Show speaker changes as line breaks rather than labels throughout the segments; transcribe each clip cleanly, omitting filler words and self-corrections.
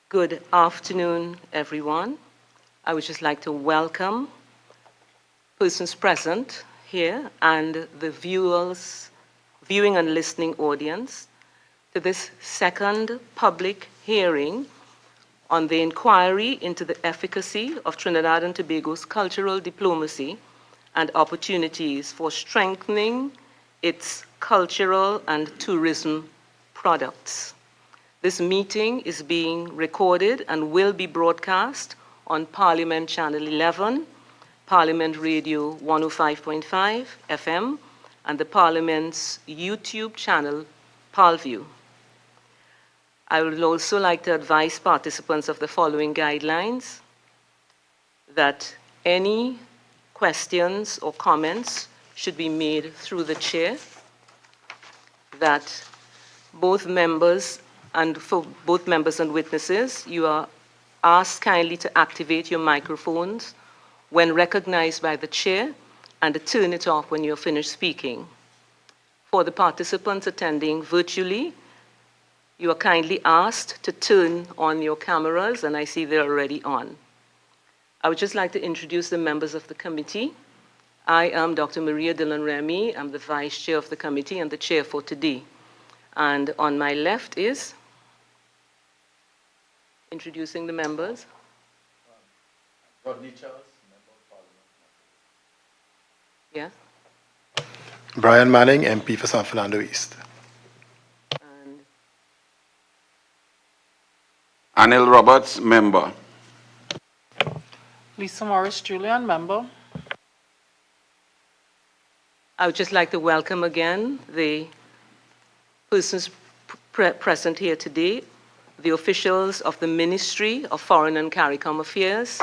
Good afternoon, everyone. I would just like to welcome persons present here and the viewing and listening audience to this second public hearing on the inquiry into the efficacy of Trinidad and Tobago's cultural diplomacy and opportunities for strengthening its cultural and tourism products. This meeting is being recorded and will be broadcast on Parliament Channel 11, Parliament Radio 105.5 FM, and the Parliament's YouTube channel, ParlView. I would also like to advise participants of the following guidelines: that any questions or comments should be made through the chair, that for both members and witnesses, you are asked kindly to activate your microphones when recognized by the chair and to turn it off when you're finished speaking. For the participants attending virtually, you are kindly asked to turn on your cameras, and I see they're already on. I would just like to introduce the members of the committee. I am Dr. Maria Dillon Remy. I'm the vice chair of the committee and the chair for today. And on my left is introducing the members.
Rodney Charles, Member of Parliament.
Yeah.
Brian Manning, MP for San Fernando East.
And
Anil Roberts, Member.
Lisa Morris Julian, Member.
I would just like to welcome again the persons present here today, the officials of the Ministry of Foreign and CARICOM Affairs,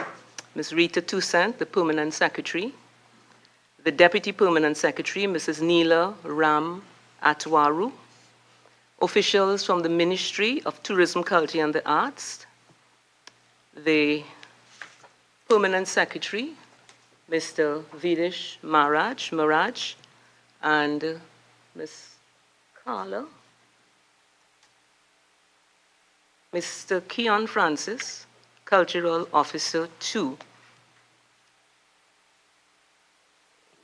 Ms. Rita Toussaint, the Permanent Secretary, the Deputy Permanent Secretary, Mrs. Neela Ram Atwaru, officials from the Ministry of Tourism, Culture and the Arts, the Permanent Secretary, Mr. Vidish Maraj, and Ms. Carla, Mr. Keon Francis, Cultural Officer 2.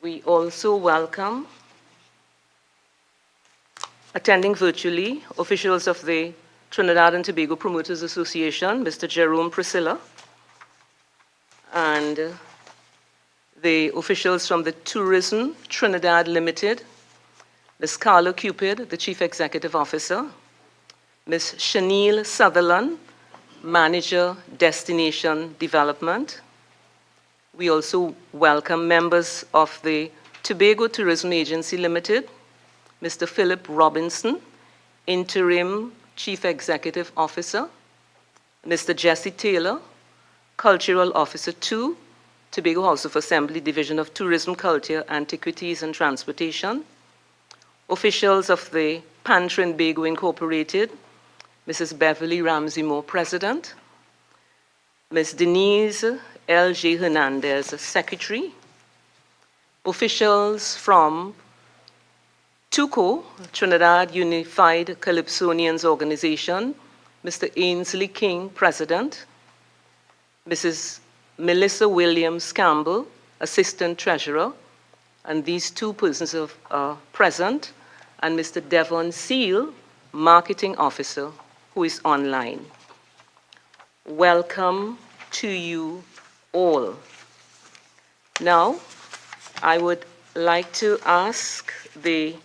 We also welcome, attending virtually, officials of the Trinidad and Tobago Promoters Association, Mr. Jerome Priscilla, and the officials from the Tourism Trinidad Limited, Ms. Carla Cupid, the Chief Executive Officer, Ms. Shaniel Sutherland, Manager, Destination Development. We also welcome members of the Tobago Tourism Agency Limited, Mr. Philip Robinson, Interim Chief Executive Officer, Mr. Jesse Taylor, Cultural Officer 2, Tobago House of Assembly, Division of Tourism, Culture, Antiquities and Transportation, officials of the Pantron Bago Incorporated, Mrs. Beverly Ramsey Moore, President, Ms. Denise L.J. Hernandez, Secretary, officials from TUCO, Trinidad Unified Calypsonians Organization, Mr. Ainsley King, President, Mrs. Melissa Williams Campbell, Assistant Treasurer, and these two persons are present, and Mr. Devon Seal, Marketing Officer, who is online. Welcome to you all. Now, I would like to ask the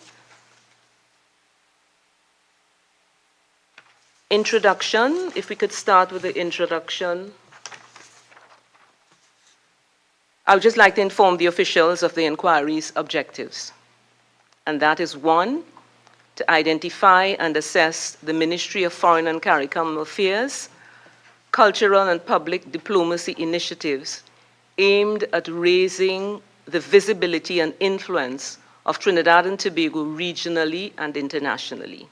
introduction, if we could start with the introduction. I would just like to inform the officials of the inquiry's objectives. And that is, 1, to identify and assess the Ministry of Foreign and CARICOM Affairs, cultural and public diplomacy initiatives aimed at raising the visibility and influence of Trinidad and Tobago regionally and internationally.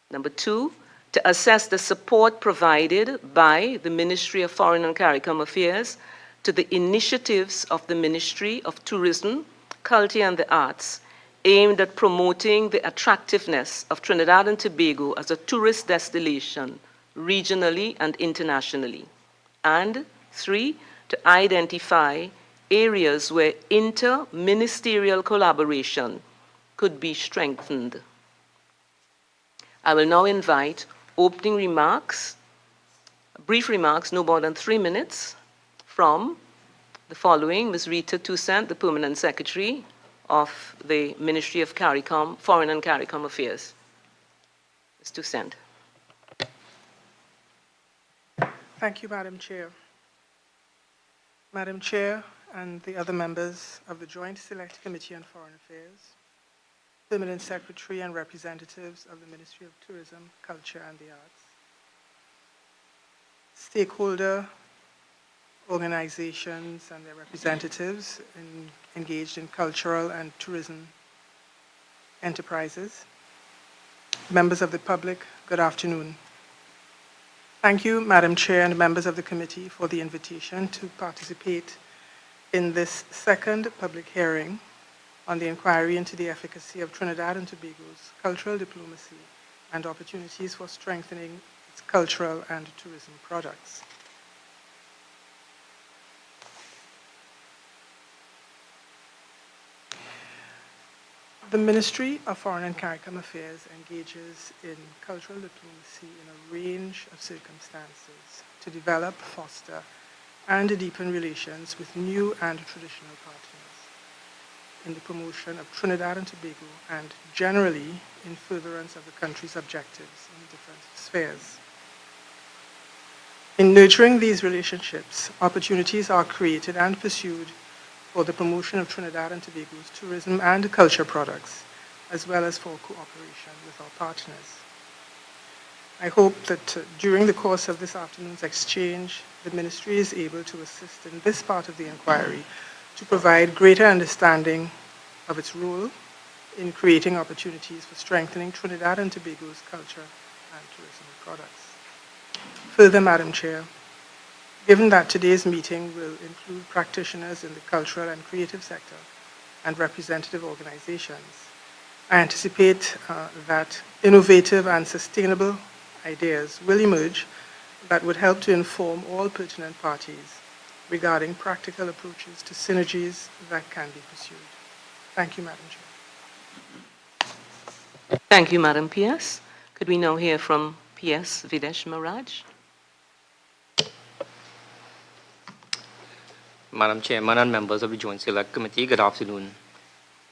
Number 2, to assess the support provided by the Ministry of Foreign and CARICOM Affairs to the initiatives of the Ministry of Tourism, Culture and the Arts aimed at promoting the attractiveness of Trinidad and Tobago as a tourist destination regionally and internationally. And 3, to identify areas where inter-ministerial collaboration could be strengthened. I will now invite opening remarks, brief remarks, no more than 3 minutes, from the following: Ms. Rita Toussaint, the Permanent Secretary of the Ministry of CARICOM, Foreign and CARICOM Affairs. Ms. Toussaint.
Thank you, Madam Chair. Madam Chair and the other members of the Joint Select Committee on Foreign Affairs, Permanent Secretary and representatives of the Ministry of Tourism, Culture and the Arts, stakeholder organizations and their representatives engaged in cultural and tourism enterprises, members of the public, good afternoon. Thank you, Madam Chair and members of the committee, for the invitation to participate in this second public hearing on the inquiry into the efficacy of Trinidad and Tobago's cultural diplomacy and opportunities for strengthening its cultural and tourism products. The Ministry of Foreign and CARICOM Affairs engages in cultural diplomacy in a range of circumstances to develop, foster, and deepen relations with new and traditional partners in the promotion of Trinidad and Tobago and generally in furtherance of the country's objectives in different spheres. In nurturing these relationships, opportunities are created and pursued for the promotion of Trinidad and Tobago's tourism and culture products, as well as for cooperation with our partners. I hope that during the course of this afternoon's exchange, the Ministry is able to assist in this part of the inquiry to provide greater understanding of its role in creating opportunities for strengthening Trinidad and Tobago's culture and tourism products. Further, Madam Chair, given that today's meeting will include practitioners in the cultural and creative sector and representative organizations, I anticipate that innovative and sustainable ideas will emerge that would help to inform all pertinent parties regarding practical approaches to synergies that can be pursued. Thank you, Madam Chair.
Thank you, Madam PS. Could we now hear from PS Videsh Maraj?
Madam Chairman and members of the Joint Select Committee, good afternoon.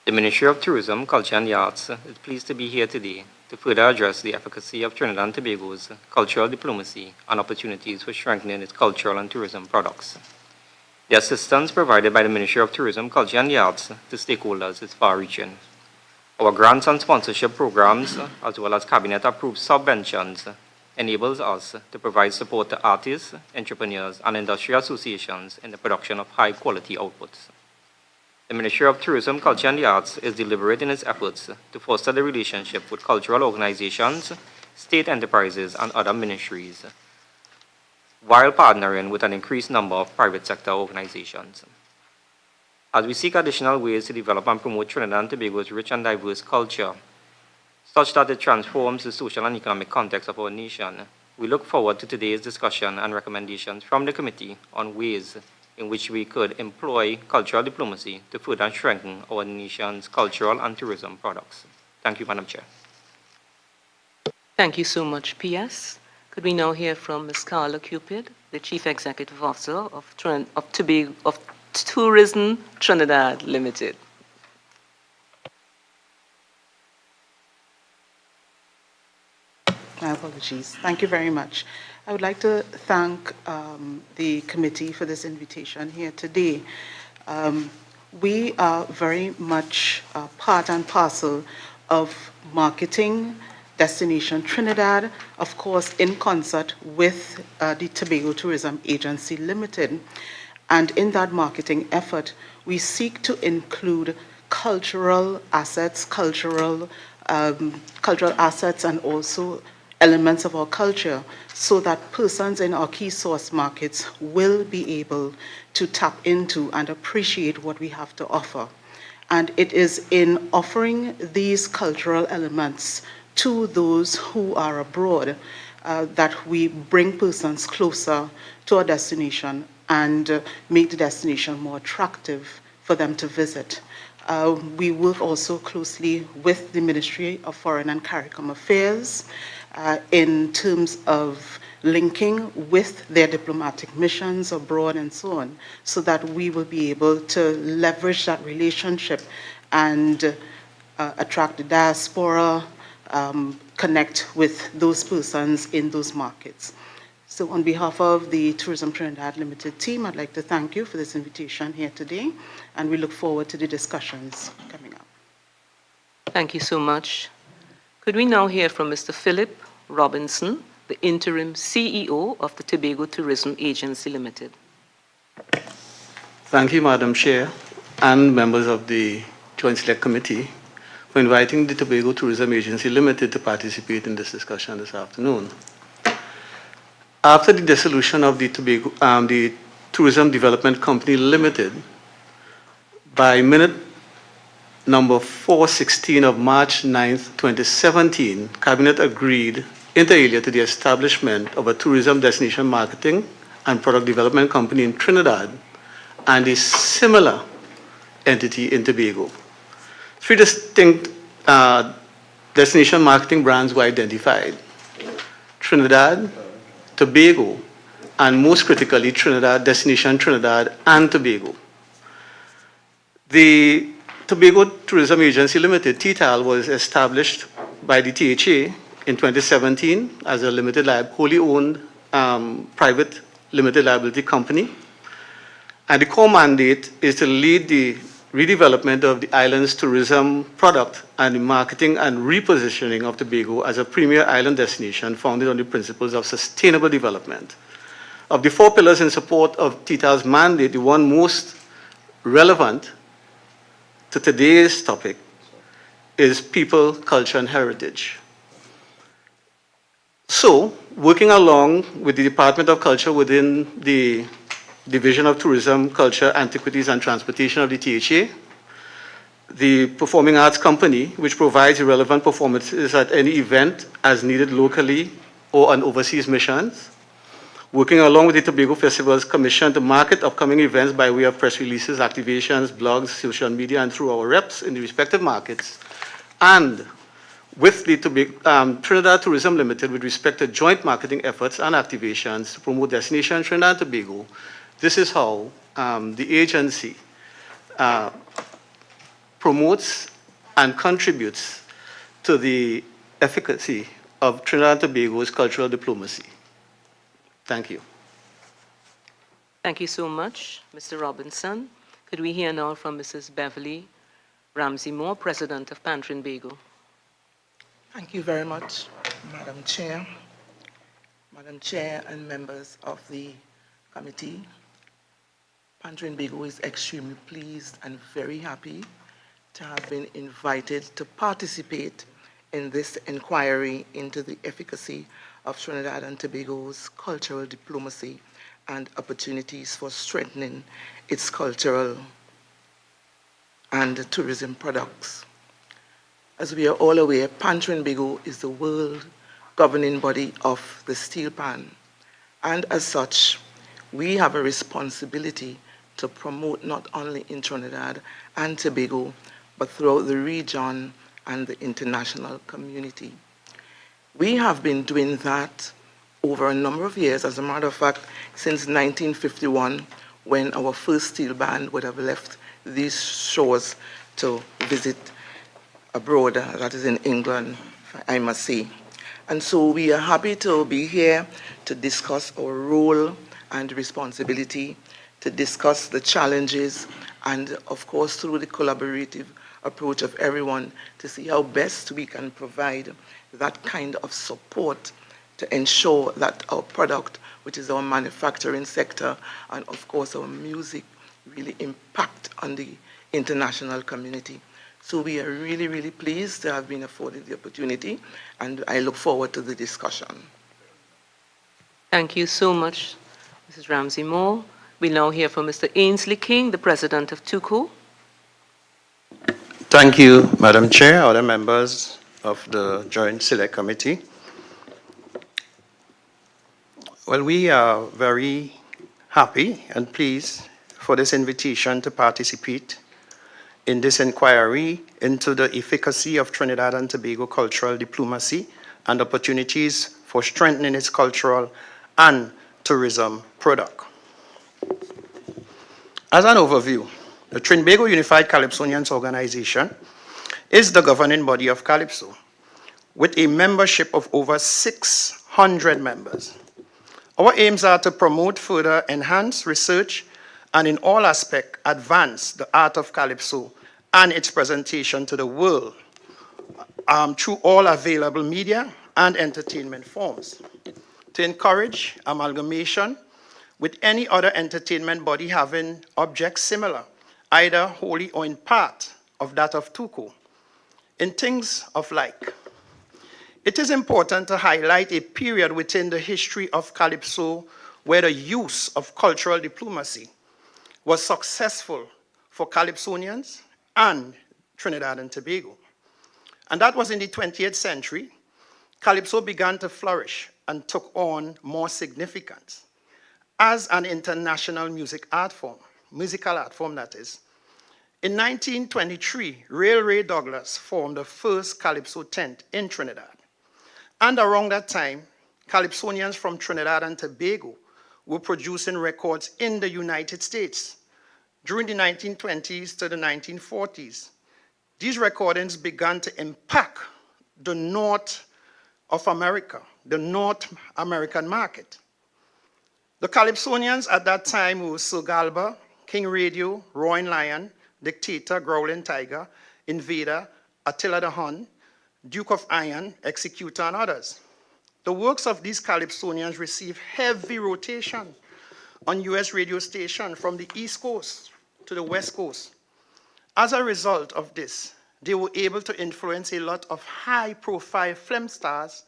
The Ministry of Tourism, Culture and the Arts is pleased to be here today to further address the efficacy of Trinidad and Tobago's cultural diplomacy and opportunities for strengthening its cultural and tourism products. The assistance provided by the Ministry of Tourism, Culture and the Arts to stakeholders is far-reaching. Our grants and sponsorship programs, as well as cabinet-approved subventions, enables us to provide support to artists, entrepreneurs, and industry associations in the production of high-quality outputs. The Ministry of Tourism, Culture and the Arts is deliberate in its efforts to foster the relationship with cultural organizations, state enterprises, and other ministries, while partnering with an increased number of private sector organizations. As we seek additional ways to develop and promote Trinidad and Tobago's rich and diverse culture, such that it transforms the social and economic context of our nation, we look forward to today's discussion and recommendations from the committee on ways in which we could employ cultural diplomacy to further strengthen our nation's cultural and tourism products. Thank you, Madam Chair.
Thank you so much, PS. Could we now hear from Ms. Carla Cupid, the Chief Executive Officer of Tourism Trinidad Limited?
My apologies. Thank you very much. I would like to thank the committee for this invitation here today. We are very much part and parcel of marketing Destination Trinidad, of course, in concert with the Tobago Tourism Agency Limited. And in that marketing effort, we seek to include cultural assets, cultural assets, and also elements of our culture, so that persons in our key source markets will be able to tap into and appreciate what we have to offer. And it is in offering these cultural elements to those who are abroad that we bring persons closer to our destination and make the destination more attractive for them to visit. We work also closely with the Ministry of Foreign and CARICOM Affairs in terms of linking with their diplomatic missions abroad and so on, so that we will be able to leverage that relationship and attract the diaspora, connect with those persons in those markets. So on behalf of the Tourism Trinidad Limited team, I'd like to thank you for this invitation here today, and we look forward to the discussions coming up.
Thank you so much. Could we now hear from Mr. Philip Robinson, the interim CEO of the Tobago Tourism Agency Limited?
Thank you, Madam Chair, and members of the Joint Select Committee for inviting the Tobago Tourism Agency Limited to participate in this discussion this afternoon. After the dissolution of the Tourism Development Company Limited, by minute number 416 of March 9th, 2017, Cabinet agreed inter alia to the establishment of a tourism destination marketing and product development company in Trinidad and a similar entity in Tobago. Three distinct destination marketing brands were identified: Trinidad, Tobago, and most critically, Destination Trinidad and Tobago. The Tobago Tourism Agency Limited, TTAL, was established by the THA in 2017 as a wholly owned private limited liability company. And the core mandate is to lead the redevelopment of the island's tourism product and the marketing and repositioning of Tobago as a premier island destination founded on the principles of sustainable development. Of the four pillars in support of TTAL's mandate, the one most relevant to today's topic is people, culture, and heritage. So, working along with the Department of Culture within the Division of Tourism, Culture, Antiquities, and Transportation of the THA, the Performing Arts Company, which provides relevant performances at any event as needed locally or on overseas missions, working along with the Tobago Festivals Commission to market upcoming events by way of press releases, activations, blogs, social media, and through our reps in the respective markets, and with the Trinidad Tourism Limited with respect to joint marketing efforts and activations to promote Destination Trinidad and Tobago. This is how the agency promotes and contributes to the efficacy of Trinidad and Tobago's cultural diplomacy. Thank you.
Thank you so much, Mr. Robinson. Could we hear now from Mrs. Beverly Ramsey-Moore, President of Pantron Bago?
Thank you very much, Madam Chair. Madam Chair and members of the committee, Pantron Bago is extremely pleased and very happy to have been invited to participate in this inquiry into the efficacy of Trinidad and Tobago's cultural diplomacy and opportunities for strengthening its cultural and tourism products. As we are all aware, Pantron Bago is the world governing body of the steel pan, and as such, we have a responsibility to promote not only in Trinidad and Tobago, but throughout the region and the international community. We have been doing that over a number of years. As a matter of fact, since 1951, when our first steel band would have left these shores to visit abroad, that is in England, I must say. And so we are happy to be here to discuss our role and responsibility, to discuss the challenges, and of course through the collaborative approach of everyone to see how best we can provide that kind of support to ensure that our product, which is our manufacturing sector, and of course our music, really impact on the international community. So we are really, really pleased to have been afforded the opportunity, and I look forward to the discussion.
Thank you so much, Mrs. Ramsey-Moore. We'll now hear from Mr. Ainsley King, the President of TUCO.
Thank you, Madam Chair, other members of the Joint Select Committee. Well, we are very happy and pleased for this invitation to participate in this inquiry into the efficacy of Trinidad and Tobago cultural diplomacy and opportunities for strengthening its cultural and tourism product. As an overview, the Trinbago Unified Calypsonians Organization is the governing body of Calypso, with a membership of over 600 members. Our aims are to promote, further enhance research, and in all aspects advance the art of Calypso and its presentation to the world through all available media and entertainment forms, to encourage amalgamation with any other entertainment body having objects similar, either wholly or in part of that of TUCO, in things of like. It is important to highlight a period within the history of Calypso where the use of cultural diplomacy was successful for Calypsonians and Trinidad and Tobago. And that was in the 20th century. Calypso began to flourish and took on more significance as an international musical art form that is. In 1923, Ray Douglas formed the first Calypso tent in Trinidad. And around that time, Calypsonians from Trinidad and Tobago were producing records in the United States. During the 1920s to the 1940s, these recordings began to impact the North of America, the North American market. The Calypsonians at that time were Sir Galba, King Radio, Roaring Lion, Dictator, Growling Tiger, Invader, Attila the Hun, Duke of Iron, Executor, and others. The works of these Calypsonians received heavy rotation on US radio stations from the East Coast to the West Coast. As a result of this, they were able to influence a lot of high-profile film stars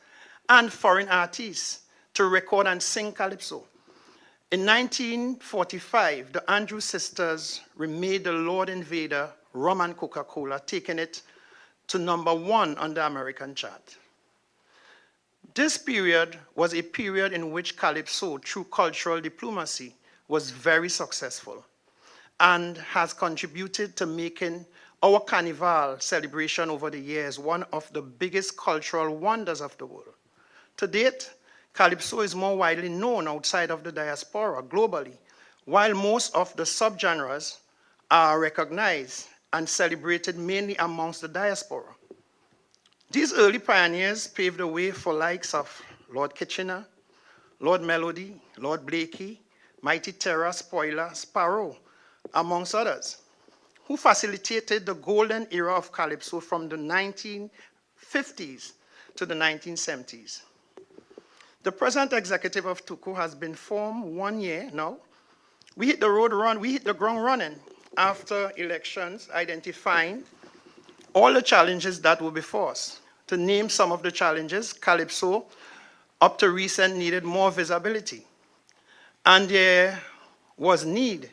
and foreign artists to record and sing Calypso. In 1945, the Andrews Sisters remade the Lord Invader Rum and Coca-Cola, taking it to #1 on the American chart. This period was a period in which Calypso, through cultural diplomacy, was very successful and has contributed to making our Carnival celebration over the years one of the biggest cultural wonders of the world. To date, Calypso is more widely known outside of the diaspora globally, while most of the subgenres are recognized and celebrated mainly amongst the diaspora. These early pioneers paved the way for likes of Lord Kitchener, Lord Melody, Lord Blakey, Mighty Terror, Spoiler, Sparrow, amongst others, who facilitated the golden era of Calypso from the 1950s to the 1970s. The present executive of TUCO has been formed 1 year now. We hit the ground running after elections, identifying all the challenges that were before us. To name some of the challenges, Calypso, up to recent, needed more visibility. And there was need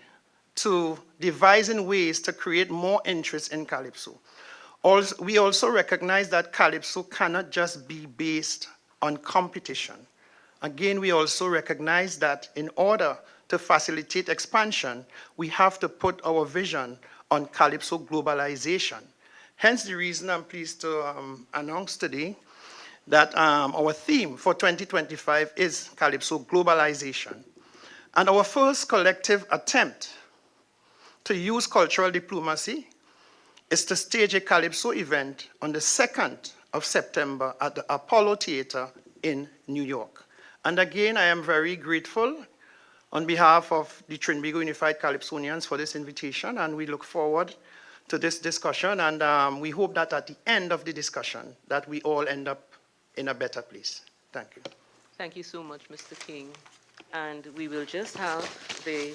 to devising ways to create more interest in Calypso. We also recognize that Calypso cannot just be based on competition. Again, we also recognize that in order to facilitate expansion, we have to put our vision on Calypso globalization. Hence the reason I'm pleased to announce today that our theme for 2025 is Calypso globalization. And our first collective attempt to use cultural diplomacy is to stage a Calypso event on the 2nd of September at the Apollo Theater in New York. And again, I am very grateful on behalf of the Trinbago Unified Calypsonians for this invitation, and we look forward to this discussion, and we hope that at the end of the discussion that we all end up in a better place. Thank you.
Thank you so much, Mr. King. And we will just have the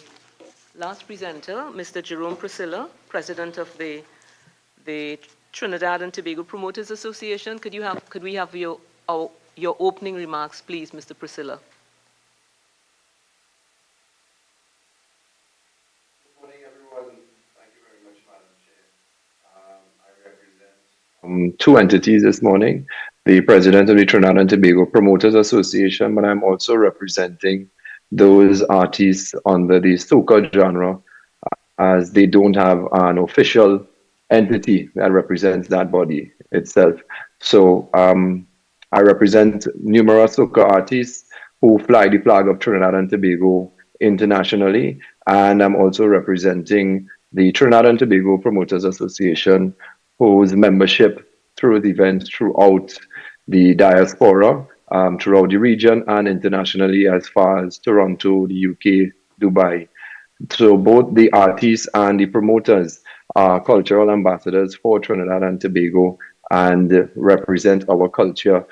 last presenter, Mr. Jerome Priscilla, President of the Trinidad and Tobago Promoters Association. Could we have your opening remarks, please, Mr. Priscilla?
Good morning, everyone. Thank you very much, Madam Chair. I represent two entities this morning. the president of the Trinidad and Tobago Promoters Association, but I'm also representing those artists under the Soca genre, as they don't have an official entity that represents that body itself. So I represent numerous soca artists who fly the flag of Trinidad and Tobago internationally, and I'm also representing the Trinidad and Tobago Promoters Association, whose membership through the events throughout the diaspora, throughout the region and internationally as far as Toronto, the UK, Dubai. So both the artists and the promoters are cultural ambassadors for Trinidad and Tobago and represent our culture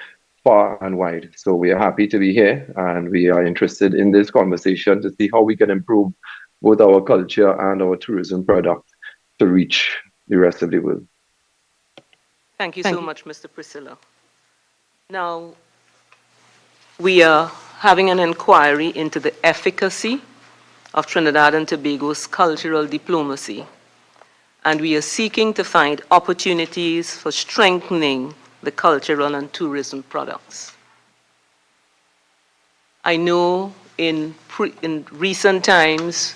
far and wide. So we are happy to be here and we are interested in this conversation to see how we can improve both our culture and our tourism product to reach the rest of the world.
Thank you so much, Mr. Priscilla. Now, we are having an inquiry into the efficacy of Trinidad and Tobago's cultural diplomacy, and we are seeking to find opportunities for strengthening the cultural and tourism products. I know in recent times,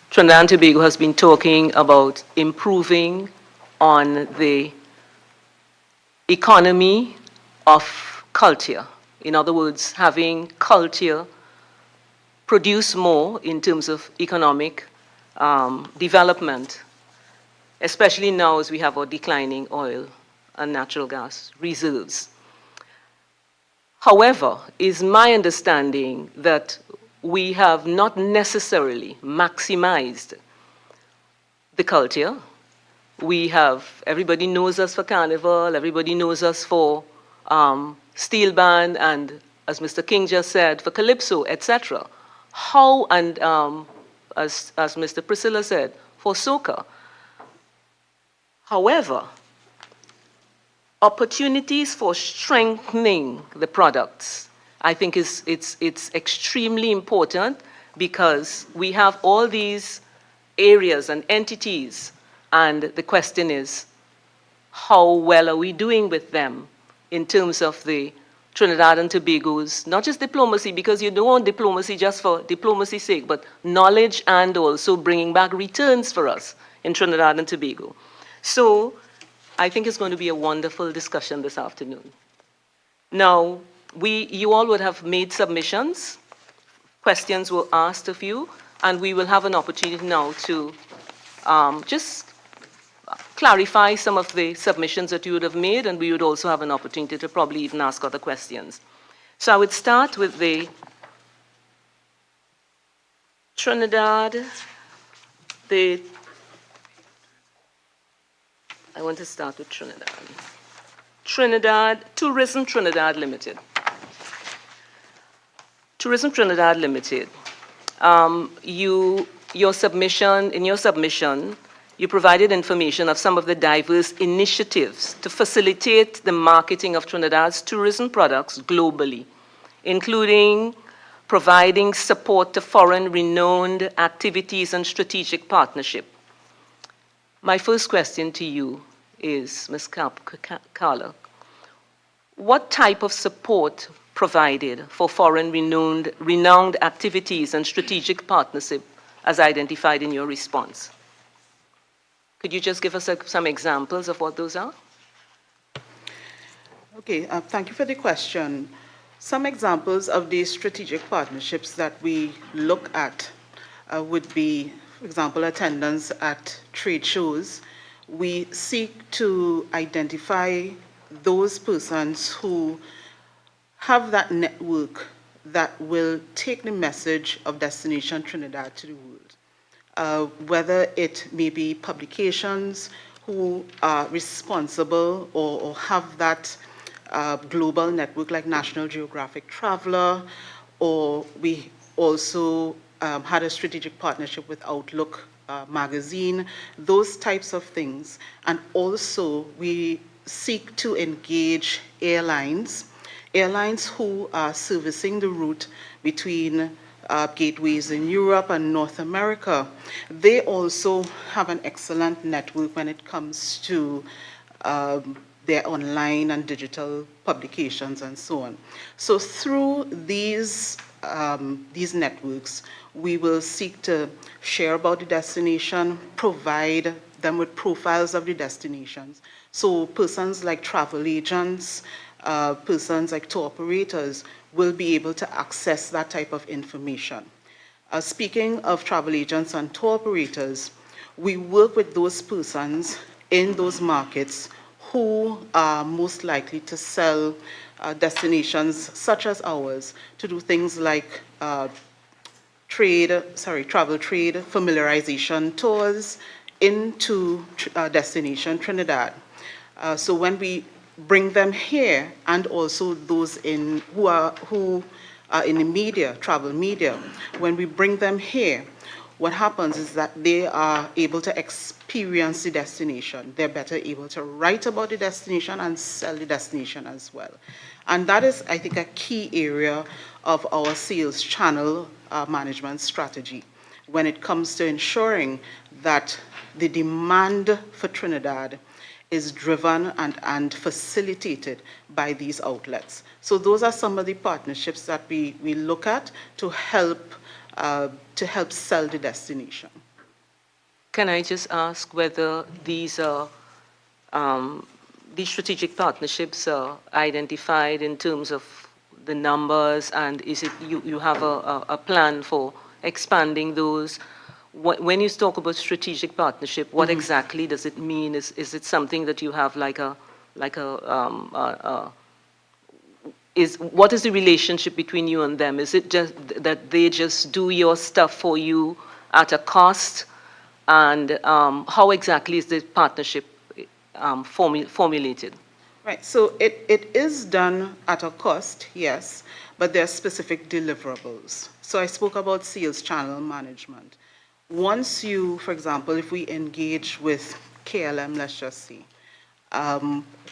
Trinidad and Tobago has been talking about improving on the economy of culture. In other words, having culture produce more in terms of economic development, especially now as we have our declining oil and natural gas reserves. However, is my understanding that we have not necessarily maximized the culture. We have, everybody knows us for Carnival, everybody knows us for Steel Band, and as Mr. King just said, for Calypso, etc. How, and as Mr. Priscilla said, for Soca. However, opportunities for strengthening the products, I think it's extremely important, because we have all these areas and entities, and the question is, how well are we doing with them in terms of the Trinidad and Tobago's, not just diplomacy, because you don't want diplomacy just for diplomacy's sake, but knowledge and also bringing back returns for us in Trinidad and Tobago. So I think it's going to be a wonderful discussion this afternoon. Now, you all would have made submissions. Questions were asked of you, and we will have an opportunity now to just clarify some of the submissions that you would have made, and we would also have an opportunity to probably even ask other questions. So I would start with the Trinidad, I want to start with Trinidad. Tourism Trinidad Limited. Tourism Trinidad Limited. In your submission, you provided information of some of the diverse initiatives to facilitate the marketing of Trinidad's tourism products globally, including providing support to foreign renowned activities and strategic partnership. My first question to you is, Ms. Carla, what type of support provided for foreign renowned activities and strategic partnership as identified in your response? Could you just give us some examples of what those are?
Okay, thank you for the question. Some examples of the strategic partnerships that we look at would be, for example, attendance at trade shows. We seek to identify those persons who have that network that will take the message of Destination Trinidad to the world. Whether it may be publications who are responsible or have that global network like National Geographic Traveler, or we also had a strategic partnership with Outlook magazine, those types of things. And also we seek to engage airlines who are servicing the route between gateways in Europe and North America. They also have an excellent network when it comes to their online and digital publications and so on. So through these networks, we will seek to share about the destination, provide them with profiles of the destinations. So persons like travel agents, persons like tour operators will be able to access that type of information. Speaking of travel agents and tour operators, we work with those persons in those markets who are most likely to sell destinations such as ours, to do things like travel trade, familiarization tours into destination Trinidad. So when we bring them here, and also those who are in the media, travel media, when we bring them here, what happens is that they are able to experience the destination. They're better able to write about the destination and sell the destination as well. And that is, I think, a key area of our sales channel management strategy when it comes to ensuring that the demand for Trinidad is driven and facilitated by these outlets. So those are some of the partnerships that we look at to help sell the destination.
Can I just ask whether these strategic partnerships are identified in terms of the numbers, and is it you have a plan for expanding those? When you talk about strategic partnership, what exactly does it mean? Is it something that you have what is the relationship between you and them? Is it just that they just do your stuff for you at a cost? And how exactly is the partnership formulated?
Right, so it is done at a cost, yes, but there are specific deliverables. So I spoke about sales channel management. Once you, for example, if we engage with KLM, let's just say,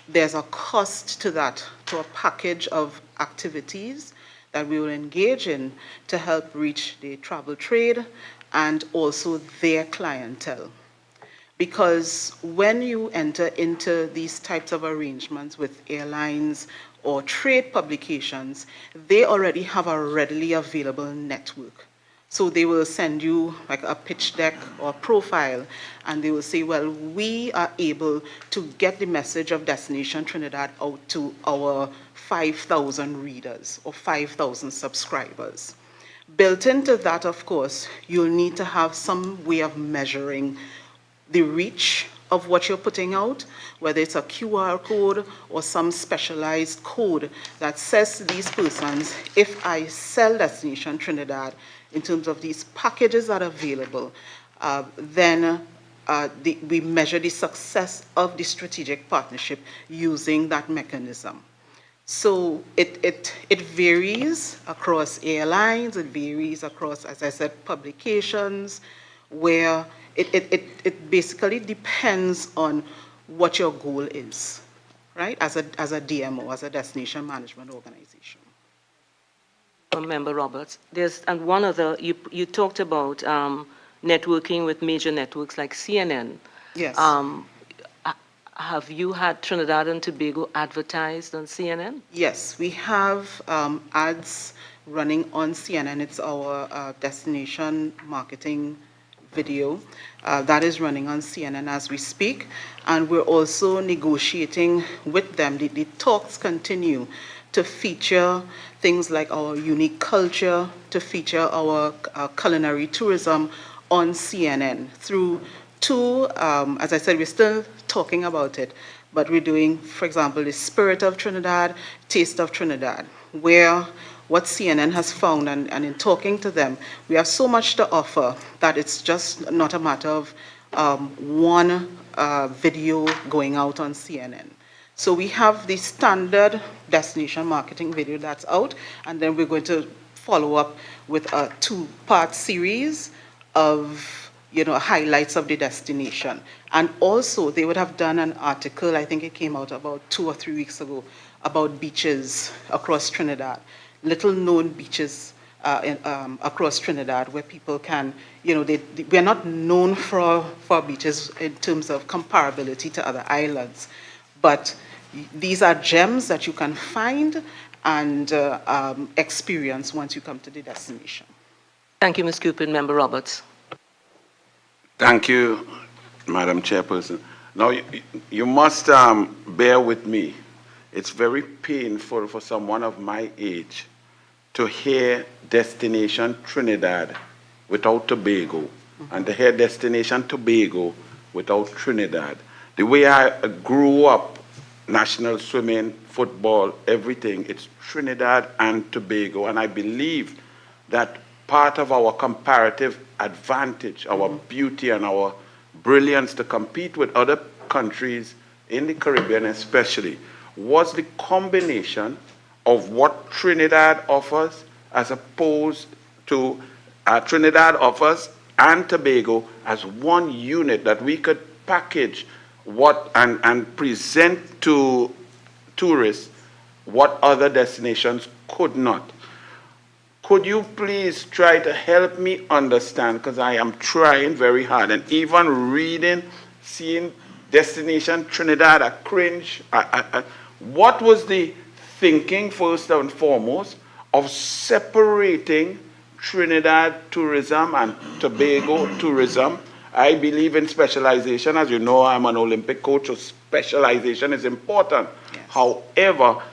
there's a cost to that, to a package of activities that we will engage in to help reach the travel trade and also their clientele. Because when you enter into these types of arrangements with airlines or trade publications, they already have a readily available network. So they will send you like a pitch deck or profile, and they will say, well, we are able to get the message of Destination Trinidad out to our 5,000 readers or 5,000 subscribers. Built into that, of course, you'll need to have some way of measuring the reach of what you're putting out, whether it's a QR code or some specialized code that says to these persons, if I sell Destination Trinidad in terms of these packages that are available, then we measure the success of the strategic partnership using that mechanism. So it varies across airlines, it varies across, as I said, publications, where it basically depends on what your goal is, right, as a DMO, as a destination management organization.
Member Roberts, and one other, you talked about networking with major networks like CNN.
Yes.
Have you had Trinidad and Tobago advertised on CNN?
Yes, we have ads running on CNN. It's our destination marketing video that is running on CNN as we speak. And we're also negotiating with them. The talks continue to feature things like our unique culture, to feature our culinary tourism on CNN through two, as I said, we're still talking about it, but we're doing, for example, the Spirit of Trinidad, Taste of Trinidad, where what CNN has found, and in talking to them, we have so much to offer that it's just not a matter of one video going out on CNN. So we have the standard destination marketing video that's out, and then we're going to follow up with a two-part series of highlights of the destination. And also, they would have done an article, I think it came out about 2 or 3 weeks ago, about beaches across Trinidad, little-known beaches across Trinidad where people can, we're not known for beaches in terms of comparability to other islands, but these are gems that you can find and experience once you come to the destination.
Thank you, Ms. Cupid. Member Roberts.
Thank you, Madam Chairperson. Now, you must bear with me. It's very painful for someone of my age to hear Destination Trinidad without Tobago, and to hear Destination Tobago without Trinidad. The way I grew up, national swimming, football, everything, it's Trinidad and Tobago, and I believe that part of our comparative advantage, our beauty and our brilliance to compete with other countries in the Caribbean especially, was the combination of what Trinidad offers as opposed to Trinidad offers and Tobago as one unit that we could package what and present to tourists what other destinations could not. Could you please try to help me understand, because I am trying very hard, and even reading, seeing Destination Trinidad, I cringe. What was the thinking, first and foremost, of separating Trinidad tourism and Tobago tourism? I believe in specialization. As you know, I'm an Olympic coach, so specialization is important. Yes. However,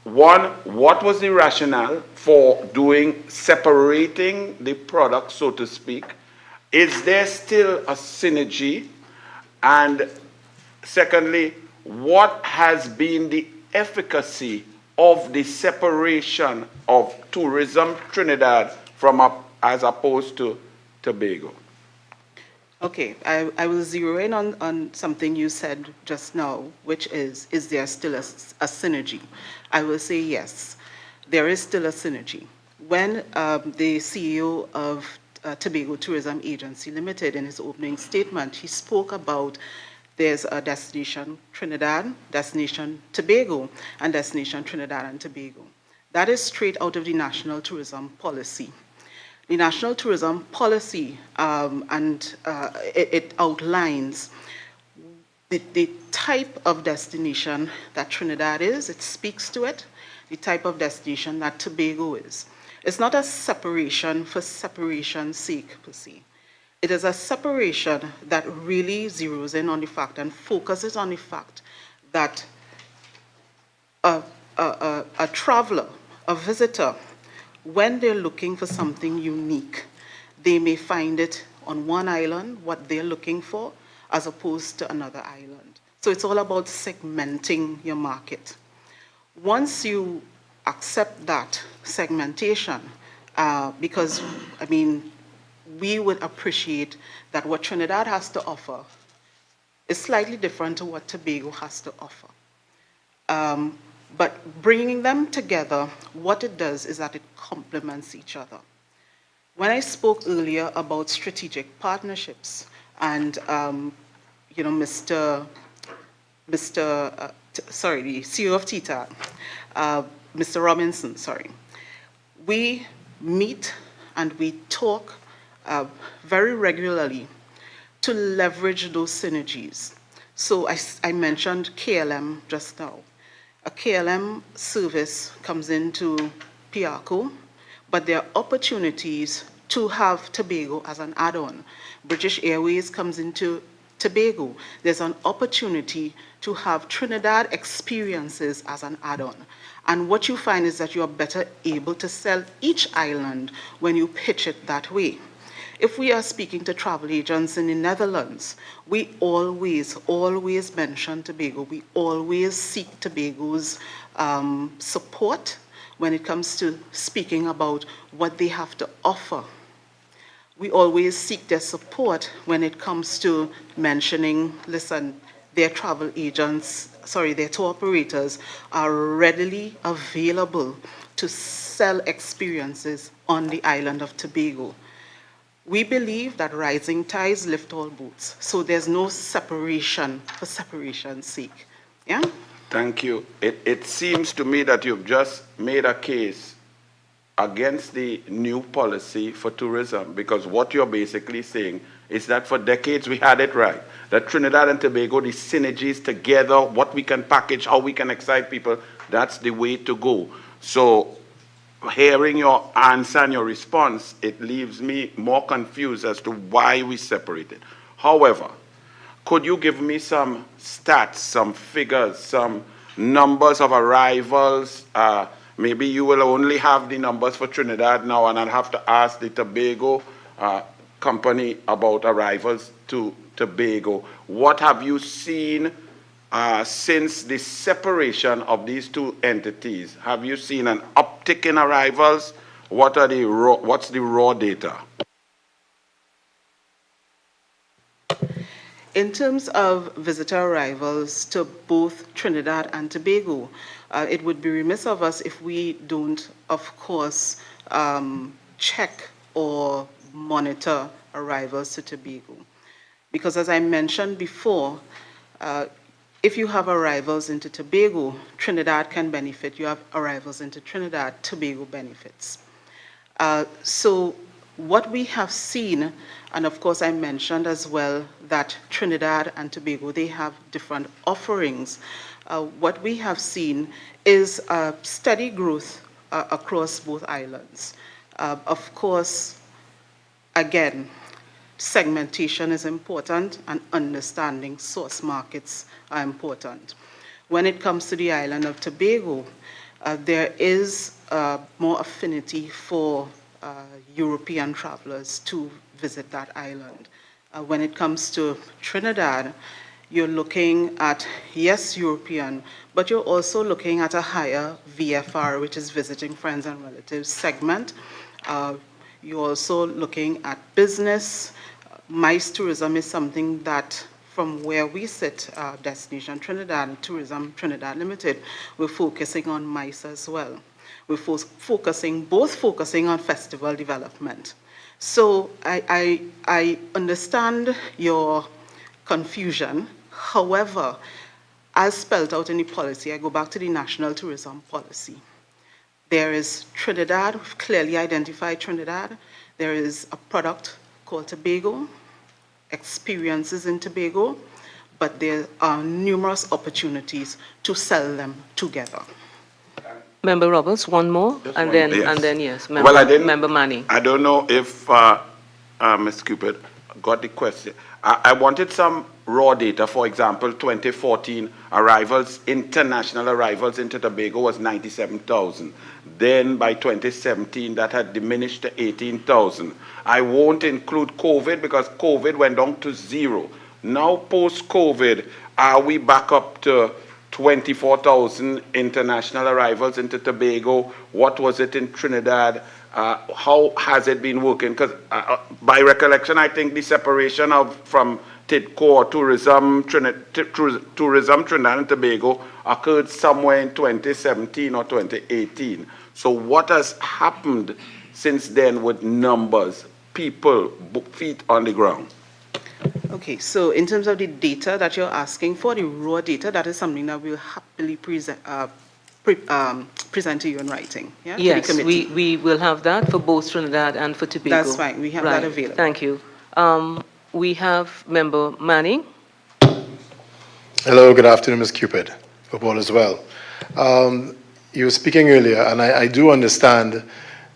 one, what was the rationale for separating the product, so to speak? Is there still a synergy? And secondly, what has been the efficacy of the separation of tourism Trinidad as opposed to Tobago?
Okay, I will zero in on something you said just now, which is there still a synergy? I will say yes, there is still a synergy. When the CEO of Tobago Tourism Agency Limited, in his opening statement, he spoke about there's a Destination Trinidad, Destination Tobago, and Destination Trinidad and Tobago. That is straight out of the National Tourism Policy. The National Tourism Policy, it outlines the type of destination that Trinidad is, it speaks to it, the type of destination that Tobago is. It's not a separation for separation's sake, per se. It is a separation that really zeroes in on the fact and focuses on the fact that a traveler, a visitor, when they're looking for something unique, they may find it on one island, what they're looking for, as opposed to another island. So it's all about segmenting your market. Once you accept that segmentation, because, I mean, we would appreciate that what Trinidad has to offer is slightly different to what Tobago has to offer. But bringing them together, what it does is that it complements each other. When I spoke earlier about strategic partnerships, and the CEO of TITA, Mr. Robinson, we meet and we talk very regularly to leverage those synergies. So I mentioned KLM just now. A KLM service comes into Piarco, but there are opportunities to have Tobago as an add-on. British Airways comes into Tobago. There's an opportunity to have Trinidad experiences as an add-on. And what you find is that you're better able to sell each island when you pitch it that way. If we are speaking to travel agents in the Netherlands, we always mention Tobago. We always seek Tobago's support when it comes to speaking about what they have to offer. We always seek their support when it comes to mentioning, listen, their travel agents, their tour operators are readily available to sell experiences on the island of Tobago. We believe that rising tides lift all boats, so there's no separation for separation's sake. Yeah?
Thank you. It seems to me that you've just made a case against the new policy for tourism, because what you're basically saying is that for decades we had it right. That Trinidad and Tobago, the synergies together, what we can package, how we can excite people, that's the way to go. So hearing your answer and your response, it leaves me more confused as to why we separated. However, could you give me some stats, some figures, some numbers of arrivals? Maybe you will only have the numbers for Trinidad now, and I'll have to ask the Tobago company about arrivals to Tobago. What have you seen since the separation of these two entities? Have you seen an uptick in arrivals? What's the raw data?
In terms of visitor arrivals to both Trinidad and Tobago, it would be remiss of us if we don't, of course, check or monitor arrivals to Tobago. Because as I mentioned before, if you have arrivals into Tobago, Trinidad can benefit. You have arrivals into Trinidad, Tobago benefits. So what we have seen, and of course I mentioned as well that Trinidad and Tobago, they have different offerings. What we have seen is a steady growth across both islands. Of course, again, segmentation is important and understanding source markets are important. When it comes to the island of Tobago, there is more affinity for European travelers to visit that island. When it comes to Trinidad, you're looking at, yes, European, but you're also looking at a higher VFR, which is visiting friends and relatives segment. You're also looking at business. MICE tourism is something that, from where we sit, Destination Trinidad, Tourism Trinidad Limited, we're focusing on MICE as well. We're focusing on festival development. So I understand your confusion. However, as spelled out in the policy, I go back to the National Tourism Policy. There is Trinidad, we've clearly identified Trinidad. There is a product called Tobago, experiences in Tobago, but there are numerous opportunities to sell them together.
Member Roberts, one more,
Just
and
one
then,
more. Yes.
and then yes, Member,
Well,
Member Manning.
I don't know if Ms. Cupid got the question. I wanted some raw data. For example, 2014 arrivals, international arrivals into Tobago was 97,000. Then by 2017, that had diminished to 18,000. I won't include COVID because COVID went down to zero. Now, post-COVID, are we back up to 24,000 international arrivals into Tobago? What was it in Trinidad? How has it been working? Because by recollection, I think the separation from TIDCO or Tourism Trinidad and Tobago occurred somewhere in 2017 or 2018. So what has happened since then with numbers, people, feet on the ground?
Okay, so in terms of the data that you're asking for, the raw data, that is something that we'll happily present to you in writing. Yeah?
Yes,
to the committee.
we will have that for both Trinidad and for Tobago.
That's fine, we have that available.
Thank you. We have Member Manning.
Hello, good afternoon, Ms. Cupid. Hope all is well. You were speaking earlier, and I do understand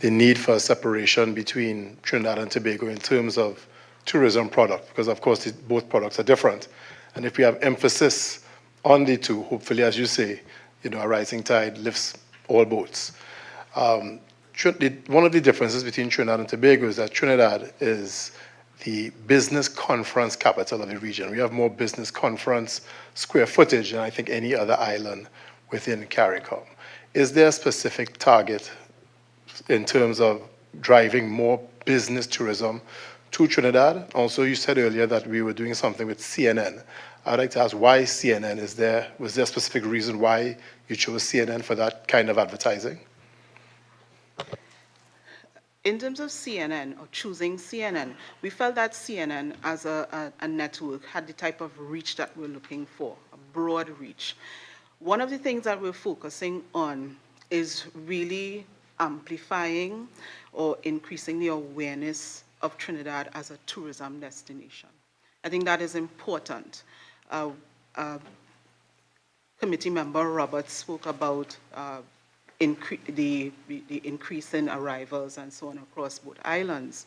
the need for a separation between Trinidad and Tobago in terms of tourism product, because of course both products are different. And if we have emphasis on the two, hopefully, as you say, a rising tide lifts all boats. One of the differences between Trinidad and Tobago is that Trinidad is the business conference capital of the region. We have more business conference square footage than I think any other island within CARICOM. Is there a specific target in terms of driving more business tourism to Trinidad? Also, you said earlier that we were doing something with CNN. I'd like to ask why CNN? Was there a specific reason why you chose CNN for that kind of advertising?
In terms of CNN, or choosing CNN, we felt that CNN as a network had the type of reach that we're looking for, a broad reach. One of the things that we're focusing on is really amplifying or increasing the awareness of Trinidad as a tourism destination. I think that is important. Committee member Roberts spoke about the increase in arrivals and so on across both islands.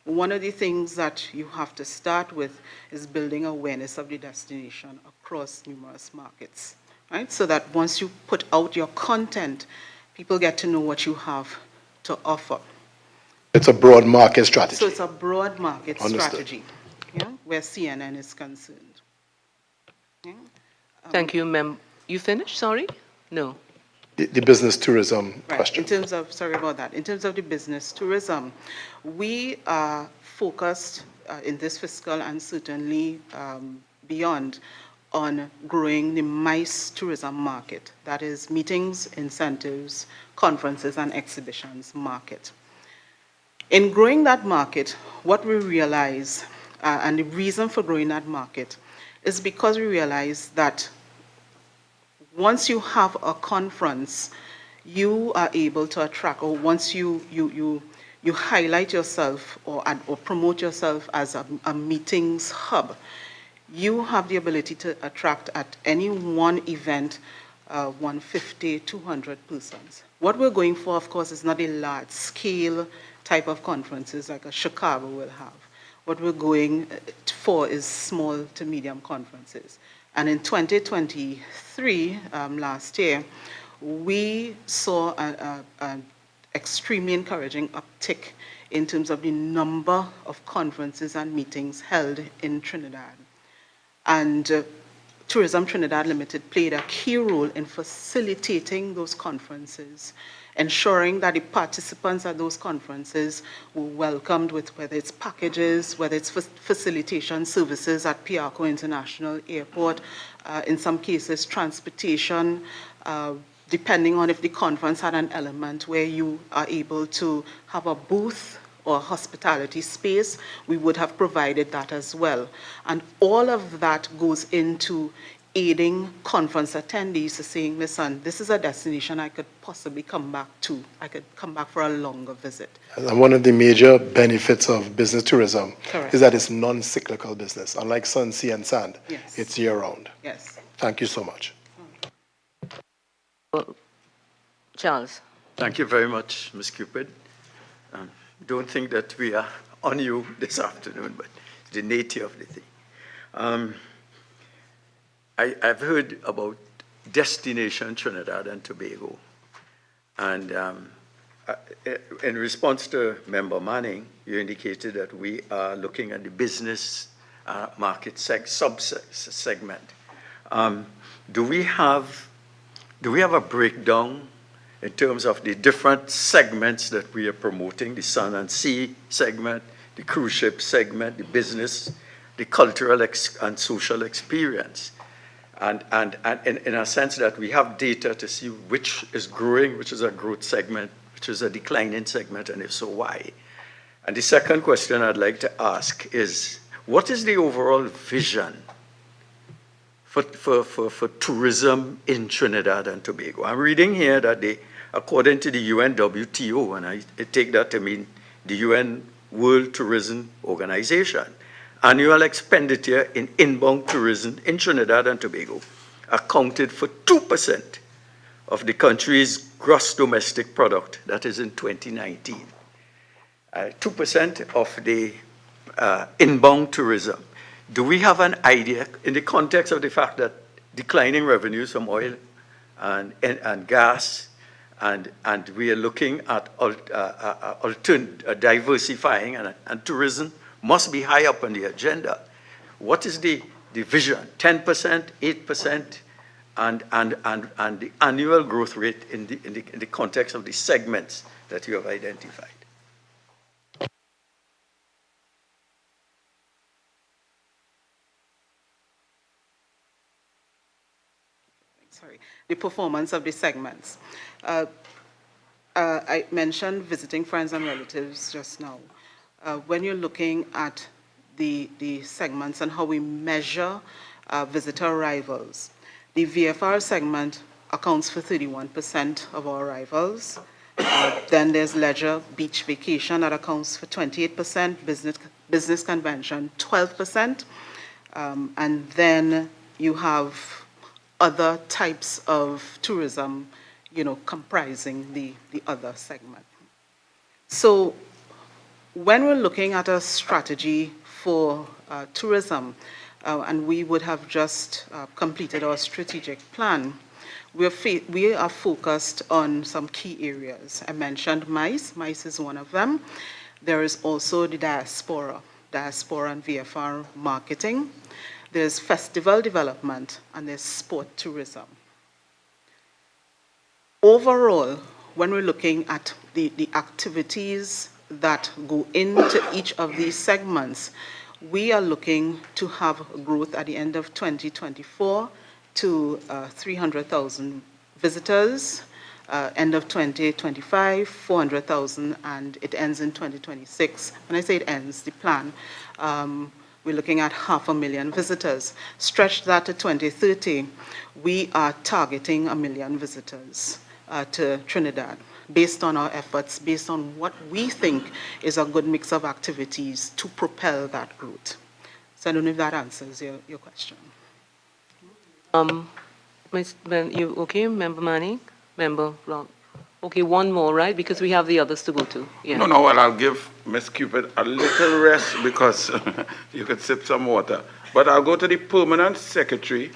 One of the things that you have to start with is building awareness of the destination across numerous markets, right? So that once you put out your content, people get to know what you have to offer.
It's a broad market strategy.
So it's a broad market
Understood.
strategy, yeah, where CNN is concerned. Yeah?
Thank you, You finished, sorry? No.
The business tourism
Right.
question.
In terms of, sorry about that, in terms of the business tourism, we are focused in this fiscal and certainly beyond on growing the MICE tourism market, that is meetings, incentives, conferences, and exhibitions market. In growing that market, what we realize, and the reason for growing that market, is because we realize that once you have a conference, you are able to attract, or once you highlight yourself or promote yourself as a meetings hub, you have the ability to attract at any one event 150, 200 persons. What we're going for, of course, is not a large scale type of conferences like a Chicago will have. What we're going for is small to medium conferences. And in 2023, last year, we saw an extremely encouraging uptick in terms of the number of conferences and meetings held in Trinidad. And Tourism Trinidad Limited played a key role in facilitating those conferences, ensuring that the participants at those conferences were welcomed with whether it's packages, whether it's facilitation services at Piarco International Airport, in some cases transportation, depending on if the conference had an element where you are able to have a booth or hospitality space, we would have provided that as well. And all of that goes into aiding conference attendees to saying, listen, this is a destination I could possibly come back to. I could come back for a longer visit.
And one of the major benefits of business tourism
Correct.
is that it's non-cyclical business. Unlike sun, sea, and sand,
Yes.
it's year-round.
Yes.
Thank you so much.
Charles.
Thank you very much, Ms. Cupid. Don't think that we are on you this afternoon, but it's the nature of the thing. I've heard about Destination Trinidad and Tobago. And in response to Member Manning, you indicated that we are looking at the business market sub-segment. Do we have a breakdown in terms of the different segments that we are promoting, the sun and sea segment, the cruise ship segment, the business, the cultural and social experience? And in a sense that we have data to see which is growing, which is a growth segment, which is a declining segment, and if so, why? And the second question I'd like to ask is, what is the overall vision for tourism in Trinidad and Tobago? I'm reading here that according to the UNWTO, and I take that to mean the UN World Tourism Organization, annual expenditure in inbound tourism in Trinidad and Tobago accounted for 2% of the country's gross domestic product, that is in 2019. 2% of the inbound tourism. Do we have an idea, in the context of the fact that declining revenues from oil and gas, and we are looking at diversifying, and tourism must be high up on the agenda. What is the vision? 10%, 8%, and the annual growth rate in the context of the segments that you have identified?
Sorry, the performance of the segments. I mentioned visiting friends and relatives just now. When you're looking at the segments and how we measure visitor arrivals, the VFR segment accounts for 31% of our arrivals. Then there's leisure beach vacation that accounts for 28%, business convention 12%, and then you have other types of tourism, comprising the other segment. So when we're looking at a strategy for tourism, and we would have just completed our strategic plan, we are focused on some key areas. I mentioned MICE. MICE is one of them. There is also the diaspora and VFR marketing. There's festival development, and there's sport tourism. Overall, when we're looking at the activities that go into each of these segments, we are looking to have growth at the end of 2024 to 300,000 visitors, end of 2025, 400,000, and it ends in 2026. When I say it ends, the plan, we're looking at 500,000 visitors. Stretch that to 2030, we are targeting 1 million visitors to Trinidad, based on our efforts, based on what we think is a good mix of activities to propel that growth. So I don't know if that answers your question.
You okay, Member Manning? Member Brown? Okay, one more, right? Because we have the others to go to. Yeah.
No, well, I'll give Ms. Cupid a little rest because you could sip some water. But I'll go to the Permanent Secretary,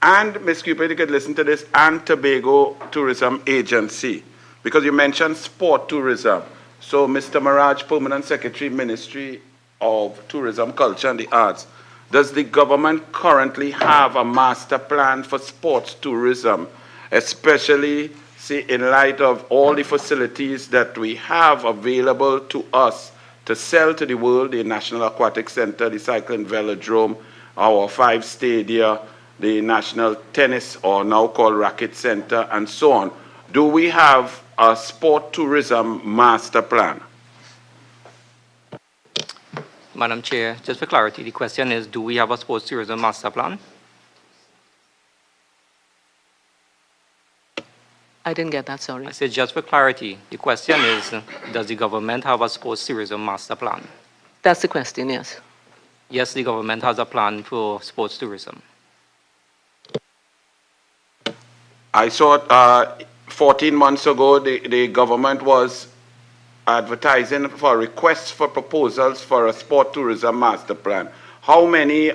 and Ms. Cupid, you could listen to this, and Tobago Tourism Agency, because you mentioned sport tourism. So, Mr. Maraj, Permanent Secretary, Ministry of Tourism, Culture and the Arts, does the government currently have a master plan for sports tourism, especially, see, in light of all the facilities that we have available to us to sell to the world, the National Aquatic Center, the Cycling Velodrome, our 5 stadia, the National Tennis, or now called Racket Center, and so on. Do we have a sport tourism master plan?
Madam Chair, just for clarity, the question is, do we have a sports tourism master plan?
I didn't get that, sorry.
I said just for clarity, the question is, does the government have a sports tourism master plan?
That's the question, yes.
Yes, the government has a plan for sports tourism.
I saw 14 months ago, the government was advertising for requests for proposals for a sport tourism master plan. How many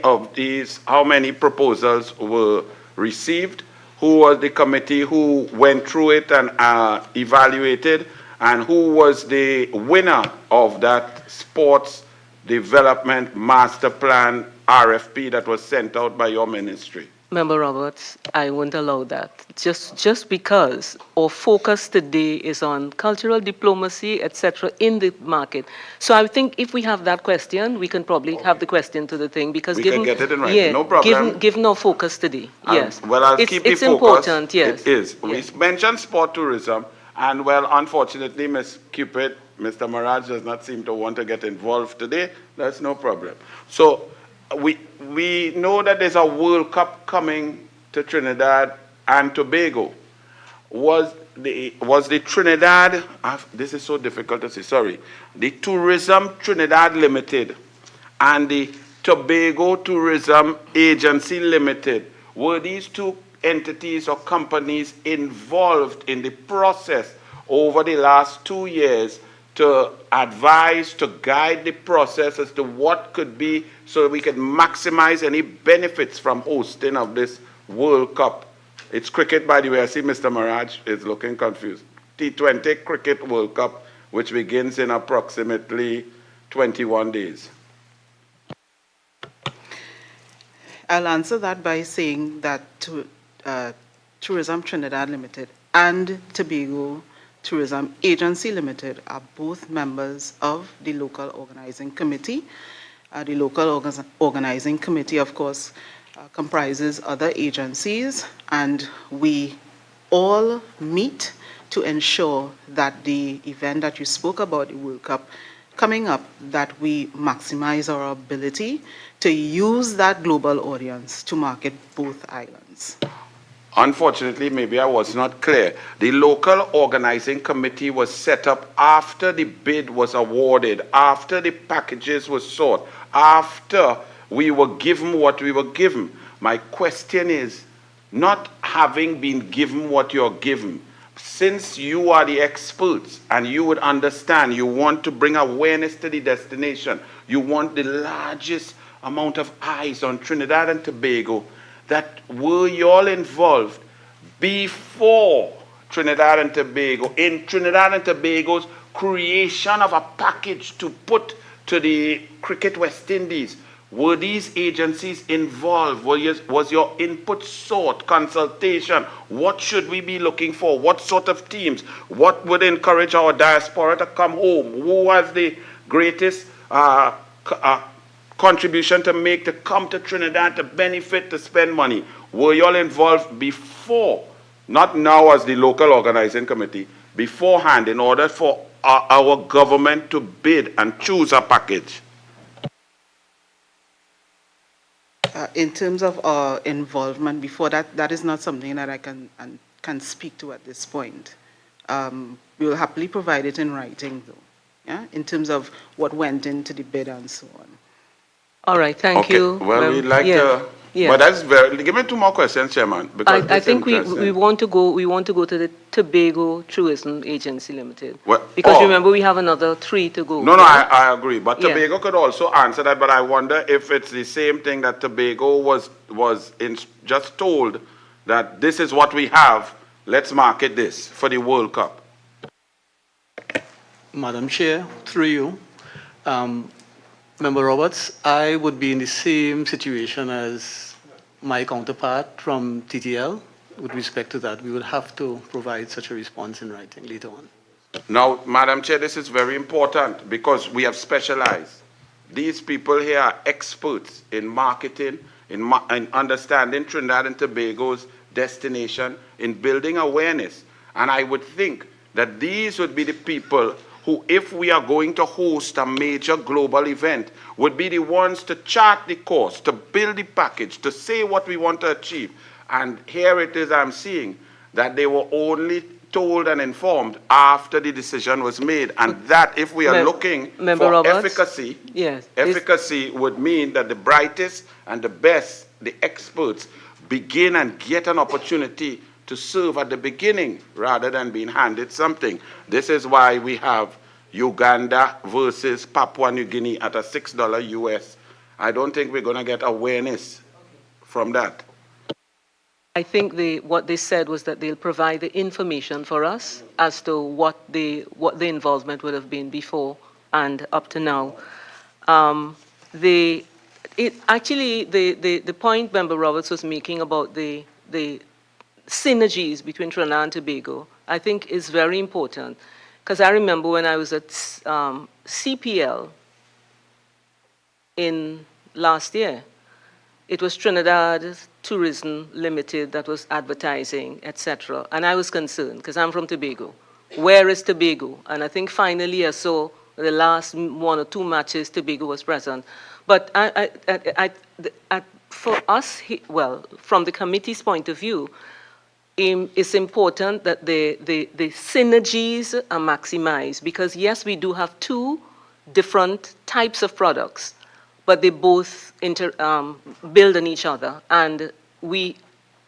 proposals were received? Who was the committee who went through it and evaluated? And who was the winner of that sports development master plan RFP that was sent out by your ministry?
Member Roberts, I won't allow that. Just because our focus today is on cultural diplomacy, etc., in the market. So I think if we have that question, we can probably have the question to the thing, because
we can get it in writing, no problem.
Given our focus today, yes.
Well, I'll keep the focus.
It's important, yes.
It is.
Yes.
We mentioned sport tourism, and well, unfortunately, Ms. Cupid, Mr. Maraj does not seem to want to get involved today. That's no problem. So we know that there's a World Cup coming to Trinidad and Tobago. Was the Trinidad, this is so difficult to say, sorry, the Tourism Trinidad Limited and the Tobago Tourism Agency Limited, were these two entities or companies involved in the process over the last 2 years to advise, to guide the process as to what could be, so that we can maximize any benefits from hosting of this World Cup? It's cricket, by the way. I see Mr. Maraj is looking confused. T20 Cricket World Cup, which begins in approximately 21 days.
I'll answer that by saying that Tourism Trinidad Limited and Tobago Tourism Agency Limited are both members of the local organizing committee. The local organizing committee, of course, comprises other agencies, and we all meet to ensure that the event that you spoke about, the World Cup, coming up, that we maximize our ability to use that global audience to market both islands.
unfortunately, maybe I was not clear. The local organizing committee was set up after the bid was awarded, after the packages were sought, after we were given what we were given. My question is, not having been given what you're given, since you are the experts and you would understand, you want to bring awareness to the destination, you want the largest amount of eyes on Trinidad and Tobago, that were you all involved before Trinidad and Tobago, in Trinidad and Tobago's creation of a package to put to the Cricket West Indies? Were these agencies involved? Was your input sought, consultation? What should we be looking for? What sort of teams? What would encourage our diaspora to come home? Who has the greatest contribution to make to come to Trinidad to benefit, to spend money? Were you all involved before, not now as the local organizing committee, beforehand in order for our government to bid and choose a package?
In terms of our involvement before that, that is not something that I can speak to at this point. We will happily provide it in writing, though, yeah, in terms of what went into the bid and so on.
All right, thank you.
Well, we'd like to.
Yeah.
But that's very. Give me 2 more questions, Chairman. Because
I think we want to go. We want to go to the Tobago Tourism Agency Limited.
What?
Because remember, we have another 3 to go.
No, I agree. But
Yeah.
Tobago could also answer that. But I wonder if it's the same thing that Tobago was just told that this is what we have. Let's market this for the World Cup.
Madam Chair, through you, Member Roberts, I would be in the same situation as my counterpart from TTL with respect to that. We would have to provide such a response in writing later on.
Now, Madam Chair, this is very important because we have specialized. These people here are experts in marketing, in understanding Trinidad and Tobago's destination, in building awareness. And I would think that these would be the people who, if we are going to host a major global event, would be the ones to chart the course, to build the package, to say what we want to achieve. And here it is, I'm seeing that they were only told and informed after the decision was made. And that, if we are looking for efficacy,
yes,
efficacy would mean that the brightest and the best, the experts, begin and get an opportunity to serve at the beginning rather than being handed something. This is why we have Uganda versus Papua New Guinea at a $6 US. I don't think we're going to get awareness from that.
I think what they said was that they'll provide the information for us as to what the involvement would have been before and up to now. The point Member Roberts was making about the synergies between Trinidad and Tobago, I think is very important. Because I remember when I was at CPL in last year, it was Trinidad Tourism Limited that was advertising, etc. And I was concerned because I'm from Tobago. Where is Tobago? And I think finally I saw the last 1 or 2 matches Tobago was present. But for us, well, from the committee's point of view, it's important that the synergies are maximized because, yes, we do have 2 different types of products, but they both build on each other. And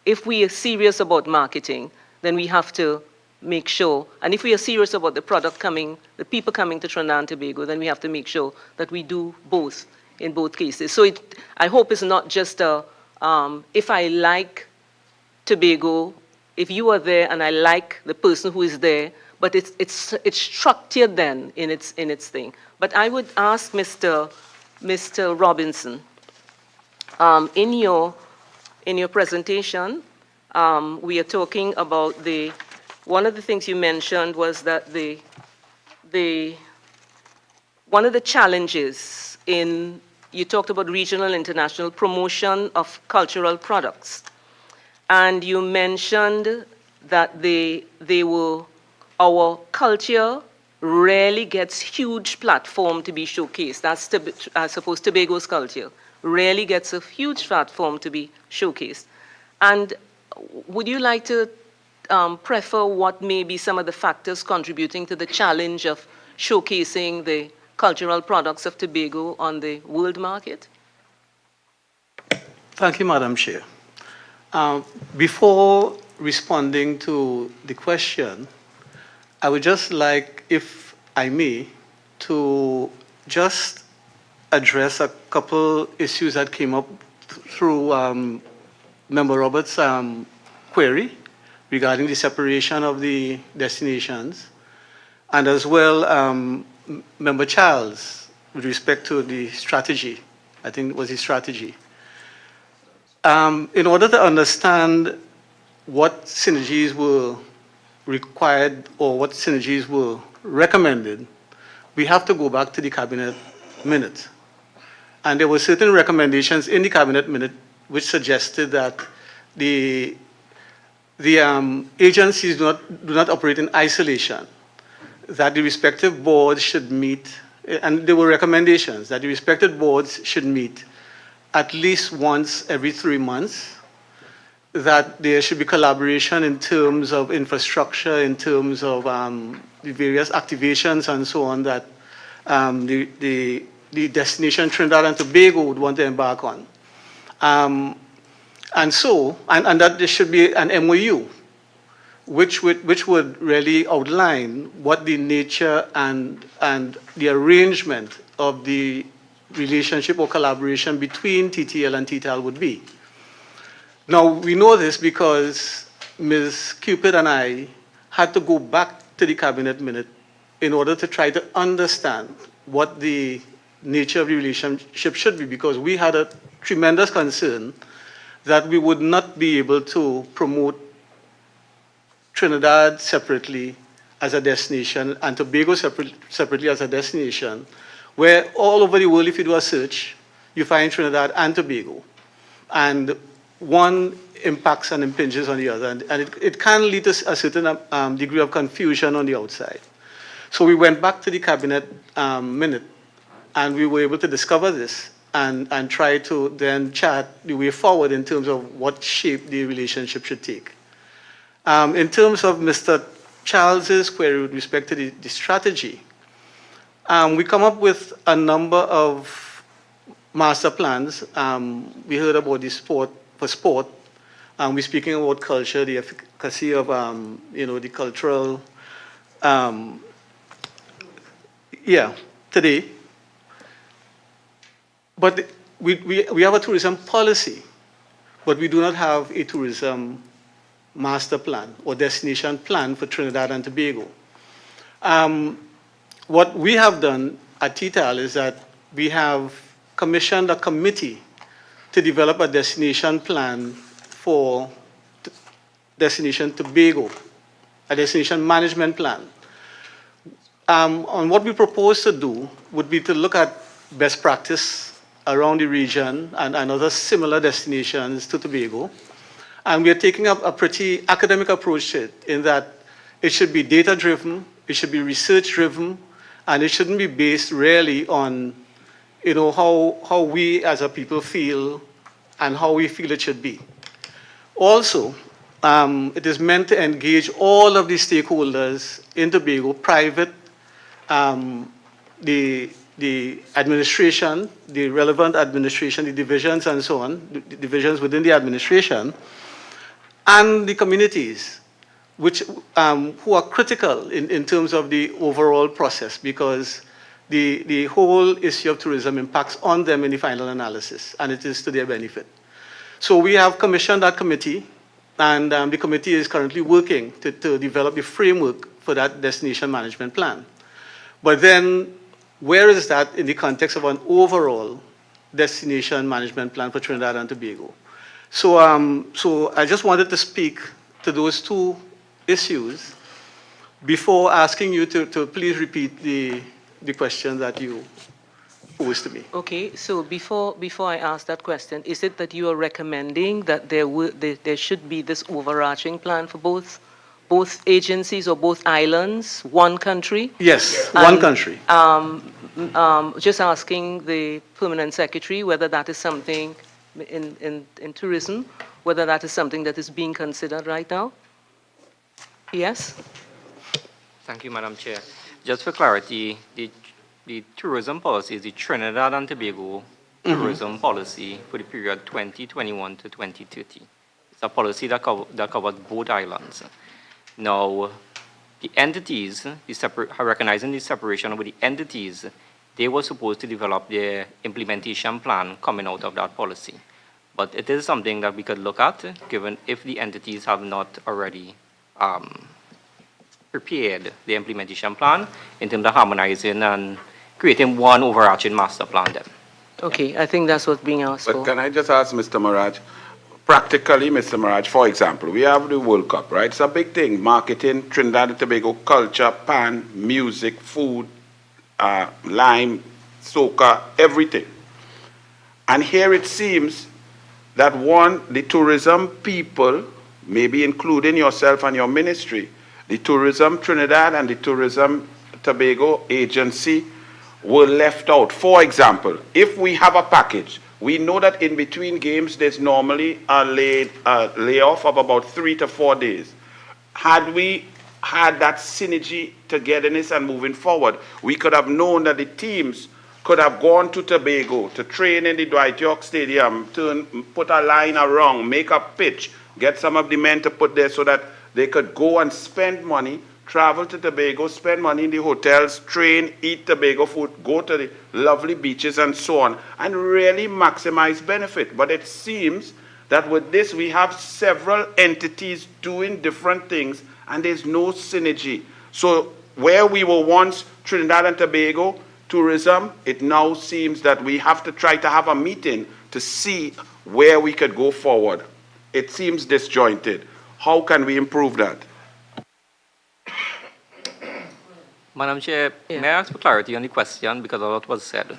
if we are serious about marketing, then we have to make sure, and if we are serious about the people coming to Trinidad and Tobago, then we have to make sure that we do both in both cases. So I hope it's not just if I like Tobago, if you are there and I like the person who is there, but it's structured then in its thing. But I would ask Mr. Robinson, in your presentation, we are talking about one of the things you mentioned was that one of the challenges you talked about regional international promotion of cultural products. And you mentioned that our culture rarely gets huge platform to be showcased. That's I suppose Tobago's culture rarely gets a huge platform to be showcased. And would you like to prefer what may be some of the factors contributing to the challenge of showcasing the cultural products of Tobago on the world market?
Thank you, Madam Chair. Before responding to the question, I would just like, if I may, to just address a couple issues that came up through Member Roberts' query regarding the separation of the destinations, and as well Member Charles with respect to the strategy. I think it was his strategy. In order to understand what synergies were required or what synergies were recommended, we have to go back to the Cabinet Minute. And there were certain recommendations in the Cabinet Minute which suggested that the agencies do not operate in isolation, that the respective boards should meet, and there were recommendations that the respective boards should meet at least once every 3 months, that there should be collaboration in terms of infrastructure, in terms of the various activations and so on that the destination Trinidad and Tobago would want to embark on. And that there should be an MOU, which would really outline what the nature and the arrangement of the relationship or collaboration between TTL and TTAL would be. Now, we know this because Ms. Cupid and I had to go back to the Cabinet Minute in order to try to understand what the nature of the relationship should be, because we had a tremendous concern that we would not be able to promote Trinidad separately as a destination and Tobago separately as a destination, where all over the world, if you do a search, you find Trinidad and Tobago. And one impacts and impinges on the other, and it can lead to a certain degree of confusion on the outside. So we went back to the Cabinet Minute, and we were able to discover this and try to then chart the way forward in terms of what shape the relationship should take. In terms of Mr. Charles's query with respect to the strategy, we come up with a number of master plans. We heard about the sport for sport. We're speaking about culture, the efficacy of the cultural today. But we have a tourism policy, but we do not have a tourism master plan or destination plan for Trinidad and Tobago. What we have done at TTAL is that we have commissioned a committee to develop a destination plan for Destination Tobago, a destination management plan. On what we propose to do would be to look at best practice around the region and other similar destinations to Tobago. And we are taking up a pretty academic approach to it, in that it should be data-driven, it should be research-driven, and it shouldn't be based really on how we as a people feel and how we feel it should be. Also, it is meant to engage all of the stakeholders in Tobago, private, the administration, the relevant administration, the divisions and so on, the divisions within the administration, and the communities, who are critical in terms of the overall process, because the whole issue of tourism impacts on them in the final analysis, and it is to their benefit. So we have commissioned that committee, and the committee is currently working to develop the framework for that destination management plan. But then, where is that in the context of an overall destination management plan for Trinidad and Tobago? So I just wanted to speak to those two issues before asking you to please repeat the question that you posed to me.
Okay, so before I ask that question, is it that you are recommending that there should be this overarching plan for both agencies or both islands, one country?
Yes, one country.
Just asking the permanent secretary whether that is something in tourism whether that is something that is being considered right now? Yes?
Thank you, Madam Chair. Just for clarity, the tourism policy is the Trinidad and Tobago tourism policy for the period 2021 to 2030. It's a policy that covers both islands. Now, the entities, recognizing the separation with the entities, they were supposed to develop their implementation plan coming out of that policy. But it is something that we could look at, given if the entities have not already prepared the implementation plan in terms of harmonizing and creating one overarching master plan then.
Okay, I think that's what's being asked
But
for.
can I just ask Mr. Maraj, practically, Mr. Maraj, for example, we have the World Cup, right? It's a big thing, marketing, Trinidad and Tobago, culture, pan, music, food, lime, soca, everything. And here it seems that the tourism people, maybe including yourself and your ministry, the Tourism Trinidad and the Tourism Tobago agency were left out. For example, if we have a package, we know that in between games there's normally a layoff of about 3 to 4 days. Had we had that synergy, togetherness, and moving forward, we could have known that the teams could have gone to Tobago to train in the Dwight York Stadium, put a line around, make a pitch, get some of the men to put there so that they could go and spend money, travel to Tobago, spend money in the hotels, train, eat Tobago food, go to the lovely beaches and so on, and really maximize benefit. But it seems that with this, we have several entities doing different things, and there's no synergy. So where we were once Trinidad and Tobago tourism, it now seems that we have to try to have a meeting to see where we could go forward. It seems disjointed. How can we improve that?
Madam Chair, may I ask for clarity on the question because a lot was said?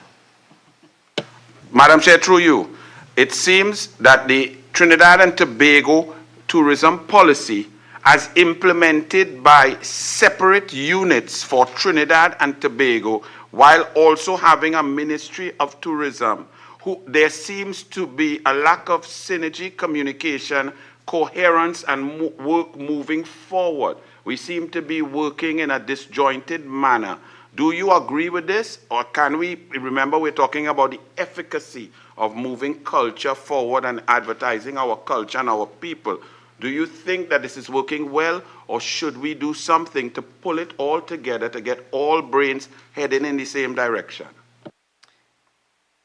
Madam Chair, through you, it seems that the Trinidad and Tobago tourism policy as implemented by separate units for Trinidad and Tobago while also having a Ministry of Tourism, there seems to be a lack of synergy, communication, coherence, and work moving forward. We seem to be working in a disjointed manner. Do you agree with this? Or can we, remember we're talking about the efficacy of moving culture forward and advertising our culture and our people. Do you think that this is working well, or should we do something to pull it all together to get all brains heading in the same direction?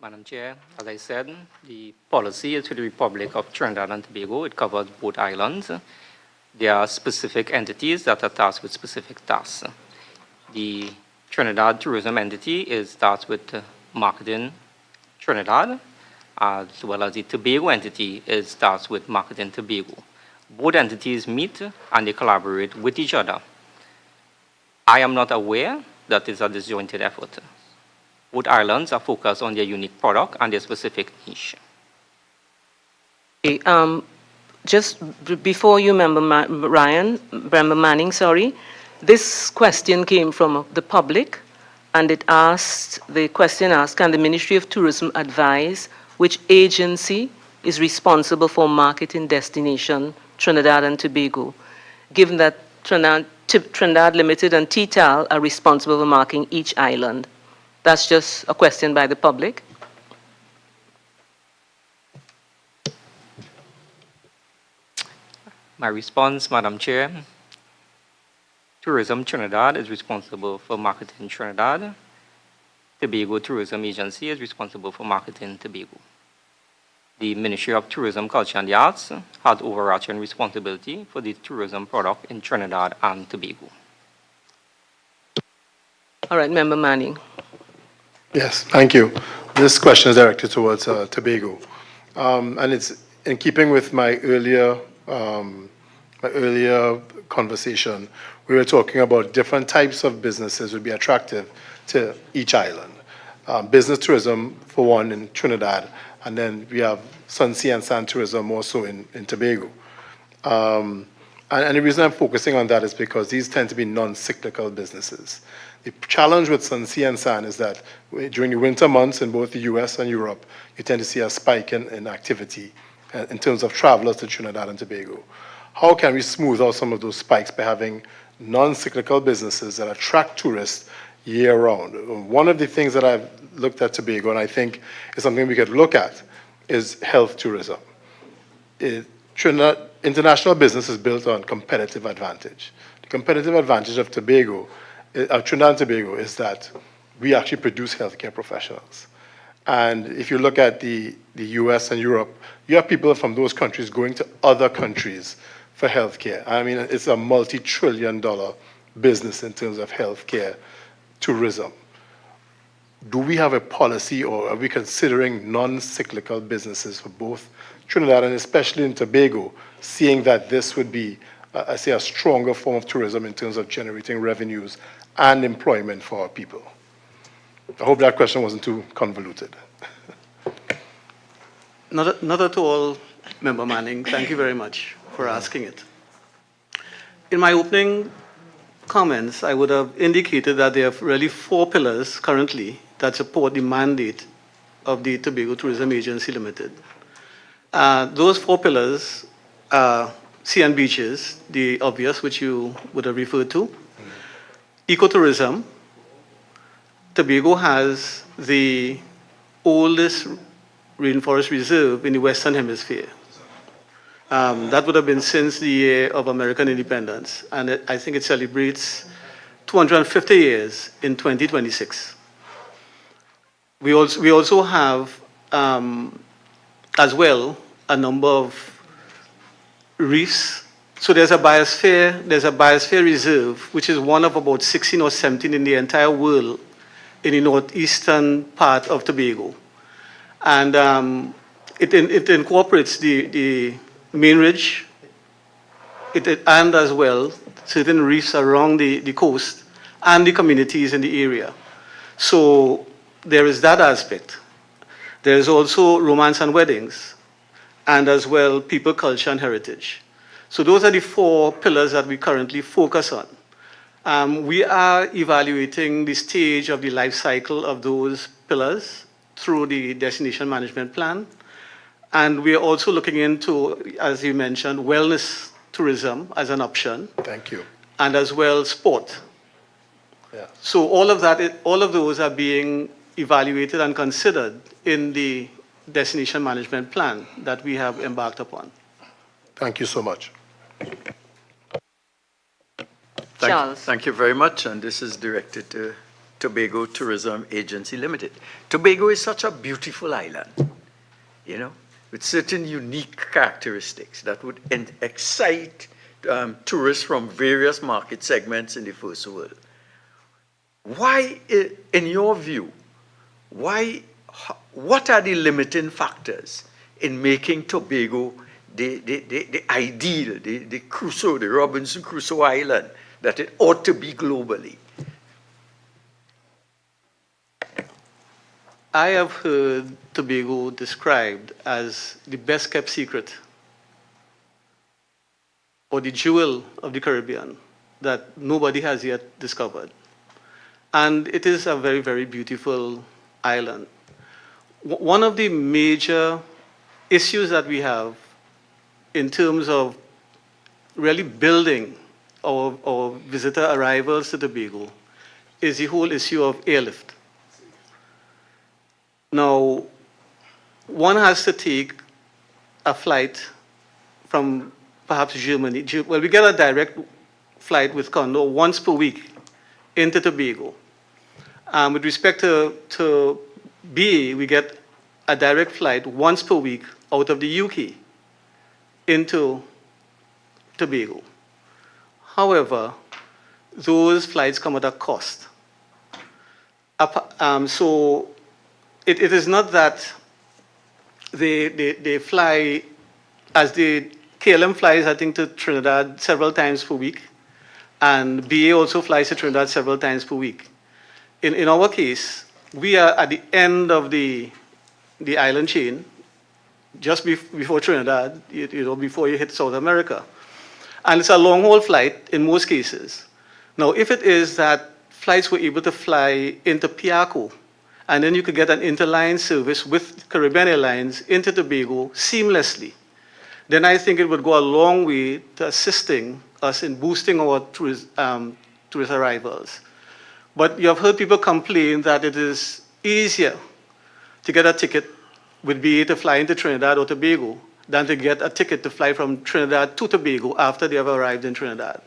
Madam Chair, as I said, the policy is for the Republic of Trinidad and Tobago. It covers both islands. There are specific entities that are tasked with specific tasks. The Trinidad tourism entity is tasked with marketing Trinidad, as well as the Tobago entity is tasked with marketing Tobago. Both entities meet and they collaborate with each other. I am not aware that it's a disjointed effort. Both islands are focused on their unique product and their specific niche.
Okay, just before you, Member Manning, sorry, this question came from the public, and the question asked, can the Ministry of Tourism advise which agency is responsible for marketing destination Trinidad and Tobago, given that Trinidad Limited and TTAL are responsible for marking each island? That's just a question by the public.
My response, Madam Chair, Tourism Trinidad is responsible for marketing Trinidad. Tobago Tourism Agency is responsible for marketing Tobago. The Ministry of Tourism, Culture and the Arts has overarching responsibility for the tourism product in Trinidad and Tobago.
All right, Member Manning.
Yes, thank you. This question is directed towards Tobago. And it's in keeping with my earlier conversation. We were talking about different types of businesses would be attractive to each island. Business tourism, for one, in Trinidad, and then we have sun, sea, and sand tourism also in Tobago. And the reason I'm focusing on that is because these tend to be non-cyclical businesses. The challenge with sun, sea, and sand is that during the winter months in both the US and Europe, you tend to see a spike in activity. in terms of travelers to Trinidad and Tobago. How can we smooth out some of those spikes by having non-cyclical businesses that attract tourists year-round? One of the things that I've looked at Tobago, and I think is something we could look at, is health tourism. Trinidad international business is built on competitive advantage. The competitive advantage of Trinidad and Tobago is that we actually produce healthcare professionals. And if you look at the US and Europe, you have people from those countries going to other countries for healthcare. I mean, it's a multi-trillion-dollar business in terms of healthcare tourism. Do we have a policy, or are we considering non-cyclical businesses for both Trinidad and especially in Tobago, seeing that this would be, I say, a stronger form of tourism in terms of generating revenues and employment for our people? I hope that question wasn't too convoluted.
Not at all, Member Manning. Thank you very much for asking it. In my opening comments, I would have indicated that there are really 4 pillars currently that support the mandate of the Tobago Tourism Agency Limited. Those 4 pillars are sea and beaches, the obvious, which you would have referred to. Ecotourism. Tobago has the oldest rainforest reserve in the Western Hemisphere. That would have been since the year of American independence, and I think it celebrates 250 years in 2026. We also have, as well, a number of reefs. So there's a biosphere reserve, which is one of about 16 or 17 in the entire world in the northeastern part of Tobago. And it incorporates the main ridge, and as well certain reefs around the coast and the communities in the area. So there is that aspect. There is also romance and weddings, and as well people, culture, and heritage. So those are the 4 pillars that we currently focus on. We are evaluating the stage of the life cycle of those pillars through the destination management plan. And we are also looking into, as you mentioned, wellness tourism as an option.
Thank you.
And as well, sport.
Yeah.
So all of those are being evaluated and considered in the destination management plan that we have embarked upon.
Thank you so much.
Charles.
Thank you very much, and this is directed to Tobago Tourism Agency Limited. Tobago is such a beautiful island, with certain unique characteristics that would excite tourists from various market segments in the first world. Why, in your view, what are the limiting factors in making Tobago the ideal, the Crusoe, the Robinson Crusoe Island that it ought to be globally?
I have heard Tobago described as the best kept secret, or the jewel of the Caribbean that nobody has yet discovered. And it is a very, very beautiful island. One of the major issues that we have in terms of really building our visitor arrivals to Tobago is the whole issue of airlift. Now, one has to take a flight from perhaps Germany. Well, we get a direct flight with Condor once per week into Tobago. With respect to BA, we get a direct flight once per week out of the UK into Tobago. However, those flights come at a cost. So it is not that they fly, as the KLM flies, I think, to Trinidad several times per week, and BA also flies to Trinidad several times per week. In our case, we are at the end of the island chain, just before Trinidad, before you hit South America. And it's a long-haul flight in most cases. Now, if it is that flights were able to fly into Piaco and then you could get an interline service with Caribbean Airlines into Tobago seamlessly, then I think it would go a long way to assisting us in boosting our tourist arrivals. But you have heard people complain that it is easier to get a ticket with BA to fly into Trinidad or Tobago than to get a ticket to fly from Trinidad to Tobago after they have arrived in Trinidad.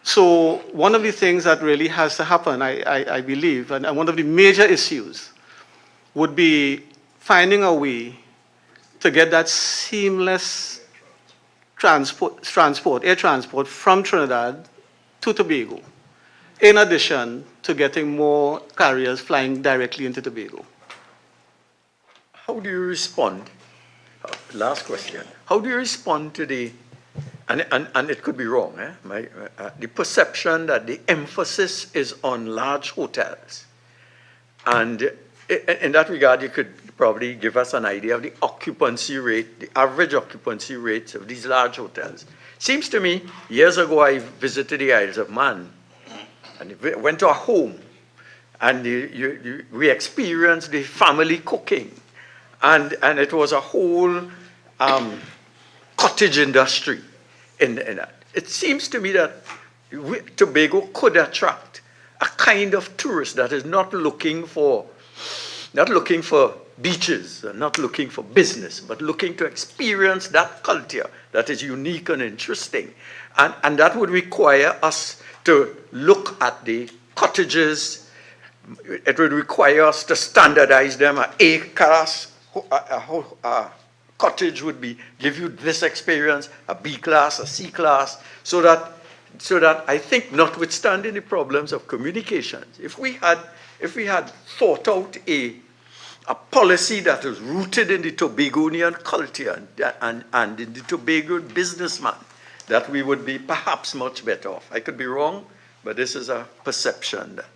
So one of the things that really has to happen, I believe, and one of the major issues would be finding a way to get that seamless air transport from Trinidad to Tobago, in addition to getting more carriers flying directly into Tobago.
How do you respond? Last question. How do you respond to the, and it could be wrong, the perception that the emphasis is on large hotels? And in that regard, you could probably give us an idea of the occupancy rate, the average occupancy rates of these large hotels. Seems to me, years ago, I visited the Isles of Man, and went to a home, and we experienced the family cooking. And it was a whole cottage industry in that. It seems to me that Tobago could attract a kind of tourist that is not looking for beaches, not looking for business, but looking to experience that culture that is unique and interesting. And that would require us to look at the cottages. It would require us to standardize them. A A-class cottage would give you this experience, a B-class, a C-class, so that I think, notwithstanding the problems of communications, if we had thought out a policy that is rooted in the Tobagonian culture and in the Tobago businessman, that we would be perhaps much better off. I could be wrong, but this is a perception that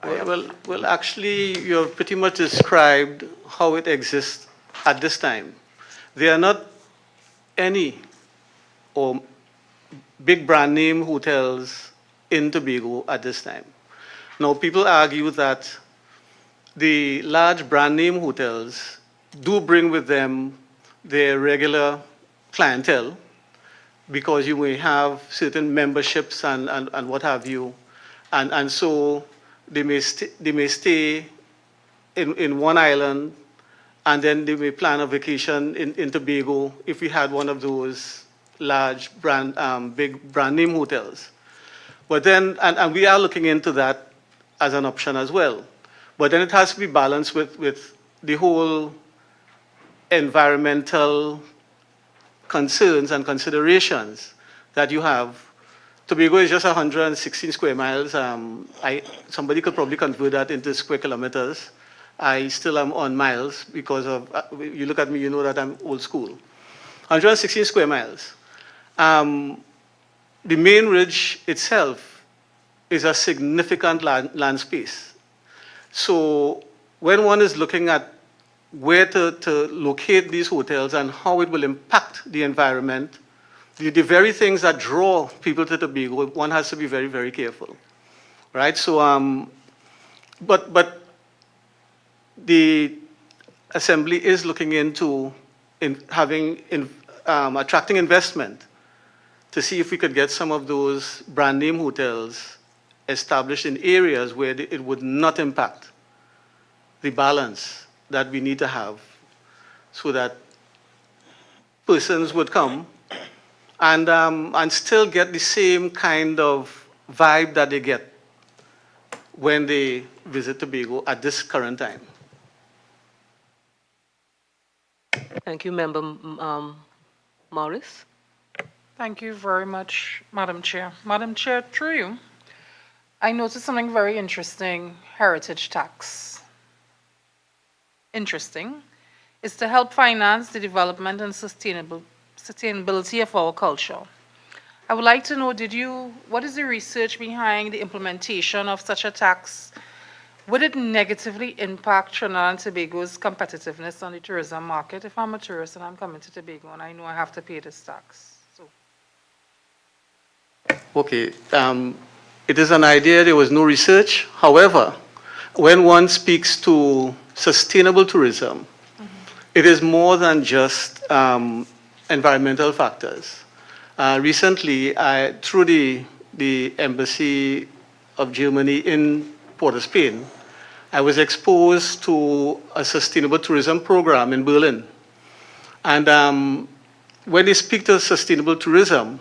Well, actually, you've pretty much described how it exists at this time. There are not any big brand name hotels in Tobago at this time. Now, people argue that the large brand name hotels do bring with them their regular clientele, because you may have certain memberships and what have you, and so they may stay in one island, and then they may plan a vacation in Tobago if we had one of those large big brand name hotels. But then, and we are looking into that as an option as well. But then it has to be balanced with the whole environmental concerns and considerations that you have. Tobago is just 116 square miles. Somebody could probably convert that into square kilometers. I still am on miles because of, you look at me, you know that I'm old school. 116 square miles. The main ridge itself is a significant land space. So when one is looking at where to locate these hotels and how it will impact the environment, the very things that draw people to Tobago, one has to be very, very careful, right? So, but the Assembly is looking into attracting investment to see if we could get some of those brand name hotels established in areas where it would not impact the balance that we need to have, so that persons would come and still get the same kind of vibe that they get when they visit Tobago at this current time.
Thank you, Member Morris.
Thank you very much, Madam Chair. Madam Chair, through you, I noticed something very interesting, heritage tax. Interesting. It's to help finance the development and sustainability of our culture. I would like to know, what is the research behind the implementation of such a tax? Would it negatively impact Trinidad and Tobago's competitiveness on the tourism market if I'm a tourist and I'm coming to Tobago and I know I have to pay this tax?
Okay, it is an idea, there was no research. However, when one speaks to sustainable tourism, it is more than just environmental factors. Recently, through the Embassy of Germany in Port of Spain, I was exposed to a sustainable tourism program in Berlin. And when they speak to sustainable tourism,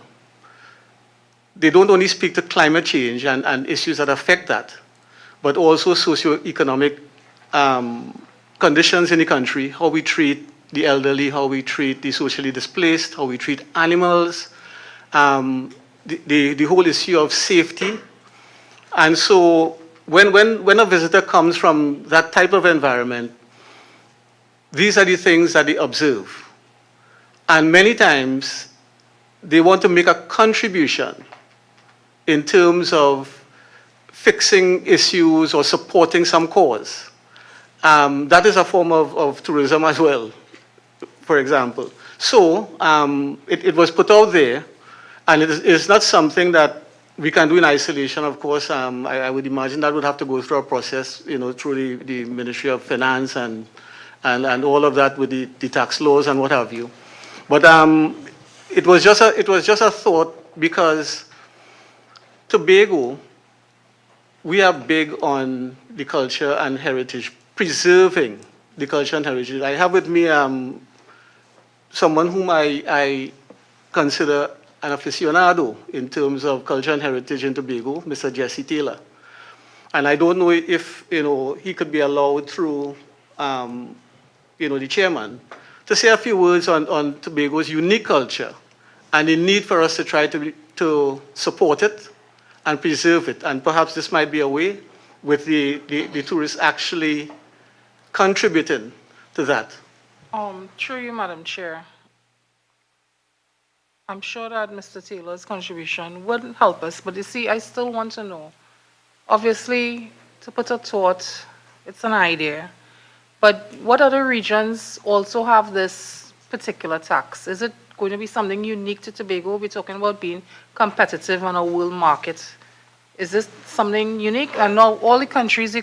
they don't only speak to climate change and issues that affect that, but also socioeconomic conditions in the country, how we treat the elderly, how we treat the socially displaced, how we treat animals, the whole issue of safety. And so when a visitor comes from that type of environment, these are the things that they observe. And many times, they want to make a contribution in terms of fixing issues or supporting some cause. That is a form of tourism as well, for example. So it was put out there, and it's not something that we can do in isolation, of course. I would imagine that would have to go through a process, through the Ministry of Finance and all of that with the tax laws and what have you. But it was just a thought, because Tobago, we are big on the culture and heritage, preserving the culture and heritage. I have with me someone whom I consider an aficionado in terms of culture and heritage in Tobago, Mr. Jesse Taylor. And I don't know if he could be allowed through the chairman to say a few words on Tobago's unique culture and the need for us to try to support it and preserve it. And perhaps this might be a way with the tourists actually contributing to that.
Through you, Madam Chair. I'm sure that Mr. Taylor's contribution would help us, but you see, I still want to know. Obviously, to put a thought, it's an idea, but what other regions also have this particular tax? Is it going to be something unique to Tobago? We're talking about being competitive on a world market. Is this something unique? And now all the countries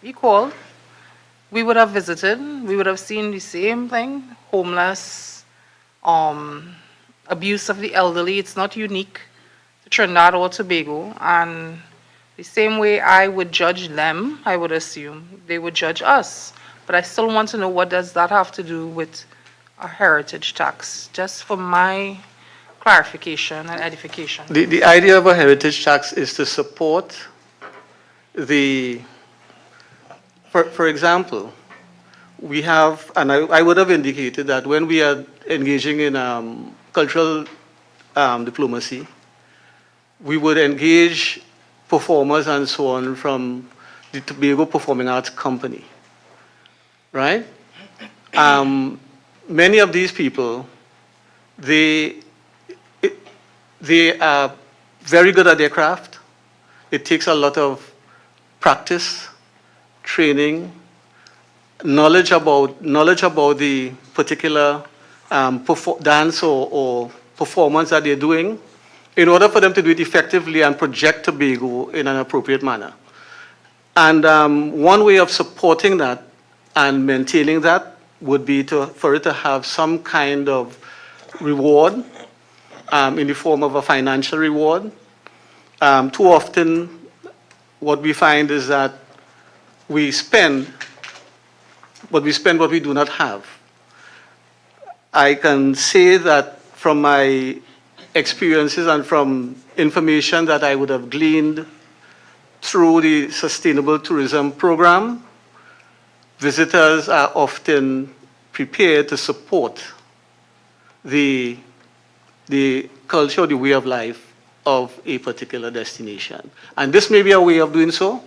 equal, we would have visited, we would have seen the same thing, homeless, abuse of the elderly. It's not unique to Trinidad or Tobago. And the same way I would judge them, I would assume they would judge us. But I still want to know, what does that have to do with a heritage tax? Just for my clarification and edification.
The idea of a heritage tax is to support for example, we have, and I would have indicated that when we are engaging in cultural diplomacy, we would engage performers and so on from the Tobago Performing Arts Company, right? Many of these people, they are very good at their craft. It takes a lot of practice, training, knowledge about the particular dance or performance that they're doing, in order for them to do it effectively and project Tobago in an appropriate manner. And one way of supporting that and maintaining that would be for it to have some kind of reward in the form of a financial reward. Too often, what we find is that we spend what we do not have. I can say that from my experiences and from information that I would have gleaned through the Sustainable Tourism Program, visitors are often prepared to support the culture, the way of life of a particular destination. And this may be a way of doing so.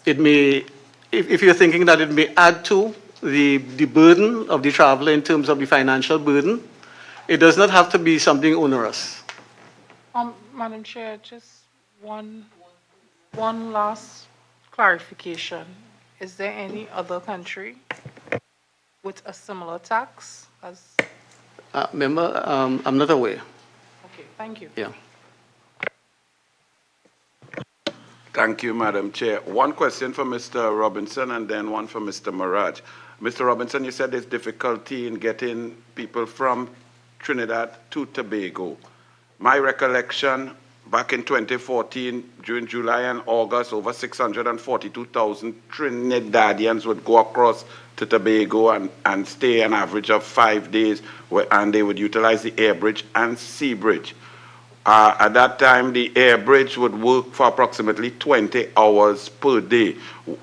It may, if you're thinking that it may add to the burden of the traveler in terms of the financial burden, it does not have to be something onerous.
Madam Chair, just one last clarification. Is there any other country with a similar tax as?
Member, I'm not aware.
Okay, thank you.
Yeah.
Thank you, Madam Chair. One question for Mr. Robinson and then one for Mr. Maraj. Mr. Robinson, you said there's difficulty in getting people from Trinidad to Tobago. My recollection, back in 2014, during July and August, over 642,000 Trinidadians would go across to Tobago and stay an average of 5 days, and they would utilize the air bridge and sea bridge. At that time, the air bridge would work for approximately 20 hours per day.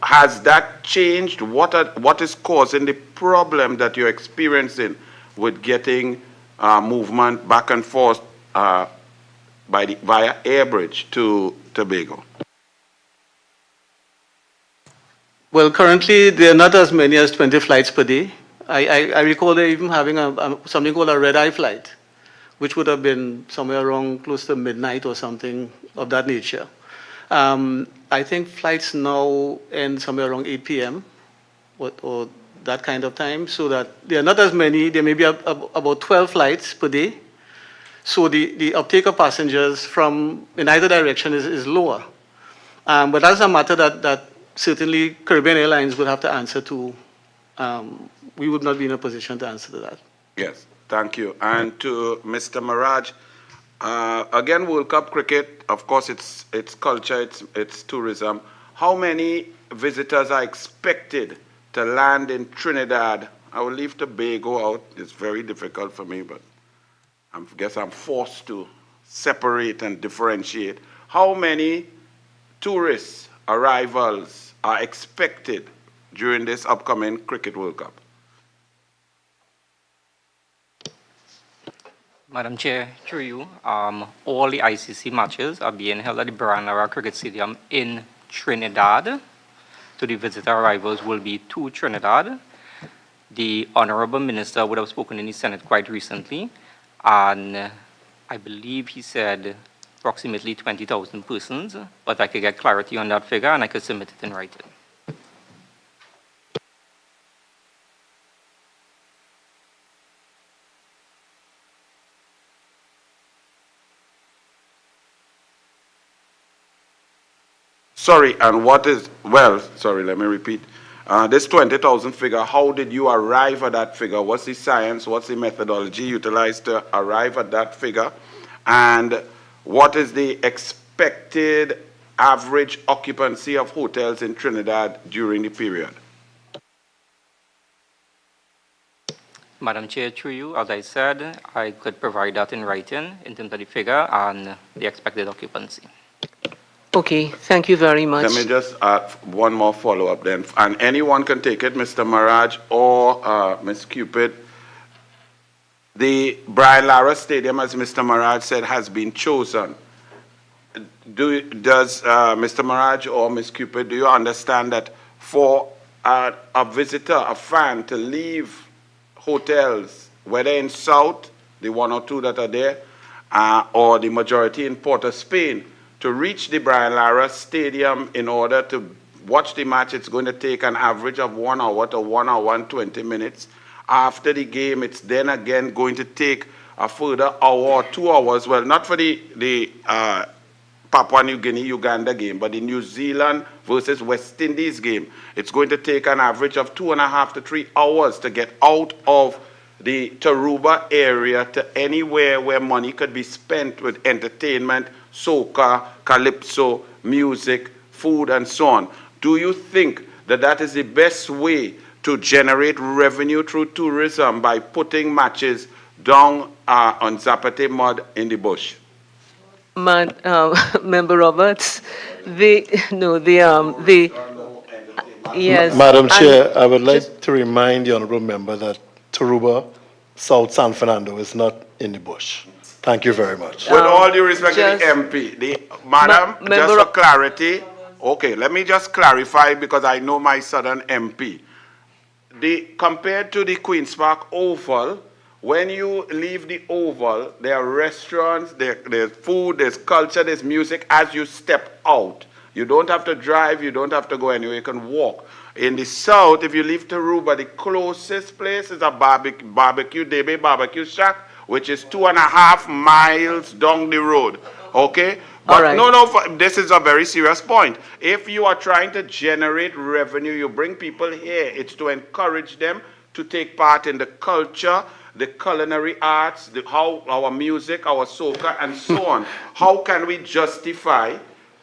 Has that changed? What is causing the problem that you're experiencing with getting movement back and forth via air bridge to Tobago?
Well, currently, there are not as many as 20 flights per day. I recall they're even having something called a red-eye flight, which would have been somewhere around close to midnight or something of that nature. I think flights now end somewhere around 8 p.m. or that kind of time, so that there are not as many. There may be about 12 flights per day. So the uptake of passengers from in either direction is lower. But that's a matter that certainly Caribbean Airlines would have to answer to. We would not be in a position to answer to that.
Yes, thank you. And to Mr. Maraj, again, World Cup cricket, of course, it's culture, it's tourism. How many visitors are expected to land in Trinidad? I will leave Tobago out. It's very difficult for me, but I guess I'm forced to separate and differentiate. How many tourist arrivals are expected during this upcoming Cricket World Cup?
Madam Chair, through you, all the ICC matches are being held at the Panorama Cricket Stadium in Trinidad. So the visitor arrivals will be to Trinidad. The Honorable Minister would have spoken in the Senate quite recently, and I believe he said approximately 20,000 persons, but I could get clarity on that figure and I could submit it in writing.
Sorry, and what is, well, sorry, let me repeat. This 20,000 figure, how did you arrive at that figure? What's the science, what's the methodology utilized to arrive at that figure? And what is the expected average occupancy of hotels in Trinidad during the period?
Madam Chair, through you, as I said, I could provide that in writing in terms of the figure and the expected occupancy.
Okay, thank you very much.
Let me just add one more follow-up then. And anyone can take it, Mr. Maraj or Ms. Cupid. The Brian Lara Stadium, as Mr. Maraj said, has been chosen. Does Mr. Maraj or Ms. Cupid, do you understand that for a visitor, a fan, to leave hotels, whether in South, the one or two that are there, or the majority in Port of Spain, to reach the Brian Lara Stadium in order to watch the match, it's going to take an average of 1 hour to 1 hour and 20 minutes. After the game, it's then again going to take a further hour or 2 hours. Well, not for the Papua New Guinea, Uganda game, but the New Zealand versus West Indies game. It's going to take an average of 2.5 to 3 hours to get out of the Taruba area to anywhere where money could be spent with entertainment, soca, calypso, music, food, and so on. Do you think that that is the best way to generate revenue through tourism by putting matches down on Zapate mud in the bush?
Member Roberts, yes.
Madam Chair, I would like to remind the honourable member that Taruba, South San Fernando is not in the bush. Thank you very much.
With all due respect to the MP, Madam, just for clarity, okay, let me just clarify because I know my southern MP. Compared to the Queen's Park Oval, when you leave the Oval, there are restaurants, there's food, there's culture, there's music as you step out. You don't have to drive, you don't have to go anywhere, you can walk. In the south, if you leave Taruba, the closest place is a barbecue Debe barbecue shack, which is 2.5 miles down the road. Okay?
All
But
right.
this is a very serious point. If you are trying to generate revenue, you bring people here, it's to encourage them to take part in the culture, the culinary arts, how our music, our soca, and so on. How can we justify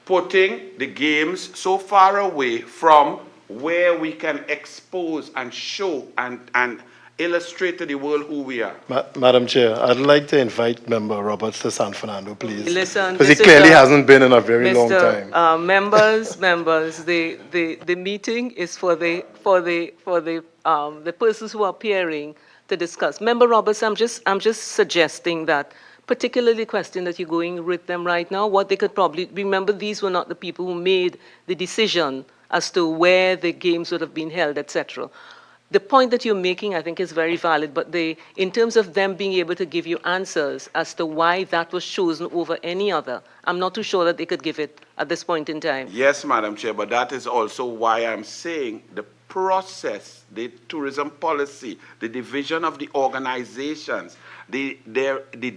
putting the games so far away from where we can expose and show and illustrate to the world who we are?
Madam Chair, I'd like to invite Member Roberts to San Fernando, please.
Listen,
Because he
this is
clearly
a-
hasn't been in a very long
Mr.
time.
Members, the meeting is for the persons who are appearing to discuss. Member Roberts, I'm just suggesting that, particularly the question that you're going with them right now, what they could probably remember, these were not the people who made the decision as to where the games would have been held, etc. The point that you're making, I think, is very valid, but in terms of them being able to give you answers as to why that was chosen over any other, I'm not too sure that they could give it at this point in time.
Yes, Madam Chair, but that is also why I'm saying the process, the tourism policy, the division of the organizations, the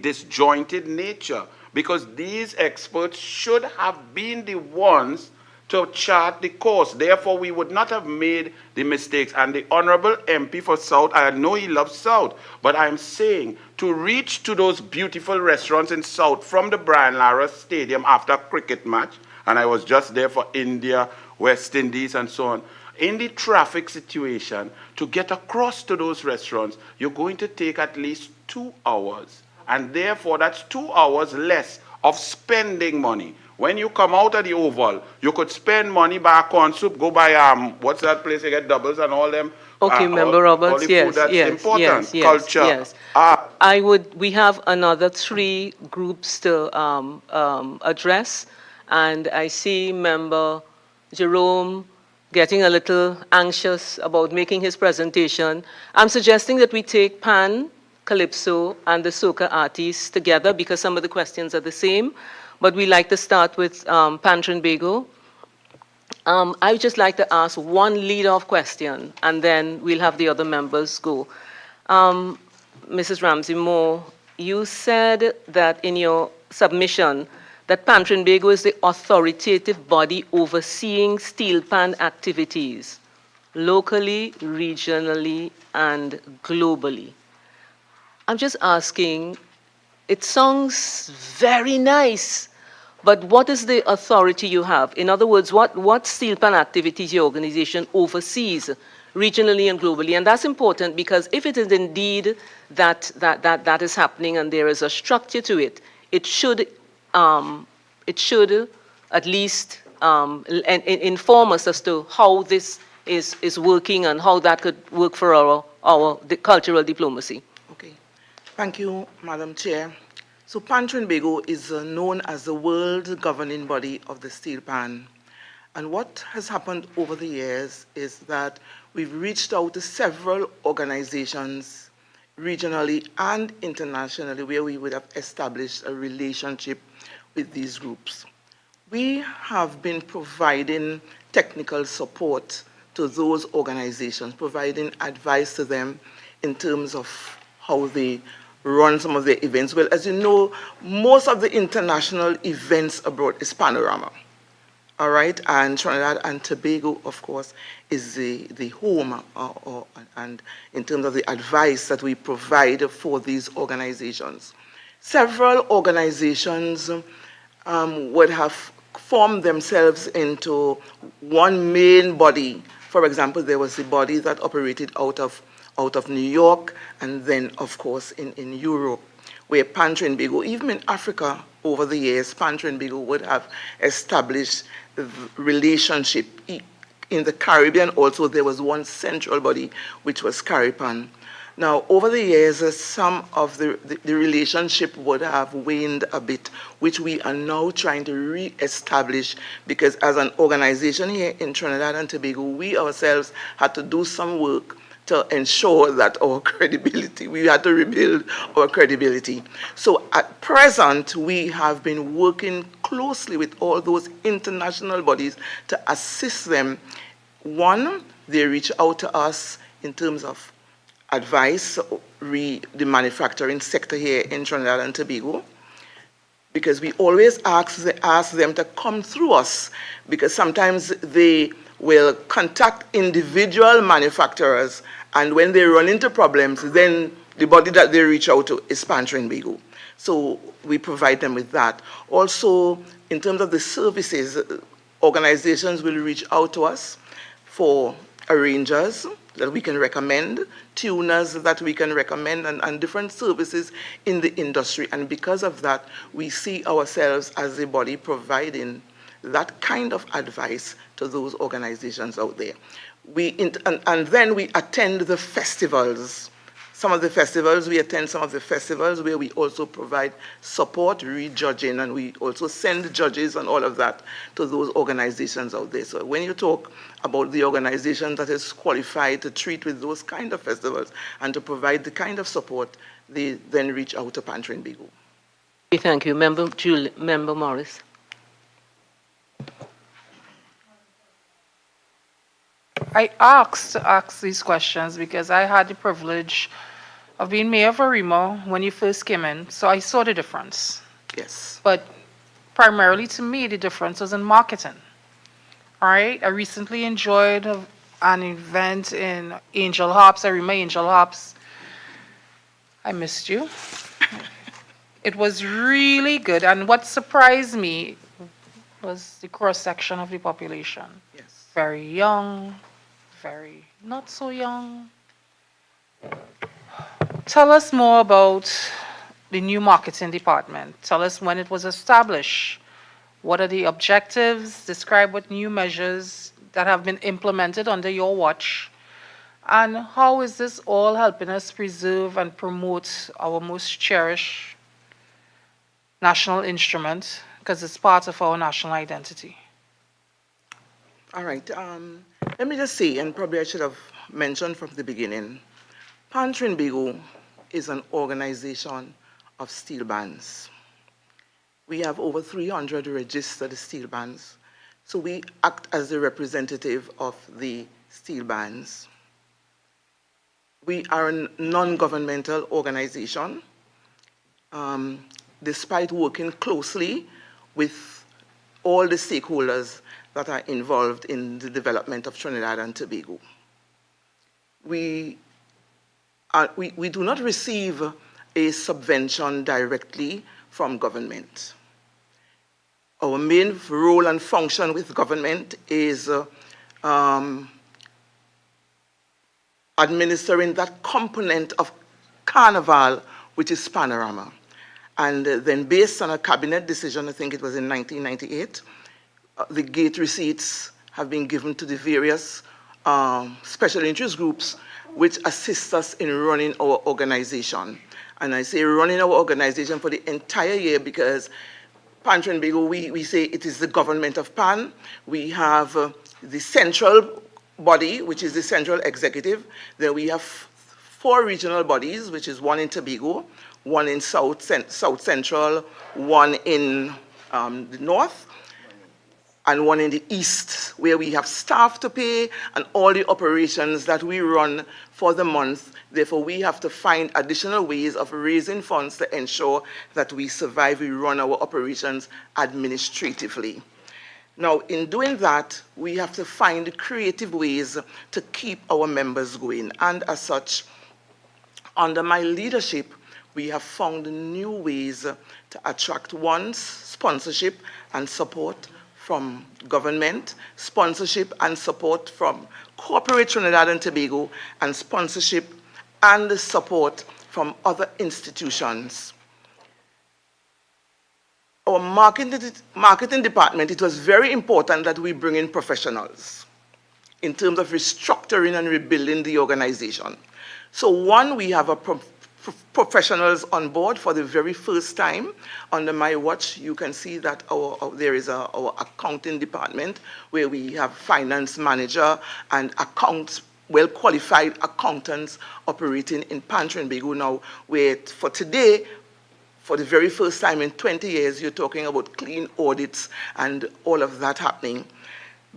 disjointed nature, because these experts should have been the ones to chart the course. Therefore, we would not have made the mistakes. And the Honorable MP for South, I know he loves South, but I'm saying to reach to those beautiful restaurants in South from the Brian Lara Stadium after a cricket match, and I was just there for India, West Indies, and so on, in the traffic situation, to get across to those restaurants, you're going to take at least 2 hours. And therefore, that's 2 hours less of spending money. When you come out of the Oval, you could spend money, buy a corn soup, go buy, what's that place, you get doubles and all them.
Okay, Member Roberts,
all the
yes,
food that's
yes,
important,
yes,
culture.
yes. We have another 3 groups to address, and I see Member Jerome getting a little anxious about making his presentation. I'm suggesting that we take Pan, Calypso, and the Soca artists together because some of the questions are the same, but we like to start with Pantron Bago. I would just like to ask one lead-off question, and then we'll have the other members go. Mrs. Ramsey Moore, you said that in your submission that Pantron Bago is the authoritative body overseeing steel pan activities, locally, regionally, and globally. I'm just asking, it sounds very nice, but what is the authority you have? In other words, what steel pan activities your organization oversees regionally and globally? And that's important because if it is indeed that is happening and there is a structure to it, it should at least inform us as to how this is working and how that could work for our cultural diplomacy.
Okay. Thank you, Madam Chair. So Pantron Bago is known as the world governing body of the steel pan. And what has happened over the years is that we've reached out to several organizations, regionally and internationally, where we would have established a relationship with these groups. We have been providing technical support to those organizations, providing advice to them in terms of how they run some of their events. Well, as you know, most of the international events abroad is Panorama. All right, and Trinidad and Tobago, of course, is the home, and in terms of the advice that we provide for these organizations. Several organizations would have formed themselves into one main body. For example, there was the body that operated out of New York, and then, of course, in Europe, where Pantron Bago, even in Africa over the years, Pantron Bago would have established the relationship. In the Caribbean also, there was one central body, which was Caripan. Now, over the years, some of the relationship would have waned a bit, which we are now trying to re-establish, because as an organization here in Trinidad and Tobago, we ourselves had to do some work to ensure that our credibility, we had to rebuild our credibility. So at present, we have been working closely with all those international bodies to assist them. One, they reach out to us in terms of advice, the manufacturing sector here in Trinidad and Tobago. because we always ask them to come through us, because sometimes they will contact individual manufacturers, and when they run into problems, then the body that they reach out to is Pantron Bago. So we provide them with that. Also, in terms of the services, organizations will reach out to us for arrangers that we can recommend, tuners that we can recommend, and different services in the industry. And because of that, we see ourselves as a body providing that kind of advice to those organizations out there. And then we attend the festivals. Some of the festivals, we attend some of the festivals where we also provide support, rejudging, and we also send judges and all of that to those organizations out there. So when you talk about the organization that is qualified to treat with those kind of festivals and to provide the kind of support, they then reach out to Pantron Bago.
Thank you. Member Morris.
I asked to ask these questions because I had the privilege of being mayor of Arima when you first came in, so I saw the difference.
Yes.
But primarily to me, the difference was in marketing. All right, I recently enjoyed an event in Angel Hops, Arima Angel Hops. I missed you. It was really good, and what surprised me was the cross-section of the population.
Yes.
Very young, very not so young. Tell us more about the new marketing department. Tell us when it was established. What are the objectives? Describe what new measures that have been implemented under your watch. And how is this all helping us preserve and promote our most cherished national instrument, because it's part of our national identity?
All right. Let me just say, and probably I should have mentioned from the beginning, Pantron Bago is an organization of steel bands. We have over 300 registered steel bands. So we act as the representative of the steel bands. We are a non-governmental organization, despite working closely with all the stakeholders that are involved in the development of Trinidad and Tobago. We do not receive a subvention directly from government. Our main role and function with government is administering that component of Carnival, which is Panorama. And then based on a cabinet decision, I think it was in 1998, the gate receipts have been given to the various special interest groups which assist us in running our organization. And I say running our organization for the entire year because Pantron Bago, we say it is the government of Pan. We have the central body, which is the central executive. Then we have 4 regional bodies, which is 1 in Tobago, 1 in South Central, 1 in the North, and 1 in the East, where we have staff to pay and all the operations that we run for the month. Therefore, we have to find additional ways of raising funds to ensure that we survive, we run our operations administratively. Now, in doing that, we have to find creative ways to keep our members going. And as such, under my leadership, we have found new ways to attract sponsorship and support from government, sponsorship and support from corporate Trinidad and Tobago, and sponsorship and support from other institutions. Our marketing department, it was very important that we bring in professionals in terms of restructuring and rebuilding the organization. So 1, we have professionals on board for the very first time. Under my watch, you can see that there is our accounting department where we have finance manager and well-qualified accountants operating in Pantron Bago now, where for today, for the very first time in 20 years, you're talking about clean audits and all of that happening.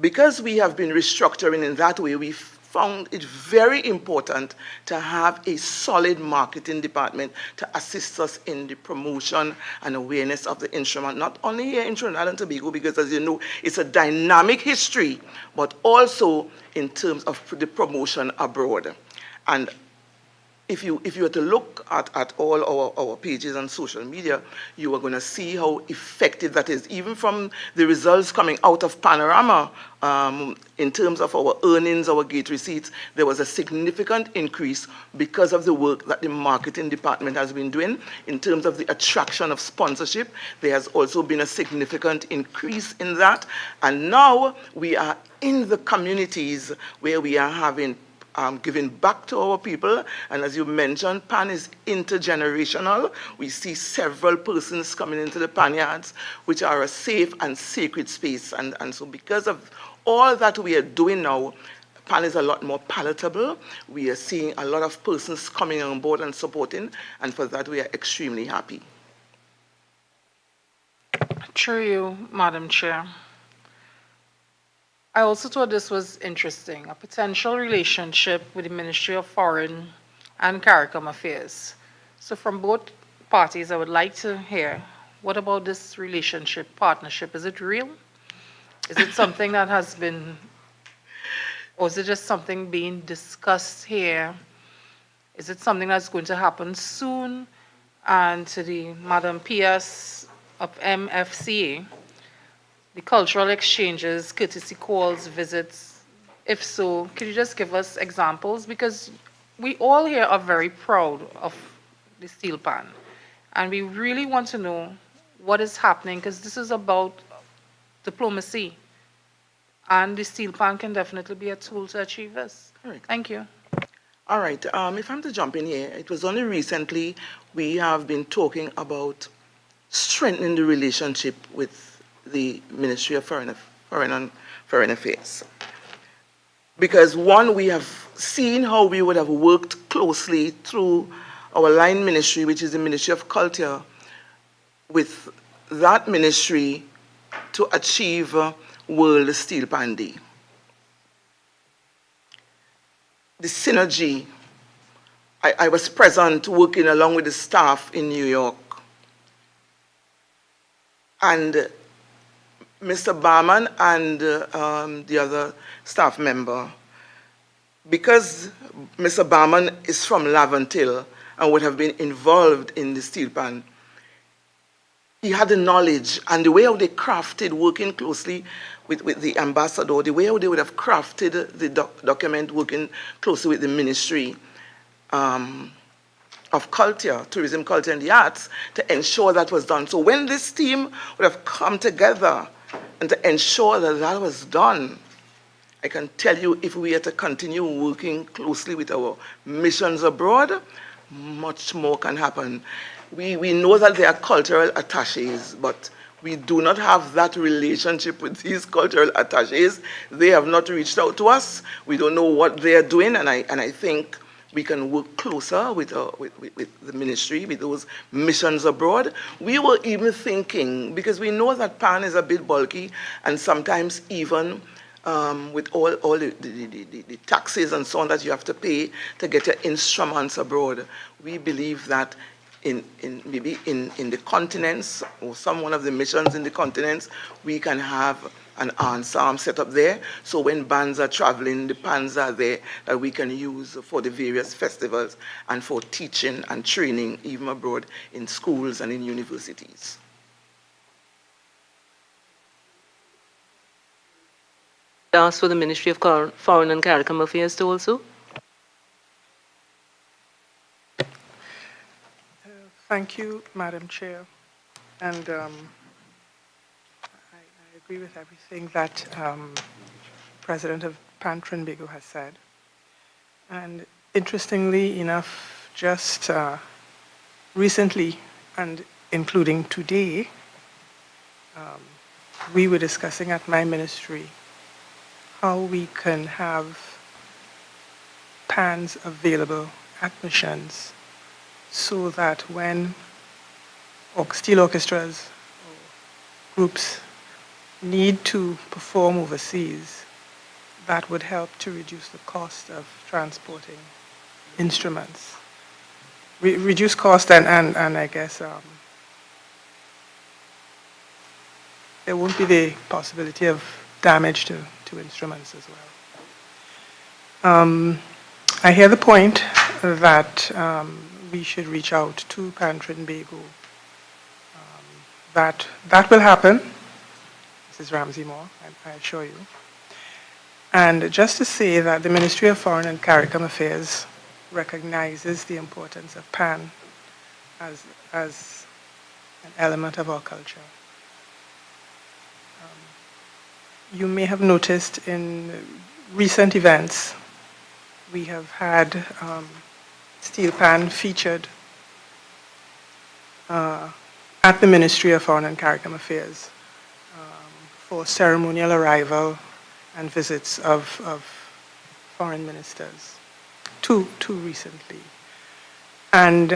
Because we have been restructuring in that way, we found it very important to have a solid marketing department to assist us in the promotion and awareness of the instrument, not only here in Trinidad and Tobago, because as you know, it's a dynamic history, but also in terms of the promotion abroad. And if you were to look at all our pages on social media, you are going to see how effective that is. Even from the results coming out of Panorama, in terms of our earnings, our gate receipts, there was a significant increase because of the work that the marketing department has been doing. In terms of the attraction of sponsorship, there has also been a significant increase in that. And now we are in the communities where we are having giving back to our people. And as you mentioned, PAN is intergenerational. We see several persons coming into the PAN yards, which are a safe and sacred space. And so because of all that we are doing now, PAN is a lot more palatable. We are seeing a lot of persons coming on board and supporting, and for that we are extremely happy.
Through you, Madam Chair. I also thought this was interesting, a potential relationship with the Ministry of Foreign and CARICOM Affairs. So from both parties, I would like to hear, what about this relationship, partnership? Is it real? Is it something that has been, or is it just something being discussed here? Is it something that's going to happen soon? And to the Madam PS of MFCA, the cultural exchanges, courtesy calls, visits, if so, could you just give us examples? Because we all here are very proud of the steel pan, and we really want to know what is happening, because this is about diplomacy, and the steel pan can definitely be a tool to achieve this.
Correct.
Thank you.
All right, if I'm to jump in here, it was only recently we have been talking about strengthening the relationship with the Ministry of Foreign Affairs. Because one, we have seen how we would have worked closely through our line ministry, which is the Ministry of Culture, with that ministry to achieve World Steel Pan Day. The synergy, I was present working along with the staff in New York. And Mr. Barman and the other staff member, because Mr. Barman is from Laventille and would have been involved in the steel pan, he had the knowledge and the way how they crafted, working closely with the ambassador, the way how they would have crafted the document, working closely with the Ministry of Culture, Tourism, Culture and the Arts, to ensure that was done. So when this team would have come together and to ensure that that was done, I can tell you, if we are to continue working closely with our missions abroad, much more can happen. We know that there are cultural attaches, but we do not have that relationship with these cultural attaches. They have not reached out to us. We don't know what they are doing, and I think we can work closer with the ministry, with those missions abroad. We were even thinking, because we know that PAN is a bit bulky, and sometimes even with all the taxes and so on that you have to pay to get your instruments abroad, we believe that maybe in the continents, or one of the missions in the continents, we can have an ensemble set up there. So when bands are traveling, the pans are there that we can use for the various festivals and for teaching and training, even abroad in schools and in universities.
Ask for the Ministry of Foreign and CARICOM Affairs to also.
Thank you, Madam Chair. And I agree with everything that President of Pantron Bago has said. And interestingly enough, just recently, and including today, we were discussing at my ministry how we can have pans available at missions so that when steel orchestras or groups need to perform overseas, that would help to reduce the cost of transporting instruments. Reduce cost and I guess there won't be the possibility of damage to instruments as well. I hear the point that we should reach out to Pantron Bago. That will happen, Mrs. Ramsey Moore, I assure you. And just to say that the Ministry of Foreign and CARICOM Affairs recognizes the importance of Pan as an element of our culture. You may have noticed in recent events, we have had steel pan featured at the Ministry of Foreign and CARICOM Affairs for ceremonial arrival and visits of foreign ministers, two recently. And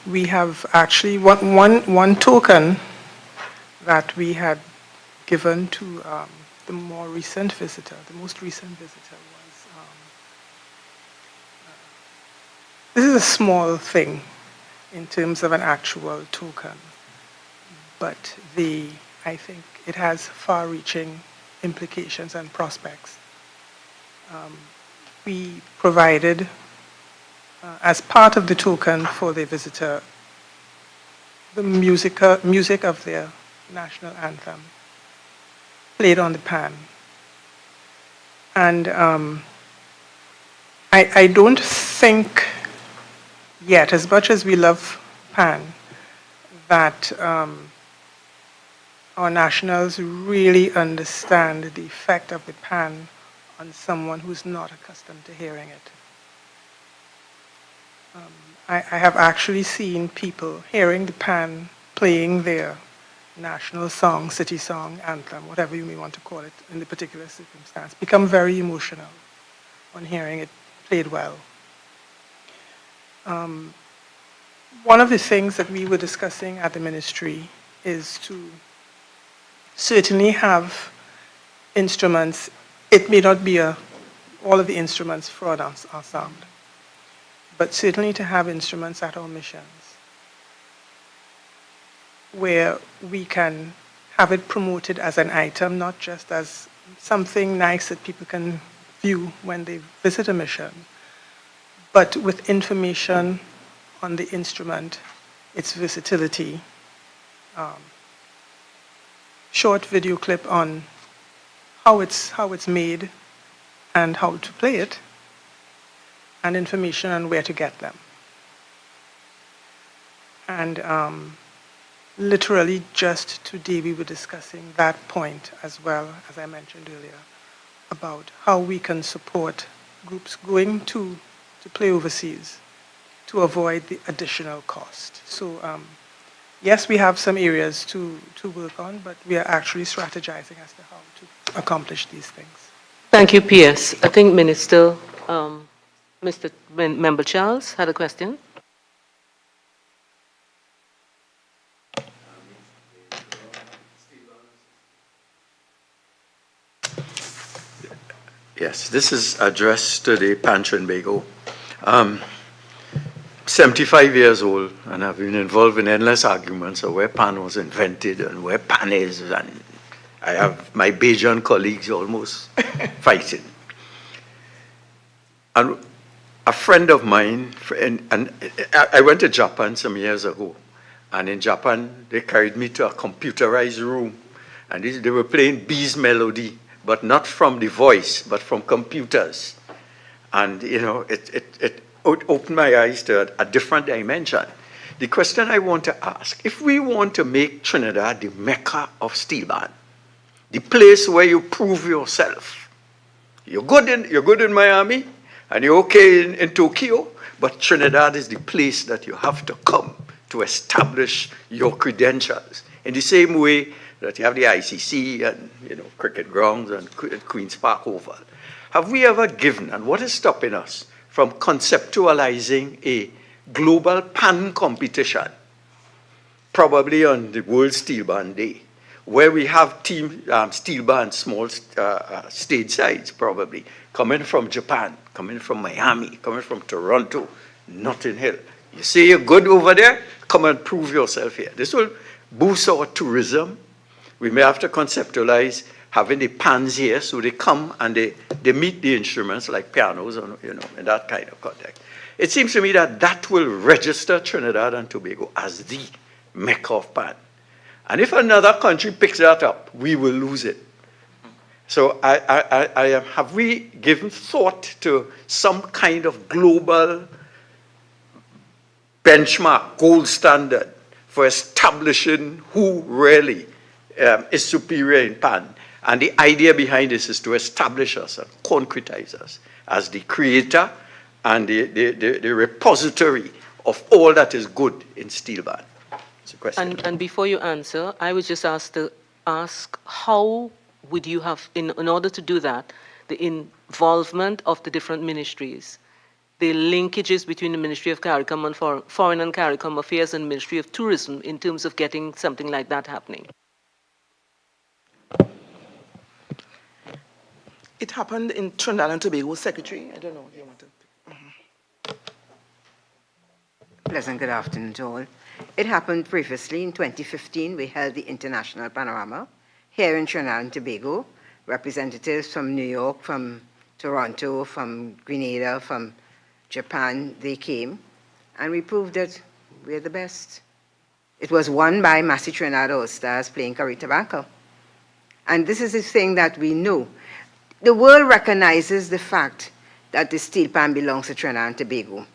we have actually, one token that we had given to the more recent visitor, the most recent visitor was, this is a small thing in terms of an actual token, but I think it has far-reaching implications and prospects. We provided, as part of the token for the visitor, the music of their national anthem played on the pan. And I don't think yet, as much as we love pan, that our nationals really understand the effect of the pan on someone who's not accustomed to hearing it. I have actually seen people hearing the pan playing their national song, city song, anthem, whatever you may want to call it in the particular circumstance, become very emotional on hearing it played well. One of the things that we were discussing at the ministry is to certainly have instruments. It may not be all of the instruments for an ensemble, but certainly to have instruments at our missions where we can have it promoted as an item, not just as something nice that people can view when they visit a mission, but with information on the instrument, its versatility, short video clip on how it's made and how to play it, and information on where to get them. And literally just today we were discussing that point as well, as I mentioned earlier, about how we can support groups going to play overseas to avoid the additional cost. So yes, we have some areas to work on, but we are actually strategizing as to how to accomplish these things.
Thank you, P.S. I think Mr. Member Charles had a question.
Yes, this is addressed to the Pantron Bago. 75 years old, and I've been involved in endless arguments of where pan was invented and where pan is, and I have my Bajan colleagues almost fighting. And a friend of mine, and I went to Japan some years ago, and in Japan, they carried me to a computerized room, and they were playing Bee's Melody, but not from the voice, but from computers. And, you know, it opened my eyes to a different dimension. The question I want to ask, if we want to make Trinidad the mecca of steel band, the place where you prove yourself, you're good in Miami, and you're okay in Tokyo, but Trinidad is the place that you have to come to establish your credentials. In the same way that you have the ICC and, you know, cricket grounds and Queen's Park Oval. Have we ever given, and what is stopping us from conceptualizing a global pan competition, probably on the World Steel Band Day, where we have team steel bands, small stage sides probably, coming from Japan, coming from Miami, coming from Toronto, Notting Hill. You say you're good over there, come and prove yourself here. This will boost our tourism. We may have to conceptualize having the pans here so they come and they meet the instruments like pianos, or, you know, in that kind of context. It seems to me that that will register Trinidad and Tobago as the Mecca of pan. And if another country picks that up, we will lose it. So have we given thought to some kind of global benchmark, gold standard for establishing who really is superior in pan? And the idea behind this is to establish us and concretize us as the creator and the repository of all that is good in steel band. It's a question.
And before you answer, I was just asked to ask how would you have, in order to do that, the involvement of the different ministries, the linkages between the Ministry of CARICOM and Foreign and CARICOM Affairs and Ministry of Tourism in terms of getting something like that happening?
It happened in Trinidad and Tobago, Secretary. I don't know if you want to.
Pleasant good afternoon to all. It happened previously in 2015. We held the International Panorama here in Trinidad and Tobago. Representatives from New York, from Toronto, from Grenada, from Japan, they came, and we proved that we're the best. It was won by Massey Trinidad All-Stars playing Carita Banco. And this is the thing that we know. The world recognizes the fact that the steel pan belongs to Trinidad and Tobago.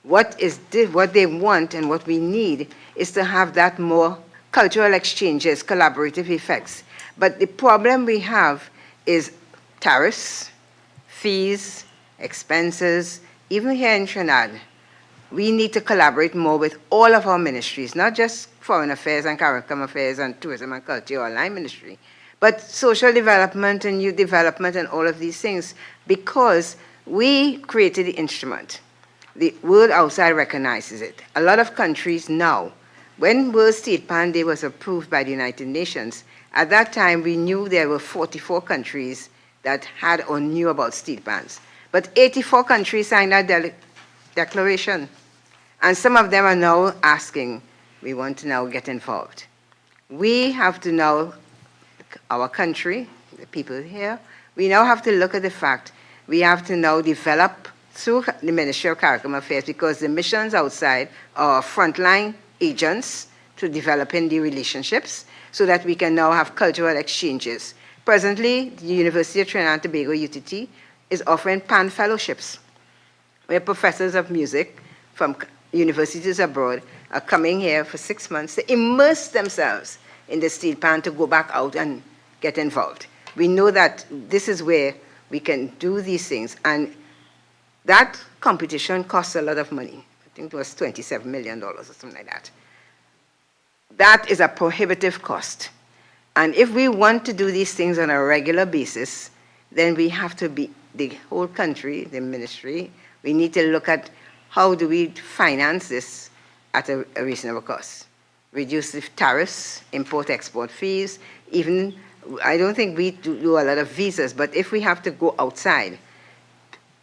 What they want and what we need is to have that more cultural exchanges, collaborative effects. But the problem we have is tariffs, fees, expenses. Even here in Trinidad, we need to collaborate more with all of our ministries, not just Foreign Affairs and CARICOM Affairs and Tourism and Culture or Line Ministry, but social development and youth development and all of these things, because we created the instrument. The world outside recognizes it. A lot of countries now, when World Steel Pan Day was approved by the United Nations, at that time we knew there were 44 countries that had or knew about steel pans. But 84 countries signed that declaration. And some of them are now asking, we want to now get involved. We have to now, our country, the people here, we now have to look at the fact we have to now develop through the Ministry of CARICOM Affairs, because the missions outside are frontline agents to developing the relationships so that we can now have cultural exchanges. Presently, the University of Trinidad and Tobago, UTT, is offering PAN fellowships, where professors of music from universities abroad are coming here for 6 months to immerse themselves in the steel pan to go back out and get involved. We know that this is where we can do these things, and that competition costs a lot of money. I think it was $27 million or something like that. That is a prohibitive cost. And if we want to do these things on a regular basis, then we have to be, the whole country, the ministry, we need to look at how do we finance this at a reasonable cost. Reduce the tariffs, import-export fees, even, I don't think we do a lot of visas, but if we have to go outside,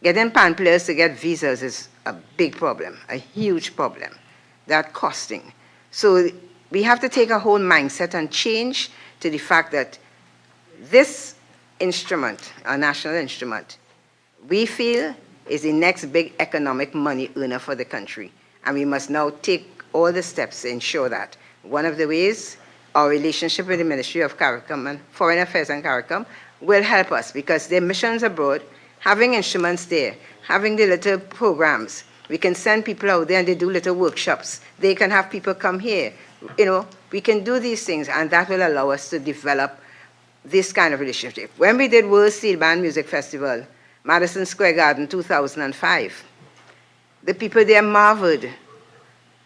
getting pan players to get visas is a big problem, a huge problem, that costing. So we have to take a whole mindset and change to the fact that this instrument, our national instrument, we feel is the next big economic money earner for the country. And we must now take all the steps to ensure that. One of the ways, our relationship with the Ministry of CARICOM and Foreign Affairs and CARICOM will help us, because their missions abroad, having instruments there, having the little programs, we can send people out there and they do little workshops. They can have people come here. You know, we can do these things, and that will allow us to develop this kind of relationship. When we did World Steel Band Music Festival, Madison Square Garden, 2005, the people there marveled.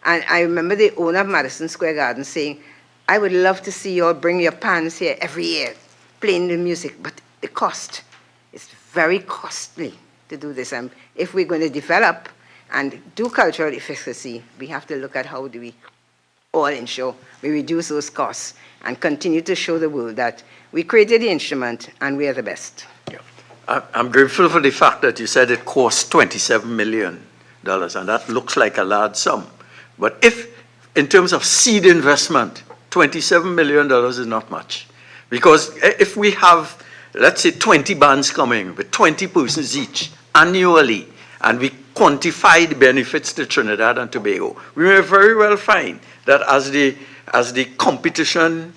And I remember the owner of Madison Square Garden saying, I would love to see you all bring your pans here every year, playing the music, but the cost is very costly to do this. And if we're going to develop and do cultural efficacy, we have to look at how do we all ensure we reduce those costs and continue to show the world that we created the instrument and we are the best.
I'm grateful for the fact that you said it cost $27 million, and that looks like a large sum. But if, in terms of seed investment, $27 million is not much. Because if we have, let's say, 20 bands coming with 20 persons each annually, and we quantify the benefits to Trinidad and Tobago, we may very well find that as the competition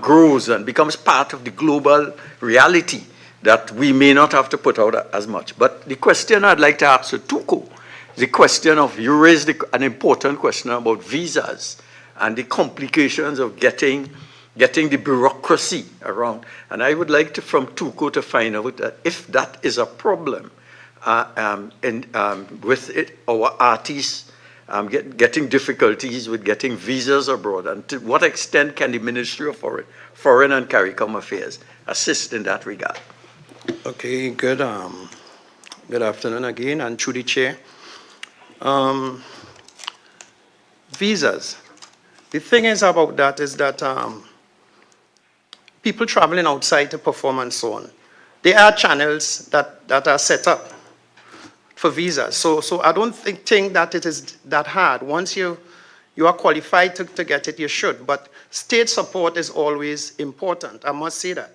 grows and becomes part of the global reality, that we may not have to put out as much. But the question I'd like to ask to Tuko, the question of, you raised an important question about visas and the complications of getting the bureaucracy around. And I would like to, from Tuko, to find out that if that is a problem with it, our artists getting difficulties with getting visas abroad, and to what extent can the Ministry of Foreign and CARICOM Affairs assist in that regard?
Okay, good afternoon again, and through the chair. Visas. The thing is about that is that people traveling outside to perform and so on, there are channels that are set up for visas. So I don't think that it is that hard. Once you are qualified to get it, you should. But state support is always important. I must say that,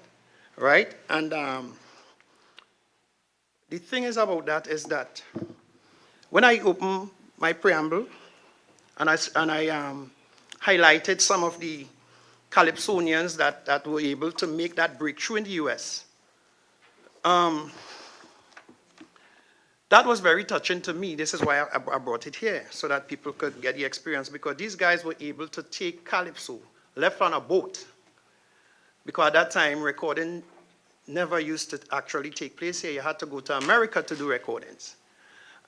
right? And the thing is about that is that when I opened my preamble and I highlighted some of the Calypsonians that were able to make that breakthrough in the US, that was very touching to me. This is why I brought it here, so that people could get the experience, because these guys were able to take Calypso, left on a boat, because at that time recording never used to actually take place here. You had to go to America to do recordings.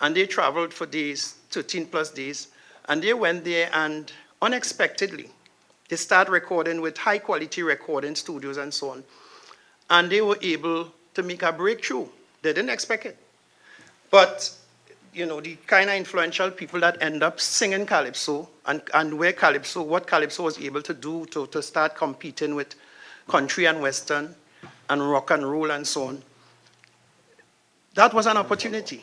And they traveled for days, 13 plus days, and they went there and unexpectedly, they started recording with high quality recording studios and so on. And they were able to make a breakthrough. They didn't expect it. But, you know, the kind of influential people that end up singing Calypso and what Calypso was able to do to start competing with country and Western and rock and roll and so on, that was an opportunity.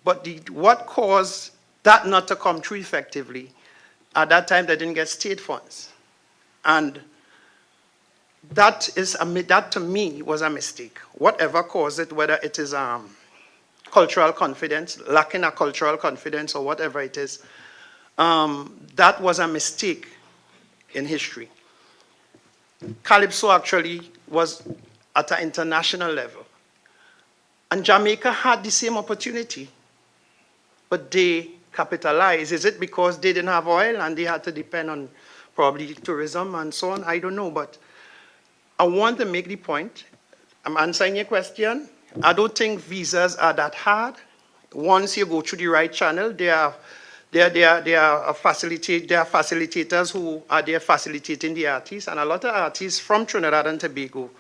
But what caused that not to come true effectively, at that time they didn't get state funds. And that to me was a mistake. Whatever caused it, whether it is cultural confidence, lacking a cultural confidence or whatever it is, that was a mistake in history. Calypso actually was at an international level. And Jamaica had the same opportunity, but they capitalized. Is it because they didn't have oil and they had to depend on probably tourism and so on? I don't know, but I want to make the point. I'm answering your question. I don't think visas are that hard. Once you go through the right channel, there are facilitators who are there facilitating the artists, and a lot of artists from Trinidad and Tobago,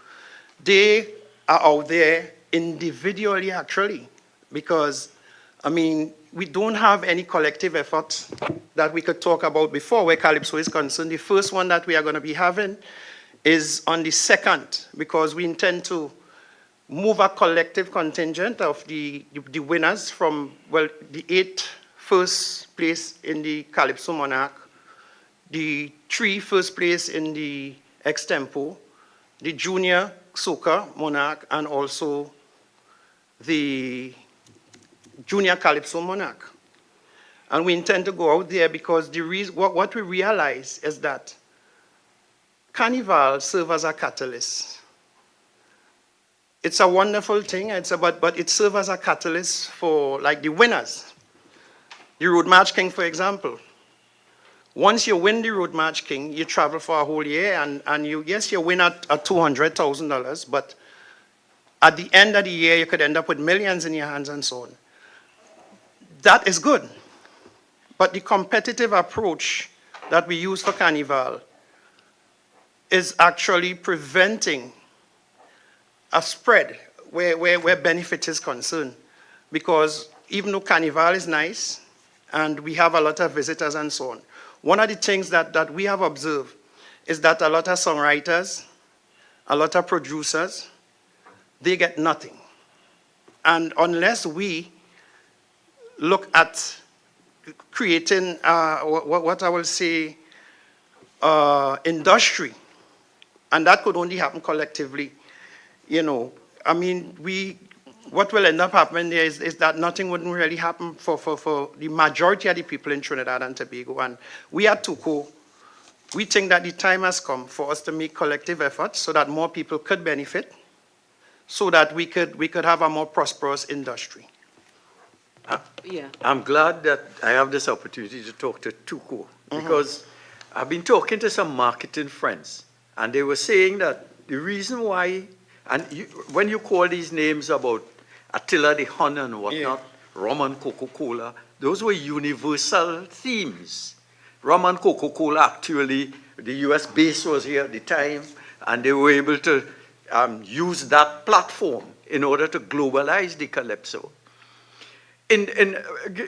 they are out there individually actually, because, I mean, we don't have any collective efforts that we could talk about before where Calypso is concerned. The first one that we are going to be having is on the 2nd, because we intend to move a collective contingent of the winners from, well, the 8 first place in the Calypso Monarch, the 3 first place in the Extempo, the Junior Soca Monarch, and also the Junior Calypso Monarch. And we intend to go out there because what we realize is that Carnival serves as a catalyst. It's a wonderful thing, but it serves as a catalyst for, like, the winners. The Road March King, for example. Once you win the Road March King, you travel for a whole year, and you win at $200,000, but at the end of the year, you could end up with millions in your hands and so on. That is good. But the competitive approach that we use for Carnival is actually preventing a spread where benefit is concerned. Because even though Carnival is nice, and we have a lot of visitors and so on, one of the things that we have observed is that a lot of songwriters, a lot of producers, they get nothing. And unless we look at creating what I will say industry, and that could only happen collectively, you know. I mean, what will end up happening there is that nothing wouldn't really happen for the majority of the people in Trinidad and Tobago. And we at TUCO, we think that the time has come for us to make collective efforts so that more people could benefit, so that we could have a more prosperous industry.
Yeah.
I'm glad that I have this opportunity to talk to TUCO, because I've been talking to some marketing friends, and they were saying that the reason why, and when you call these names about Attila the Hun and whatnot, rum and Coca-Cola, those were universal themes. Rum and Coca-Cola, actually, the US base was here at the time, and they were able to use that platform in order to globalize the Calypso. In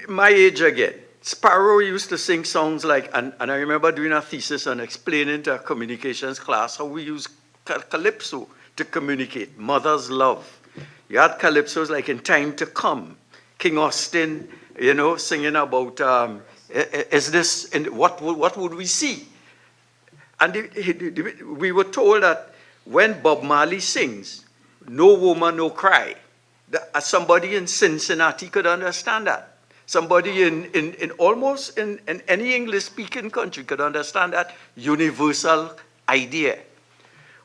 my age again, Sparrow used to sing songs like, and I remember doing a thesis and explaining to a communications class how we use Calypso to communicate, mother's love. You had Calypsos like In Time to Come, King Austin, you know, singing about, is this, and what would we see? And we were told that when Bob Marley sings, no woman, no cry, somebody in Cincinnati could understand that. Somebody in almost in any English-speaking country could understand that universal idea.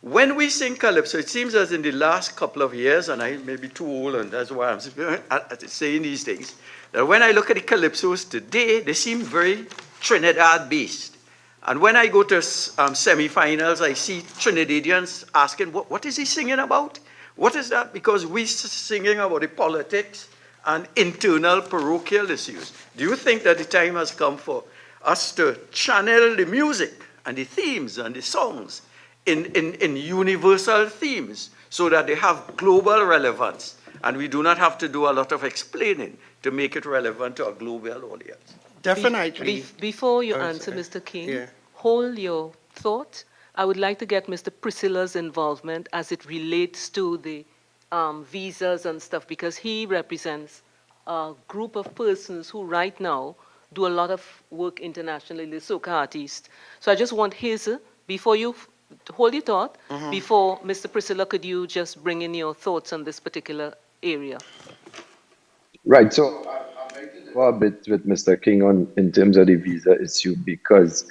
When we sing Calypso, it seems as in the last couple of years, and I may be too old, and that's why I'm saying these things, that when I look at the Calypsos today, they seem very Trinidad-based. And when I go to semi-finals, I see Trinidadians asking, what is he singing about? What is that? Because we're singing about the politics and internal parochial issues. Do you think that the time has come for us to channel the music and the themes and the songs in universal themes so that they have global relevance, and we do not have to do a lot of explaining to make it relevant to a global audience?
Definitely.
Before you answer, Mr. King, hold your thought. I would like to get Mr. Priscilla's involvement as it relates to the visas and stuff, because he represents a group of persons who right now do a lot of work internationally, the Soca artists. So I just want his, before you hold your thought, before Mr. Priscilla, could you just bring in your thoughts on this particular area?
Right. So I'd like to go a bit with Mr. King in terms of the visa issue, because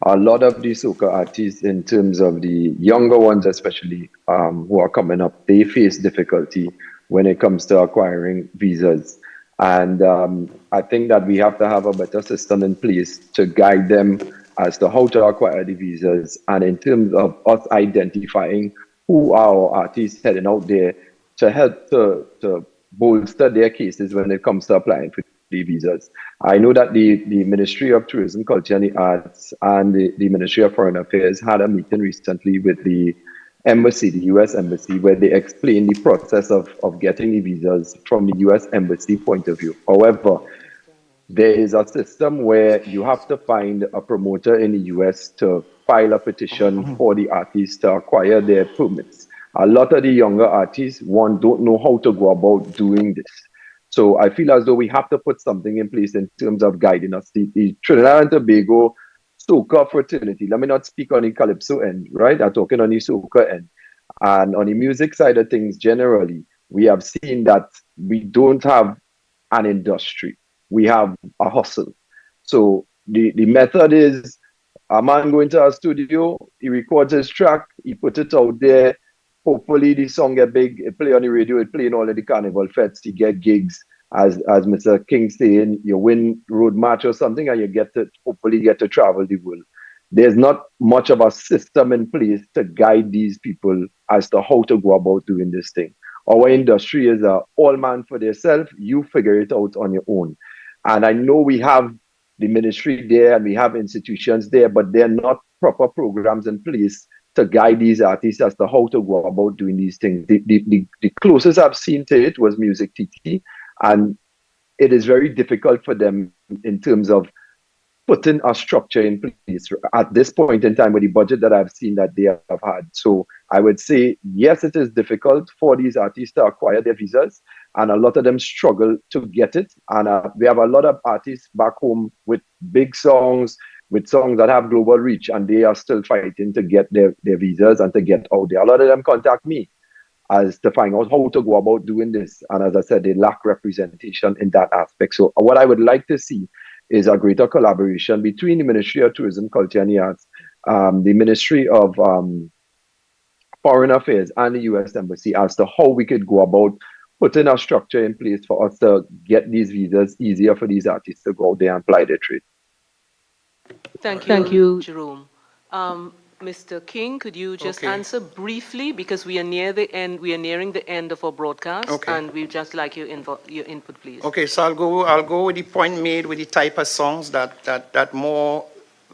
a lot of the soca artists, in terms of the younger ones especially, who are coming up, they face difficulty when it comes to acquiring visas. And I think that we have to have a better system in place to guide them as to how to acquire the visas, and in terms of us identifying who are our artists heading out there to help to bolster their cases when it comes to applying for the visas. I know that the Ministry of Tourism, Culture and the Arts and the Ministry of Foreign Affairs had a meeting recently with the embassy, the US embassy, where they explained the process of getting the visas from the US embassy point of view. However, there is a system where you have to find a promoter in the US to file a petition for the artists to acquire their permits. A lot of the younger artists, don't know how to go about doing this. So I feel as though we have to put something in place in terms of guiding us. The Trinidad and Tobago soca fraternity, let me not speak on the Calypso end, right? I'm talking on the soca end. And on the music side of things generally, we have seen that we don't have an industry. We have a hustle. So the method is a man going to a studio, he records his track, he puts it out there. Hopefully the song get big, it play on the radio, it play in all of the carnival fets, you get gigs. As Mr. King saying, you win road march or something, and you hopefully get to travel the world. There's not much of a system in place to guide these people as to how to go about doing this thing. Our industry is all man for themselves, you figure it out on your own. And I know we have the ministry there and we have institutions there, but they're not proper programs in place to guide these artists as to how to go about doing these things. The closest I've seen to it was Music TT, and it is very difficult for them in terms of putting a structure in place at this point in time with the budget that I've seen that they have had. So I would say, yes, it is difficult for these artists to acquire their visas, and a lot of them struggle to get it. And we have a lot of artists back home with big songs, with songs that have global reach, and they are still fighting to get their visas and to get out there. A lot of them contact me as to find out how to go about doing this. And as I said, they lack representation in that aspect. So what I would like to see is a greater collaboration between the Ministry of Tourism, Culture and the Arts, the Ministry of Foreign Affairs and the U.S. Embassy as to how we could go about putting a structure in place for us to get these visas easier for these artists to go out there and ply their trade.
Thank
Thank
you,
you.
Jerome. Mr. King, could you just
Okay.
answer briefly, because we are near the end, we are nearing the end of our broadcast,
Okay.
and we'd just like your input, please.
Okay, so I'll go with the point made with the type of songs that more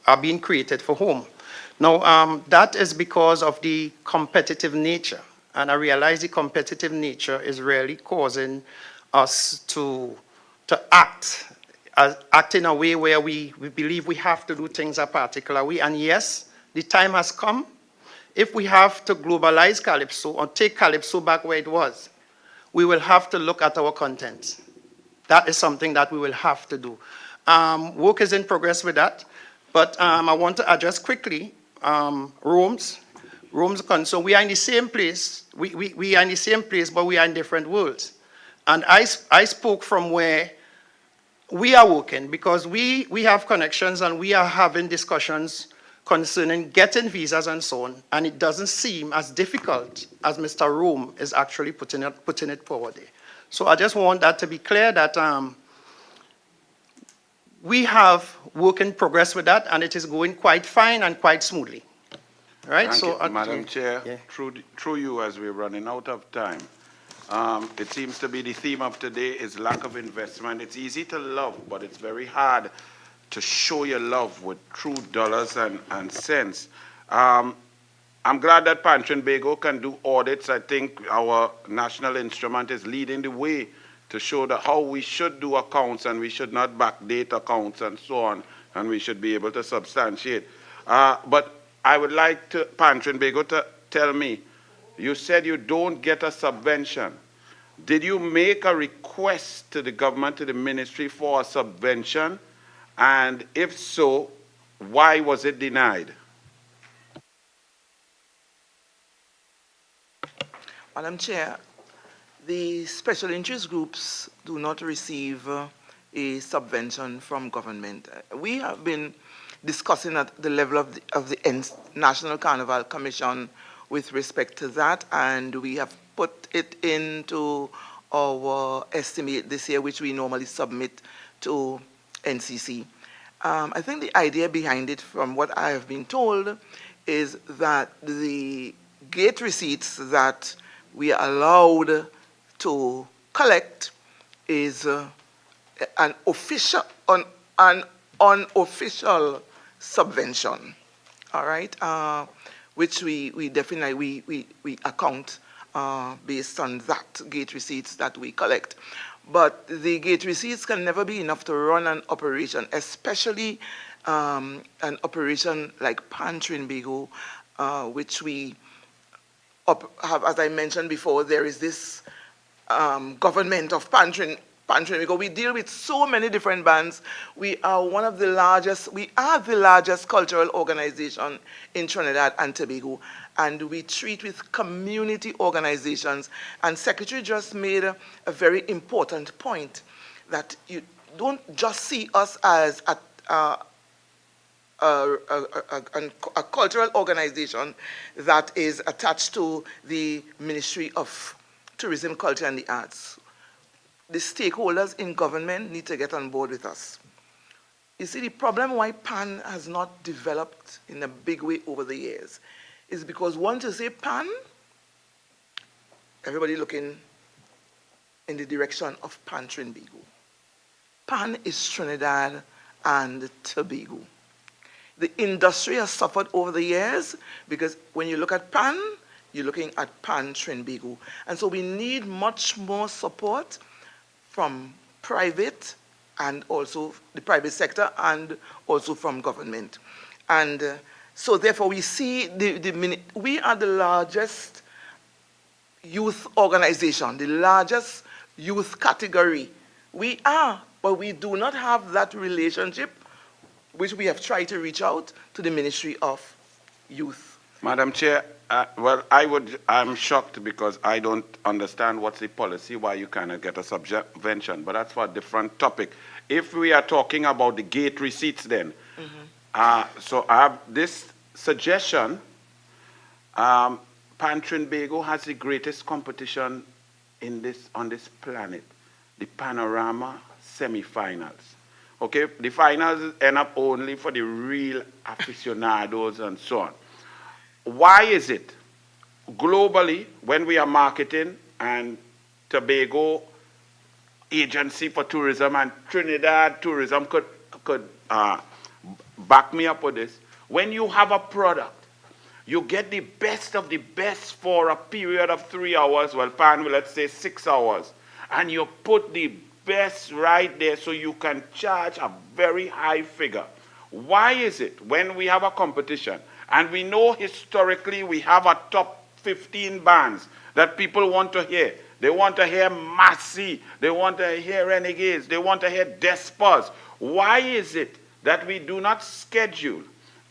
are being created for home. Now, that is because of the competitive nature. And I realize the competitive nature is really causing us to act in a way where we believe we have to do things a particular way. And yes, the time has come. If we have to globalize Calypso or take Calypso back where it was, we will have to look at our content. That is something that we will have to do. Work is in progress with that, but I want to address quickly Rome's concern. We are in the same place. We are in the same place, but we are in different worlds. And I spoke from where we are working, because we have connections and we are having discussions concerning getting visas and so on, and it doesn't seem as difficult as Mr. Rome is actually putting it forward there. So I just want that to be clear that we have work in progress with that, and it is going quite fine and quite smoothly. All right?
Thank
So,
you, Madam Chair.
yeah.
Through you, as we're running out of time, it seems to be the theme of today is lack of investment. It's easy to love, but it's very hard to show your love with true dollars and cents. I'm glad that Pantron Bago can do audits. I think our national instrument is leading the way to show that how we should do accounts, and we should not backdate accounts and so on, and we should be able to substantiate. But I would like to, Pantron Bago, to tell me, you said you don't get a subvention. Did you make a request to the government, to the ministry, for a subvention? And if so, why was it denied?
Madam Chair, the special interest groups do not receive a subvention from government. We have been discussing at the level of the National Carnival Commission with respect to that, and we have put it into our estimate this year, which we normally submit to NCC. I think the idea behind it, from what I have been told, is that the gate receipts that we are allowed to collect is an unofficial subvention, all right, which we definitely we account based on that gate receipts that we collect. But the gate receipts can never be enough to run an operation, especially an operation like Pantron Bago, which we have, as I mentioned before. There is this government of Pantron Bago. We deal with so many different bands. We are one of the largest, we are the largest cultural organization in Trinidad and Tobago, and we treat with community organizations. And Secretary just made a very important point, that you don't just see us as a cultural organization that is attached to the Ministry of Tourism, Culture and the Arts. The stakeholders in government need to get on board with us. You see, the problem why PAN has not developed in a big way over the years is because once you say PAN, everybody looking in the direction of Pantron Bago. PAN is Trinidad and Tobago. The industry has suffered over the years because when you look at PAN, you're looking at Pantron Bago. And so we need much more support from private and also the private sector and also from government. And so therefore we see we are the largest youth organization, the largest youth category. We are, but we do not have that relationship which we have tried to reach out to the Ministry of Youth.
Madam Chair, I'm shocked because I don't understand what's the policy, why you cannot get a subvention, but that's for a different topic. If we are talking about the gate receipts then, so I have this suggestion. Pantron Bago has the greatest competition on this planet, the Panorama semi-finals. Okay, the finals end up only for the real aficionados and so on. Why is it globally when we are marketing and Tobago Agency for Tourism and Trinidad Tourism could back me up with this, when you have a product, you get the best of the best for a period of 3 hours, well, let's say 6 hours, and you put the best right there so you can charge a very high figure. Why is it when we have a competition, and we know historically we have a top 15 bands that people want to hear? They want to hear Massey, they want to hear Renegades, they want to hear Despas. Why is it that we do not schedule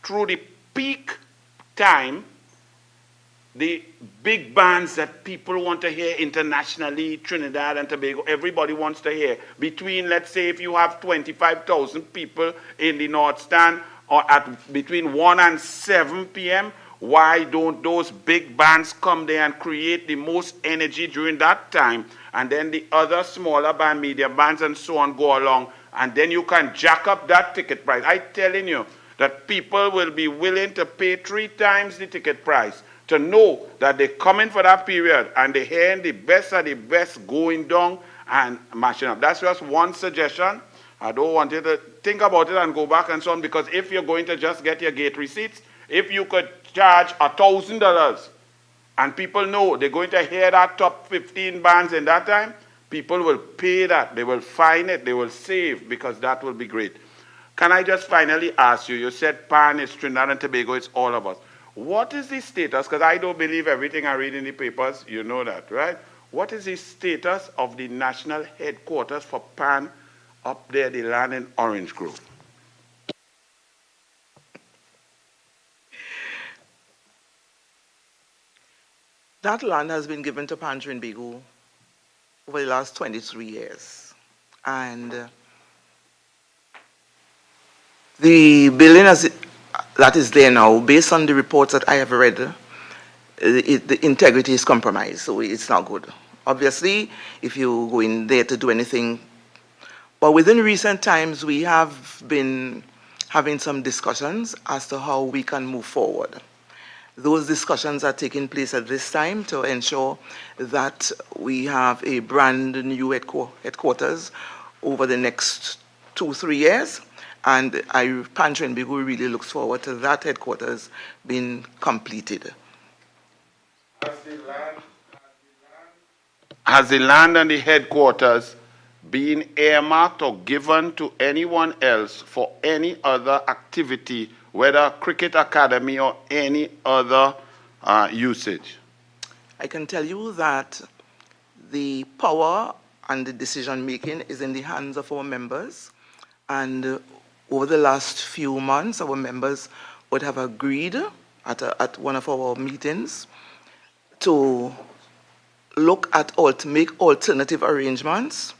through the peak time the big bands that people want to hear internationally, Trinidad and Tobago, everybody wants to hear, between, let's say, if you have 25,000 people in the North Stand, or at between 1 and 7 p.m., why don't those big bands come there and create the most energy during that time, and then the other smaller band, medium bands, and so on go along, and then you can jack up that ticket price. I'm telling you that people will be willing to pay 3 times the ticket price to know that they come in for that period and they're hearing the best of the best going down and mashing up. That's just one suggestion. I don't want you to think about it and go back and so on, because if you're going to just get your gate receipts, if you could charge $1,000 and people know they're going to hear that top 15 bands in that time, people will pay that. They will find it. They will save, because that will be great. Can I just finally ask you, you said PAN is Trinidad and Tobago, it's all of us. What is the status, because I don't believe everything I read in the papers, you know that, right? What is the status of the national headquarters for PAN up there, the land in Orange Grove?
That land has been given to Pantron Bago over the last 23 years. And the building that is there now, based on the reports that I have read, the integrity is compromised, so it's not good. Obviously, if you go in there to do anything, but within recent times, we have been having some discussions as to how we can move forward. Those discussions are taking place at this time to ensure that we have a brand new headquarters over the next 2-3 years. And Pantron Bago really looks forward to that headquarters being completed.
Has the land and the headquarters been earmarked or given to anyone else for any other activity, whether cricket academy or any other usage?
I can tell you that the power and the decision making is in the hands of our members, and over the last few months our members would have agreed at one of our meetings to look at make alternative arrangements,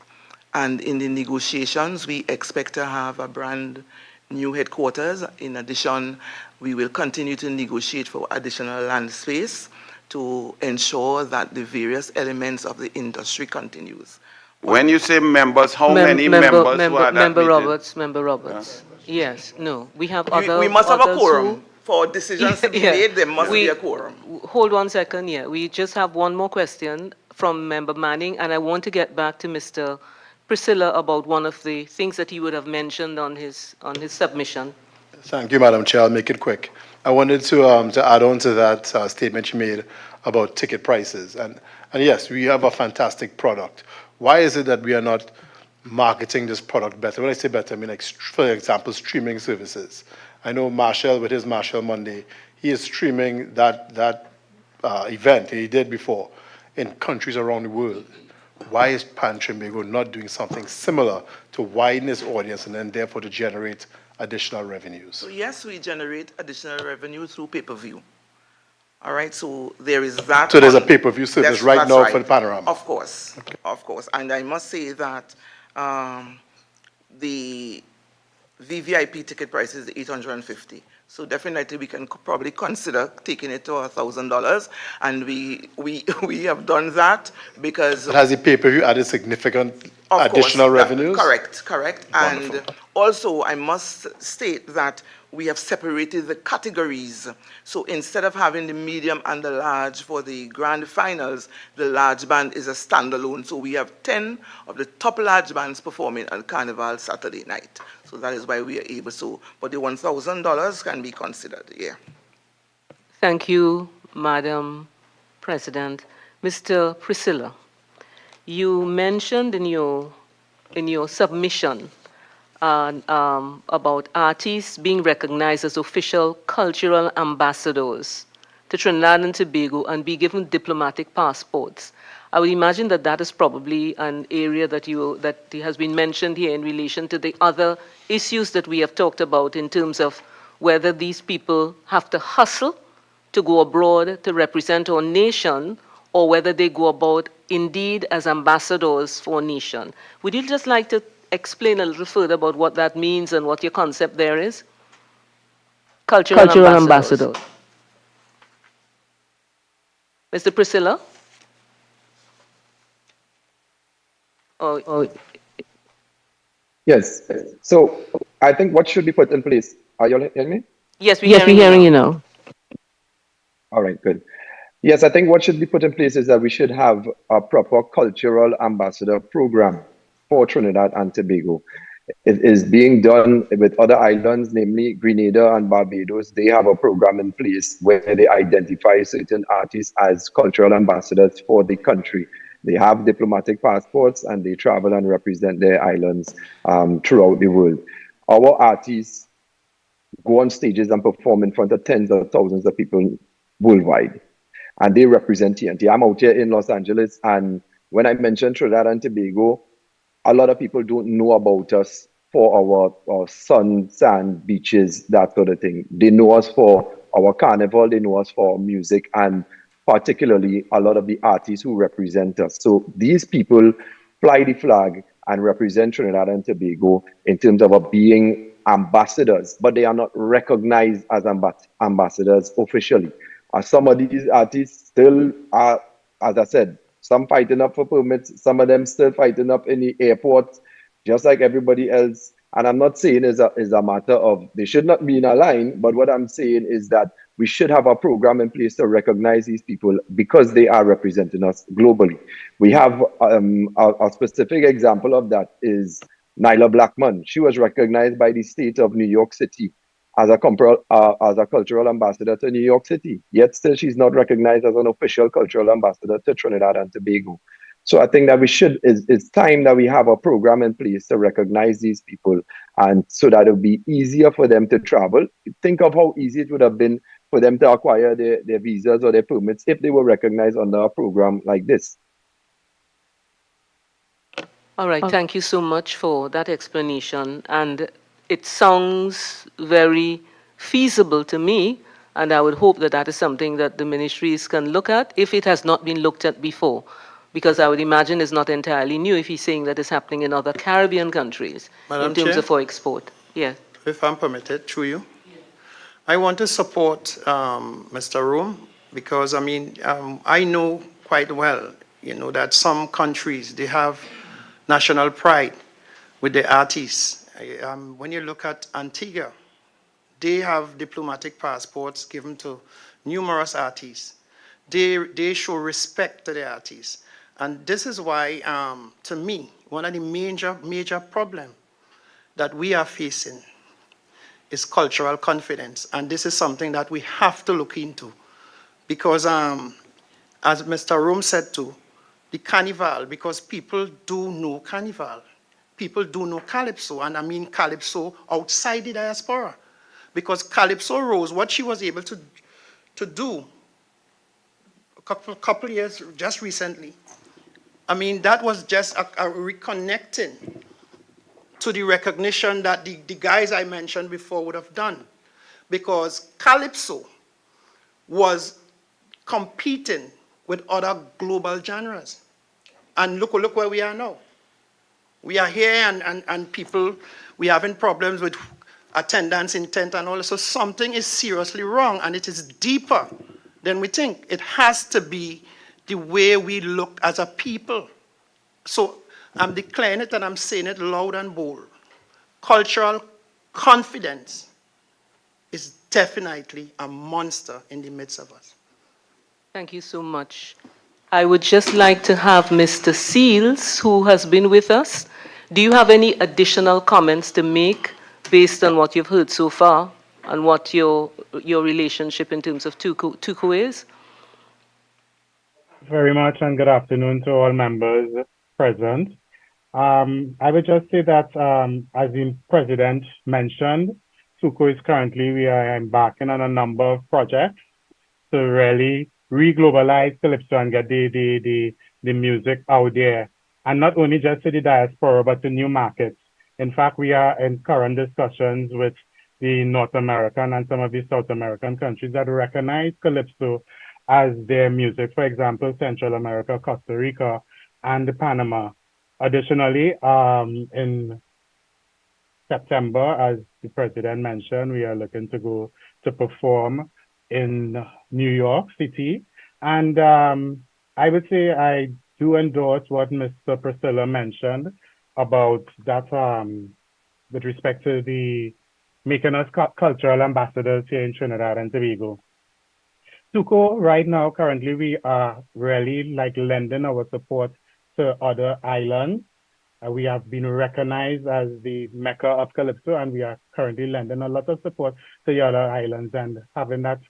and in the negotiations we expect to have a brand new headquarters. In addition, we will continue to negotiate for additional land space to ensure that the various elements of the industry continues.
When you say members, how many members were at that
Member
meeting?
Member Roberts. Yes, no, we have
We must have a
others
quorum. For decisions to be made, there must be a quorum.
Hold 1 second, yeah. We just have one more question from Member Manning, and I want to get back to Mr. Priscilla about one of the things that he would have mentioned on his submission.
Thank you, Madam Chair. I'll make it quick. I wanted to add on to that statement you made about ticket prices. And yes, we have a fantastic product. Why is it that we are not marketing this product better. When I say better, I mean, like, for example, streaming services. I know Marshall, with his Marshall Monday, he is streaming that event he did before in countries around the world. Why is Pantron Bago not doing something similar to widen its audience and then therefore to generate additional revenues?
So yes, we generate additional revenue through pay-per-view. All right, so there is that.
So there's a pay-per-view service right now for the Panorama?
Of course, of course. And I must say that the VVIP ticket price is $850. So definitely we can probably consider taking it to $1,000, and we have done that because.
But has the pay-per-view added significant
Of
additional
course,
revenues?
Correct.
Wonderful.
And also, I must state that we have separated the categories. So instead of having the medium and the large for the grand finals, the large band is a standalone. So we have 10 of the top large bands performing on Carnival Saturday night. So that is why we are able to. But the $1,000 can be considered, yeah.
Thank you, Madam President. Mr. Priscilla, you mentioned in your submission about artists being recognized as official cultural ambassadors to Trinidad and Tobago and be given diplomatic passports. I would imagine that that is probably an area that has been mentioned here in relation to the other issues that we have talked about in terms of whether these people have to hustle to go abroad to represent our nation, or whether they go about indeed as ambassadors for a nation. Would you just like to explain a little further about what that means and what your concept there is? Cultural ambassador. Mr. Priscilla?
Yes. So I think what should be put in place. Are you all hearing me?
Yes, we're hearing you now.
All right, good. Yes, I think what should be put in place is that we should have a proper cultural ambassador program for Trinidad and Tobago. It is being done with other islands, namely Grenada and Barbados. They have a program in place where they identify certain artists as cultural ambassadors for the country. They have diplomatic passports and they travel and represent their islands throughout the world. Our artists go on stages and perform in front of tens of thousands of people worldwide. And they represent TNT. I'm out here in Los Angeles, and when I mention Trinidad and Tobago, a lot of people don't know about us for our sun, sand, beaches, that sort of thing. They know us for our carnival, they know us for our music, and particularly a lot of the artists who represent us. So these people fly the flag and represent Trinidad and Tobago in terms of being ambassadors, but they are not recognized as ambassadors officially. Some of these artists still are, as I said, some fighting up for permits, some of them still fighting up in the airports, just like everybody else. And I'm not saying it's a matter of they should not be in a line, but what I'm saying is that we should have a program in place to recognize these people because they are representing us globally. We have a specific example of that is Nyla Blackman. She was recognized by the state of New York City as a cultural ambassador to New York City, yet still she's not recognized as an official cultural ambassador to Trinidad and Tobago. So I think that it's time that we have a program in place to recognize these people, and so that it'll be easier for them to travel. Think of how easy it would have been for them to acquire their visas or their permits if they were recognized under a program like this.
All right, thank you so much for that explanation. And it sounds very feasible to me, and I would hope that that is something that the ministries can look at if it has not been looked at before, because I would imagine it's not entirely new if he's saying that it's happening in other Caribbean countries
Madam
in terms
Chair?
of for export. Yes.
If I'm permitted, through you. I want to support Mr. Rome because, I mean, I know quite well, that some countries, they have national pride with the artists. When you look at Antigua, they have diplomatic passports given to numerous artists. They show respect to the artists. And this is why, to me, one of the major problems that we are facing is cultural confidence. And this is something that we have to look into. Because as Mr. Rome said too, the carnival, because people do know carnival. people do know Calypso, and I mean Calypso outside the diaspora. Because Calypso Rose, what she was able to do a couple years, just recently, I mean, that was just a reconnecting to the recognition that the guys I mentioned before would have done. Because Calypso was competing with other global genres. And look where we are now. We are here and people, we're having problems with attendance intent and all. So something is seriously wrong, and it is deeper than we think. It has to be the way we look as a people. So I'm declaring it and I'm saying it loud and bold. Cultural confidence is definitely a monster in the midst of us.
Thank you so much. I would just like to have Mr. Seals, who has been with us. Do you have any additional comments to make based on what you've heard so far and what your relationship in terms of Tuku is?
Very much, and good afternoon to all members present. I would just say that, as the president mentioned, Tuku is currently, we are embarking on a number of projects to really re-globalize Calypso and get the music out there. And not only just to the diaspora, but to new markets. In fact, we are in current discussions with the North American and some of the South American countries that recognize Calypso as their music, for example, Central America, Costa Rica, and Panama. Additionally, in September, as the president mentioned, we are looking to go to perform in New York City. And I would say I do endorse what Mr. Priscilla mentioned about that with respect to the making us cultural ambassadors here in Trinidad and Tobago. Tuco, right now, currently, we are really like lending our support to other islands. We have been recognized as the Mecca of Calypso, and we are currently lending a lot of support to the other islands and having that,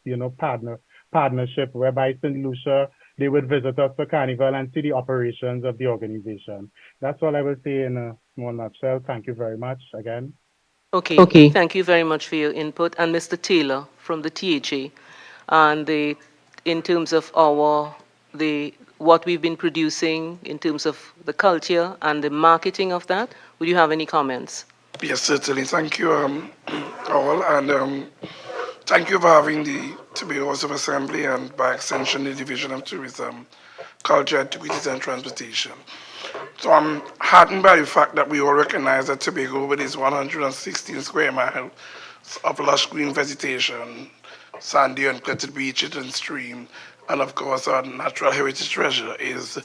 partnership whereby St. Lucia, they would visit us for Carnival and see the operations of the organization. That's all I will say in a small nutshell. Thank you very much again.
Okay. Thank you very much for your input. And Mr. Taylor from the THA, and in terms of what we've been producing in terms of the culture and the marketing of that, would you have any comments?
Yes, certainly. Thank you all, and thank you for having the Tobago House of Assembly and by extension the Division of Tourism, Culture, Activities and Transportation. So I'm heartened by the fact that we all recognize that Tobago, with its 116 square miles of lush green vegetation, sandy uncluttered beaches and stream, and of course our natural heritage treasure, is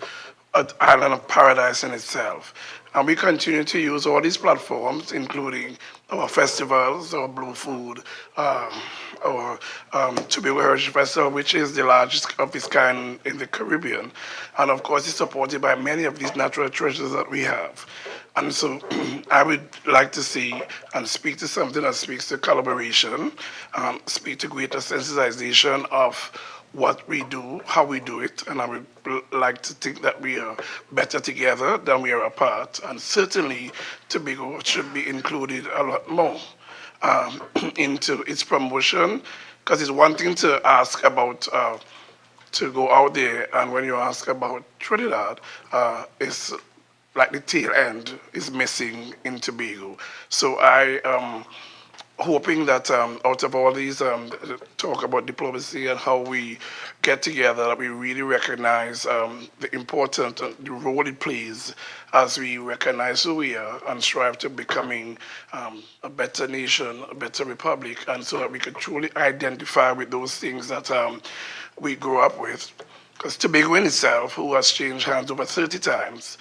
an island of paradise in itself. And we continue to use all these platforms, including our festivals, our Blue Food, our Tobago Heritage Festival, which is the largest of its kind in the Caribbean. And of course, it's supported by many of these natural treasures that we have. And so I would like to see and speak to something that speaks to collaboration, speak to greater sensitization of what we do, how we do it, and I would like to think that we are better together than we are apart. And certainly, Tobago should be included a lot more into its promotion, because it's one thing to ask about, to go out there, and when you ask about Trinidad, it's like the tail end is missing in Tobago. So I am hoping that out of all these talk about diplomacy and how we get together, that we really recognize the important the role it plays as we recognize who we are and strive to becoming a better nation, a better republic, and so that we can truly identify with those things that we grew up with. Because Tobago in itself, who has changed hands over 30 times,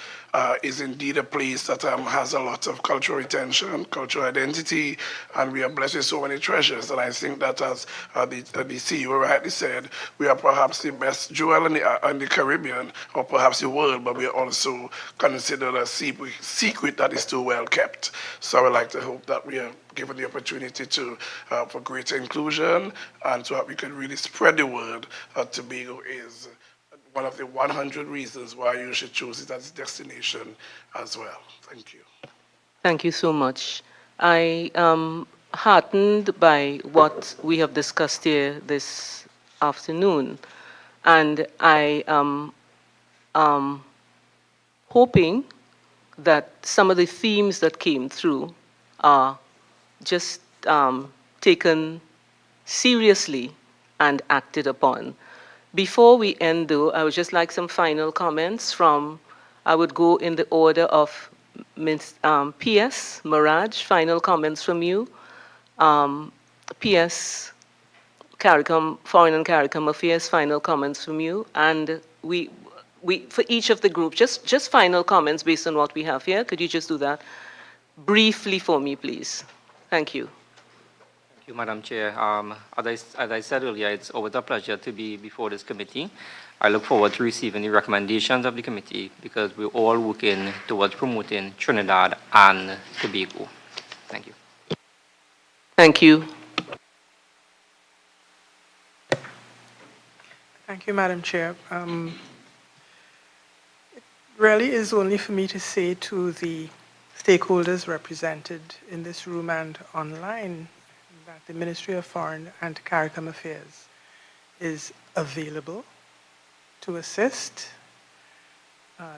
is indeed a place that has a lot of cultural retention, cultural identity, and we are blessed with so many treasures. And I think that, as the CEO rightly said, we are perhaps the best jewel in the Caribbean, or perhaps the world, but we are also considered a secret that is too well kept. So I would like to hope that we are given the opportunity to for greater inclusion, and so that we can really spread the word that Tobago is one of the 100 reasons why you should choose it as a destination as well. Thank you.
Thank you so much. I am heartened by what we have discussed here this afternoon, and I am hoping that some of the themes that came through are just taken seriously and acted upon. Before we end, though, I would just like some final comments from, I would go in the order of PS, Maraj, final comments from you. PS, CARICOM, Foreign and CARICOM Affairs, final comments from you. And we for each of the groups, just final comments based on what we have here. Could you just do that briefly for me, please? Thank you.
Thank you, Madam Chair. As I said earlier, it's always a pleasure to be before this committee. I look forward to receiving the recommendations of the committee because we're all working towards promoting Trinidad and Tobago. Thank you.
Thank you.
Thank you, Madam Chair. It really is only for me to say to the stakeholders represented in this room and online that the Ministry of Foreign and CARICOM Affairs is available to assist,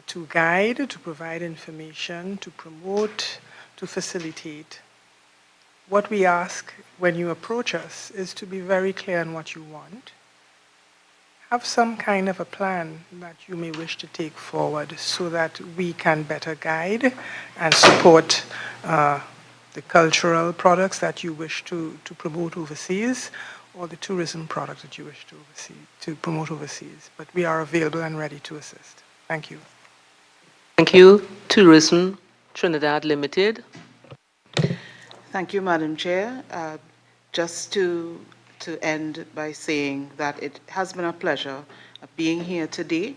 to guide, to provide information, to promote, to facilitate. What we ask when you approach us is to be very clear on what you want. Have some kind of a plan that you may wish to take forward so that we can better guide and support the cultural products that you wish to promote overseas or the tourism products that you wish to promote overseas. But we are available and ready to assist. Thank you.
Thank you. Tourism Trinidad Limited.
Thank you, Madam Chair. Just to end by saying that it has been a pleasure being here today,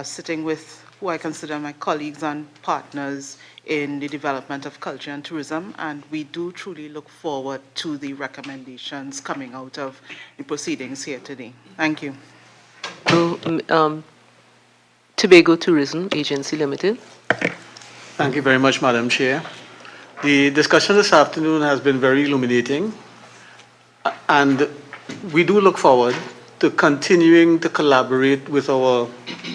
sitting with who I consider my colleagues and partners in the development of culture and tourism, and we do truly look forward to the recommendations coming out of the proceedings here today. Thank you.
Tobago Tourism Agency Limited.
Thank you very much, Madam Chair. The discussion this afternoon has been very illuminating, and we do look forward to continuing to collaborate with our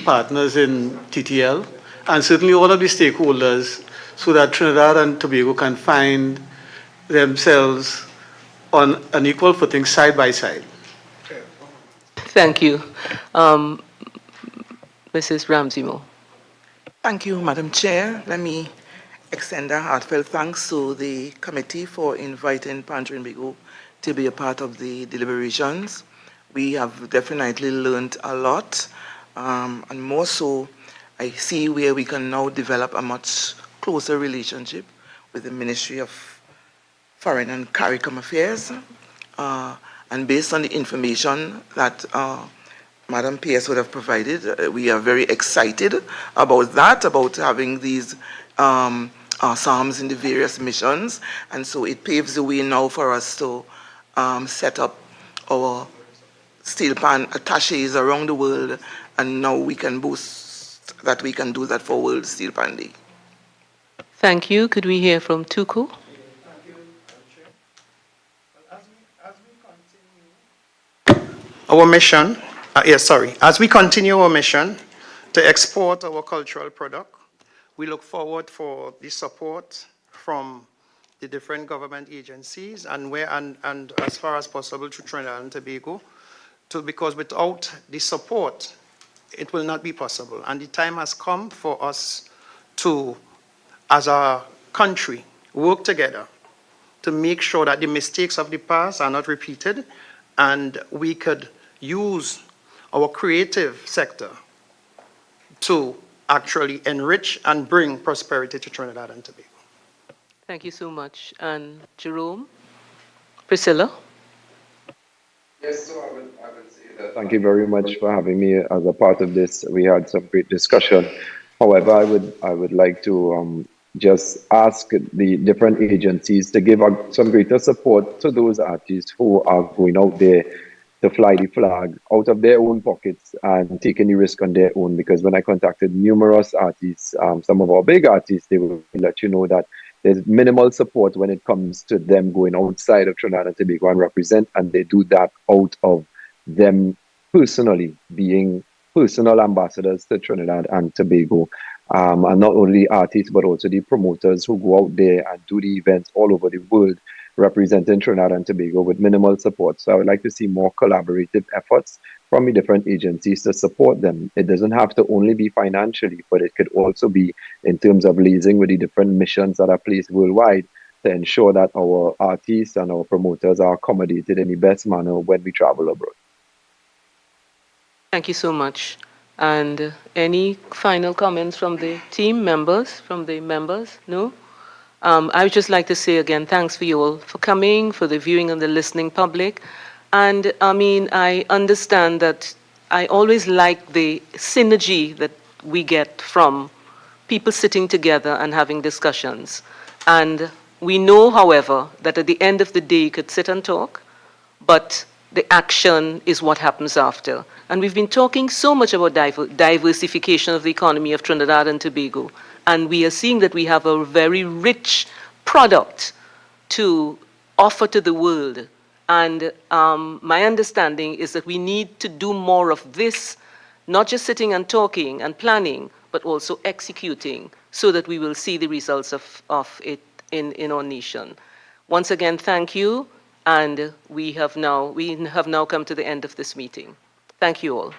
partners in TTL and certainly all of the stakeholders so that Trinidad and Tobago can find themselves on an equal footing side by side.
Thank you. Mrs. Ramsey-Moore.
Thank you, Madam Chair. Let me extend a heartfelt thanks to the committee for inviting Pantron Bago to be a part of the deliberations. We have definitely learned a lot, and more so, I see where we can now develop a much closer relationship with the Ministry of Foreign and CARICOM Affairs. And based on the information that Madam PS would have provided, we are very excited about that, about having these SAMs in the various missions. And so it paves the way now for us to set up our steel pan attaches around the world, and now we can boast that we can do that for World Steel Pan Day.
Thank you. Could we hear from Tuku?
Our mission, as we continue our mission to export our cultural product, we look forward for the support from the different government agencies and as far as possible to Trinidad and Tobago, because without the support, it will not be possible. And the time has come for us to, as a country, work together to make sure that the mistakes of the past are not repeated, and we could use our creative sector to actually enrich and bring prosperity to Trinidad and Tobago.
Thank you so much. And Jerome? Priscilla?
Yes, so I would say that thank you very much for having me as a part of this. We had some great discussion. However, I would like to just ask the different agencies to give some greater support to those artists who are going out there to fly the flag out of their own pockets and taking the risk on their own. Because when I contacted numerous artists, some of our big artists, they will let you know that there's minimal support when it comes to them going outside of Trinidad and Tobago and represent, and they do that out of them personally being personal ambassadors to Trinidad and Tobago. And not only the artists, but also the promoters who go out there and do the events all over the world representing Trinidad and Tobago with minimal support. So I would like to see more collaborative efforts from the different agencies to support them. It doesn't have to only be financially, but it could also be in terms of liaising with the different missions that are placed worldwide to ensure that our artists and our promoters are accommodated in the best manner when we travel abroad.
Thank you so much. And any final comments from the team members, from the members? No? I would just like to say again, thanks for you all for coming, for the viewing and the listening public. And I mean, I understand that I always like the synergy that we get from people sitting together and having discussions. And we know, however, that at the end of the day, you could sit and talk, but the action is what happens after. And we've been talking so much about diversification of the economy of Trinidad and Tobago, and we are seeing that we have a very rich product to offer to the world. And my understanding is that we need to do more of this, not just sitting and talking and planning, but also executing so that we will see the results of it in our nation. Once again, thank you. And we have now come to the end of this meeting. Thank you all.